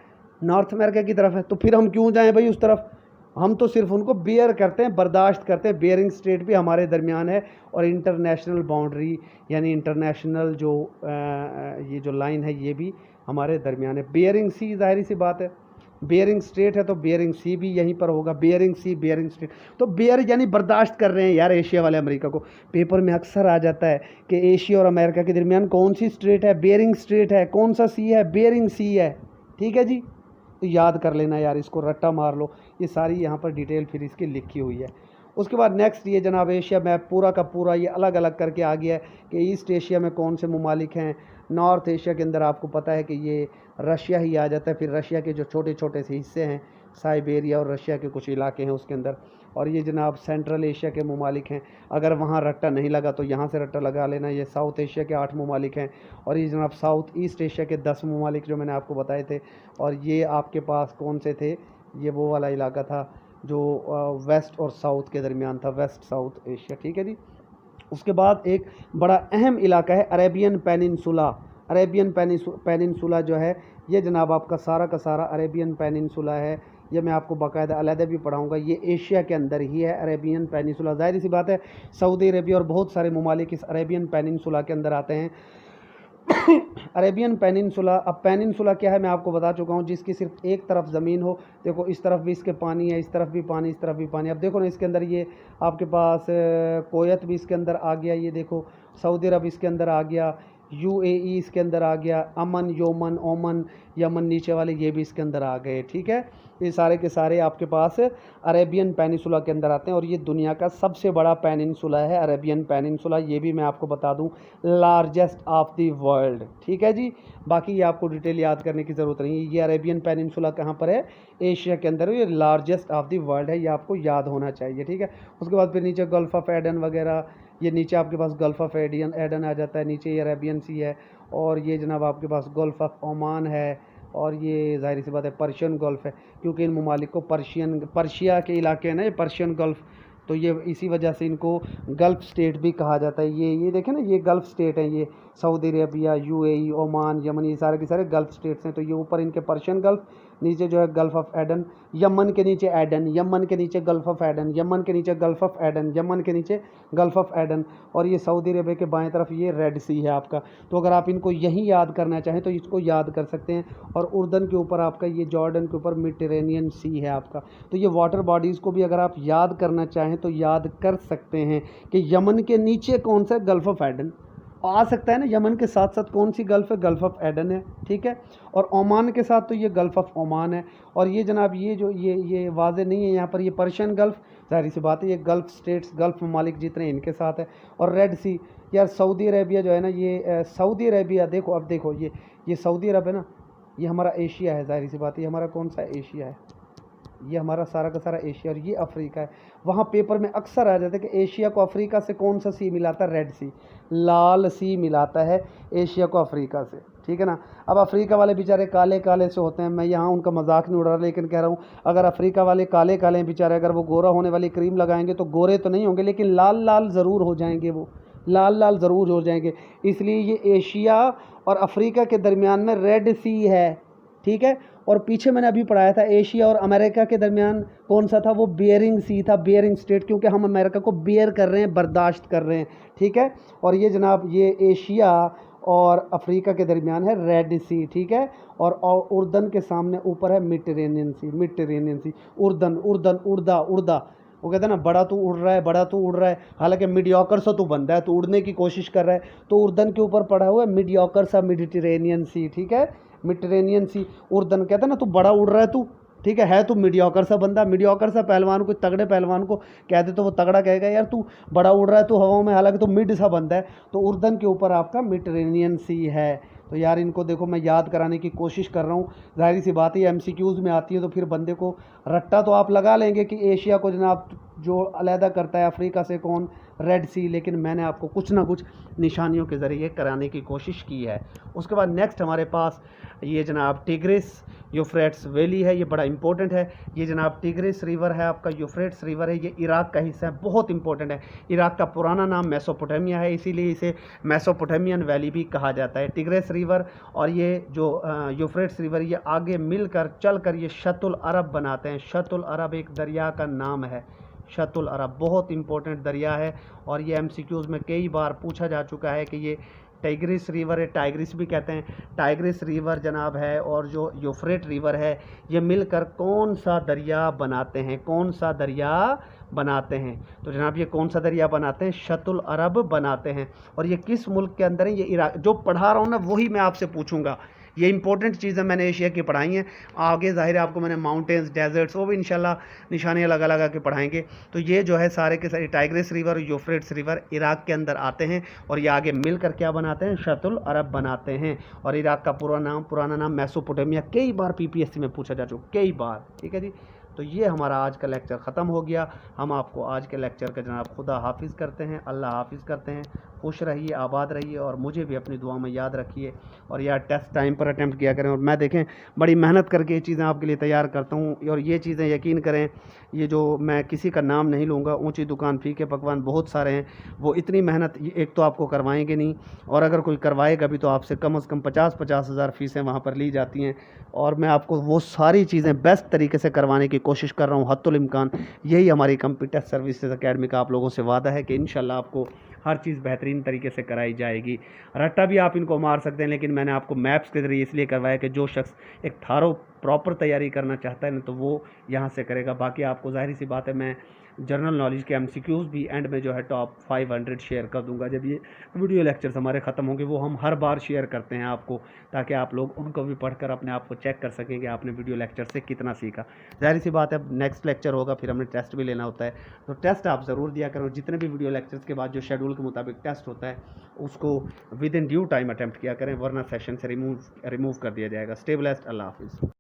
नॉर्थ अमेरिका की तरफ है। तो फिर हम क्यों जाएँ भाई उस तरफ, हम तो सिर्फ उनको बेयर करते हैं, बर्दाश्त करते हैं। बेयरिंग स्ट्रेट भी हमारे दरमियान है, और इंटरनेशनल बाउंड्री यानी इंटरनेशनल जो ये जो लाइन है ये भी हमारे दरमियान है। बेयरिंग सी, जाहिर सी बात है, बेयरिंग स्ट्रेट है तो बेयरिंग सी भी यहीं पर होगा, बेयरिंग सी बेयरिंग स्ट्रेट। तो बेयर यानी बर्दाश्त कर रहे हैं यार एशिया वाले अमेरिका को। पेपर में अक्सर आ जाता है कि एशिया और अमेरिका के दरमियान कौन सी स्ट्रेट है, बेयरिंग स्ट्रेट है, कौन सा सी है, बेयरिंग सी है, ठीक है जी। तो याद कर लेना यार, इसको रट्टा मार लो, ये सारी यहाँ पर डिटेल फिर इसकी लिखी हुई है। उसके बाद नेक्स्ट ये जनाब एशिया मैप पूरा का पूरा ये अलग अलग करके आ गया है कि ईस्ट एशिया में कौन से ममालिक हैं। नॉर्थ एशिया के अंदर आपको पता है कि ये रशिया ही आ जाता है, फिर रशिया के जो छोटे छोटे से हिस्से हैं, साइबेरिया और रशिया के कुछ इलाके हैं उसके अंदर। और ये जनाब सेंट्रल एशिया के ममालिक हैं, अगर वहाँ रट्टा नहीं लगा तो यहाँ से रट्टा लगा लेना। ये साउथ एशिया के 8 ममालिक हैं, और ये जनाब साउथ ईस्ट एशिया के 10 ममालिक जो मैंने आपको बताए थे। और ये आपके पास कौन से थे, ये वो वाला इलाका था जो वेस्ट और साउथ के दरमियान था, वेस्ट साउथ एशिया, ठीक है जी। उसके बाद एक बड़ा अहम इलाका है अरेबियन पेनिनसुला। अरेबियन पेनिनसुला जो है ये जनाब आपका सारा का सारा अरेबियन पेनिनसुला है, ये मैं आपको बाकायदा अलहदा भी पढ़ाऊँगा। ये एशिया के अंदर ही है अरेबियन पेनिनसुला। जाहिर सी बात है सऊदी अरेबिया और बहुत सारे ममालिक इस अरेबियन पेनिनसुला के अंदर आते हैं। अरेबियन पेनिनसुला, अब पेनिनसुला क्या है मैं आपको बता चुका हूँ, जिसकी सिर्फ एक तरफ ज़मीन हो। देखो इस तरफ भी इसके पानी है, इस तरफ भी पानी, इस तरफ भी पानी। अब देखो ना इसके अंदर ये आपके पास कोयत भी इसके अंदर आ गया, ये देखो सऊदी अरब इसके अंदर आ गया, UAE इसके अंदर आ गया, अमन, योमन, ओमन, यमन नीचे वाले ये भी इसके अंदर आ गए। ठीक है, ये सारे के सारे आपके पास अरेबियन पेनिनसुला के अंदर आते हैं और ये दुनिया का सबसे बड़ा पेनिनसुला है अरेबियन पेनिनसुला। ये भी मैं आपको बता दूं, लार्जेस्ट ऑफ द वर्ल्ड। ठीक है जी, बाकी ये आपको डिटेल याद करने की ज़रूरत नहीं है। ये अरेबियन पेनिनसुला कहाँ पर है? एशिया के अंदर, ये लार्जेस्ट ऑफ द वर्ल्ड है, ये आपको याद होना चाहिए। ठीक है, उसके बाद फिर नीचे गल्फ़ ऑफ एडन वगैरह, ये नीचे आपके पास गल्फ़ ऑफ एडन आ जाता है, नीचे ये अरेबियन सी है, और ये जनाब आपके पास गल्फ़ ऑफ ओमान है, और ये ज़ाहिर सी बात है पर्शियन गल्फ़ है, क्योंकि इन ममालिक को पर्शिया के इलाके हैं ना, ये पर्शियन गल्फ़, तो ये इसी वजह से इनको गल्फ़ स्टेट भी कहा जाता है। ये देखें ना, ये गल्फ़ स्टेट हैं, ये Saudi Arabia, UAE, Oman, Yemen, ये सारे के सारे गल्फ़ स्टेट्स हैं। तो ये ऊपर इनके पर्शियन गल्फ़, नीचे जो है गल्फ़ ऑफ एडन, यमन के नीचे एडन, यमन के नीचे गल्फ़ ऑफ एडन, यमन के नीचे गल्फ़ ऑफ एडन, यमन के नीचे गल्फ़ ऑफ एडन, और ये सऊदी अरेबिया के बाएं तरफ ये रेड सी है आपका। तो अगर आप इनको यहीं याद करना चाहें तो इसको याद कर सकते हैं। और उर्दन के ऊपर आपका ये जॉर्डन के ऊपर मेडिटेरेनियन सी है आपका। तो ये वाटर बॉडीज़ को भी अगर आप याद करना चाहें तो याद कर सकते हैं कि यमन के नीचे कौन सा गल्फ़ ऑफ एडन आ सकता है ना, यमन के साथ साथ कौन सी गल्फ़ है? गल्फ़ ऑफ एडन है। ठीक है, और ओमान के साथ तो ये गल्फ़ ऑफ ओमान है। और ये जनाब ये जो ये वाज़े नहीं है यहाँ पर, ये पर्शियन गल्फ़, ज़ाहिर सी बात है ये गल्फ़ स्टेट्स, गल्फ़ ममालिक जितने इनके साथ है। और रेड सी, यार सऊदी अरेबिया जो है ना, ये सऊदी अरेबिया देखो, अब देखो ये सऊदी अरब है ना, ये हमारा एशिया है, ज़ाहिर सी बात है ये हमारा कौन सा एशिया है, ये हमारा सारा का सारा एशिया, और ये अफ्रीका है। वहाँ पेपर में अक्सर आ जाता है कि एशिया को अफ्रीका से कौन सा सी मिलाता है? रेड सी, लाल सी मिलाता है एशिया को अफ्रीका से। ठीक है ना, अब अफ्रीका वाले बेचारे काले काले से होते हैं, मैं यहाँ उनका मजाक नहीं उड़ा रहा, लेकिन कह रहा हूँ अगर अफ्रीका वाले काले काले बेचारे, अगर वो गोरा होने वाली क्रीम लगाएंगे तो गोरे तो नहीं होंगे, लेकिन लाल लाल ज़रूर हो जाएंगे, वो लाल लाल ज़रूर हो जाएंगे। इसलिए ये एशिया और अफ्रीका के दरमियान में रेड सी है। ठीक है, और पीछे मैंने अभी पढ़ाया था एशिया और अमेरिका के दरमियान कौन सा था? वो बियरिंग सी था, बियरिंग स्टेट, क्योंकि हम अमेरिका को बियर कर रहे हैं, बर्दाश्त कर रहे हैं। ठीक है, और ये जनाब ये एशिया और अफ्रीका के दरमियान है रेड सी। ठीक है, और उर्दन के सामने ऊपर है मेडिटेरेनियन सी, मेडिटेरेनियन सी। उर्दन उर्दन उड़दा उड़दा, वो कहते हैं ना, बड़ा तू उड़ रहा है, बड़ा तू उड़ रहा है, हालांकि मीडियोकर सा तू बंदा है, तो उड़ने की कोशिश कर रहा है, तो उर्दन के ऊपर पड़ा हुआ है मीडियोकर सा, मेडिटेरेनियन सी। ठीक है, मेडिटेरेनियन सी, उर्दन कहता है ना, तू बड़ा उड़ रहा है तू, ठीक है तू मीडियोकर सा बंदा, मीडियोकर सा पहलवान को, तगड़े पहलवान को कहते तो वो तगड़ा कहेगा यार तू बड़ा उड़ रहा है, तू हवाओं में, हालांकि तू मिड सा बंदा है। तो उर्दन के ऊपर आपका मेडिटेरेनियन सी है। तो यार इनको देखो मैं याद कराने की कोशिश कर रहा हूँ, जाहिर सी बात है MCQs में आती है, तो फिर बंदे को रट्टा तो आप लगा लेंगे कि एशिया को जनाब जो अलहदा करता है अफ्रीका से कौन? रेड सी। लेकिन मैंने आपको कुछ ना कुछ निशानियों के ज़रिए कराने की कोशिश की है। उसके बाद नेक्स्ट हमारे पास ये जनाब टिग्रिस यूफ्रेट्स वैली है, ये बड़ा इंपॉर्टेंट है। ये जनाब टिग्रिस रिवर है आपका, यूफ्रेट्स रिवर है, ये इराक का हिस्सा है, बहुत इंपॉर्टेंट है। इराक का पुराना नाम मेसोपोटामिया है, इसीलिए इसे मेसोपोटामियन वैली भी कहा जाता है। टिग्रिस रिवर और ये जो यूफ्रेट्स रिवर, ये आगे मिलकर चलकर ये शतुल अरब बनाते हैं। शतुल अरब एक दरिया का नाम है, शतुल अरब बहुत इंपॉर्टेंट दरिया है, और ये MCQs में कई बार पूछा जा चुका है कि ये टाइग्रिस रिवर है, टाइग्रिस भी कहते हैं, टाइग्रिस रिवर जनाब है, और जो यूफ्रेट रिवर है, ये मिलकर कौन सा दरिया बनाते हैं? कौन सा दरिया बनाते हैं? तो जनाब ये कौन सा दरिया बनाते हैं? शतुल अरब बनाते हैं। और ये किस मुल्क के अंदर है? ये इराक। जो पढ़ा रहा हूँ ना वही मैं आपसे पूछूंगा, ये इंपॉर्टेंट चीज़ें मैंने एशिया की पढ़ाई हैं। आगे ज़ाहिर है आपको मैंने माउंटेन्स, डेजर्ट्स, वो भी इंशाल्लाह निशानियाँ लगा लगा के पढ़ाएंगे। तो ये जो है सारे के सारे टाइग्रिस रिवर और यूफ्रेट्स रिवर इराक के अंदर आते हैं, और ये आगे मिलकर क्या बनाते हैं? शतुल अरब बनाते हैं। और इराक का पुराना नाम मेसोपोटामिया, कई बार PPSC में पूछा जा चुका, कई बार। ठीक है जी, तो ये हमारा आज का लेक्चर ख़त्म हो गया। हम आपको आज के लेक्चर का जनाब खुदा हाफिज़ करते हैं, अल्लाह हाफिज़ करते हैं। खुश रहिए, आबाद रहिए, और मुझे भी अपनी दुआ में याद रखिए। और यार टेस्ट टाइम पर अटैम्प्ट किया करें, और मैं देखें बड़ी मेहनत करके ये चीज़ें आपके लिए तैयार करता हूँ। और ये चीज़ें यकीन करें, ये जो मैं किसी का नाम नहीं लूँगा, ऊंची दुकान फीके पकवान बहुत सारे हैं, वो इतनी मेहनत एक तो आपको करवाएंगे नहीं, और अगर कोई करवाएगा भी तो आपसे कम से कम 50-50 हज़ार फ़ीसें वहाँ पर ली जाती हैं। और मैं आपको वो सारी चीज़ें बेस्ट तरीके से करवाने की कोशिश कर रहा हूँ हत्तुल इम्कान। यही हमारी कंप्यूटर सर्विसेज एकेडमी का आप लोगों से वादा है कि इंशाल्लाह आपको हर चीज़ बेहतरीन तरीके से कराई जाएगी। रट्टा भी आप इनको मार सकते हैं, लेकिन मैंने आपको मैप्स के ज़रिए इसलिए करवाया कि जो शख्स एक थारो प्रॉपर तैयारी करना चाहता है ना, तो वो यहाँ से करेगा। बाकी आपको ज़ाहिर सी बात है, मैं जनरल नॉलेज के एमसीक्यूज़ भी एंड में जो है टॉप 500 शेयर कर दूंगा। जब ये वीडियो लेक्चर्स हमारे ख़त्म होंगे, वो हम हर बार शेयर करते हैं आपको, ताकि आप लोग उनको भी पढ़कर अपने आप को चेक कर सकें कि आपने वीडियो लेक्चर से कितना सीखा। ज़ाहिर सी बात है, अब नेक्स्ट लेक्चर होगा, फिर हमें टेस्ट भी लेना होता है, तो टेस्ट आप ज़रूर दिया करो। जितने भी वीडियो लेक्चर्स के बाद जो शेड्यूल के मुताबिक टेस्ट होता है, उसको with in due time attempt किया करें, वरना सेशन से रिमूव कर दिया जाएगा। Stay blessed. अल्लाह हाफिज़।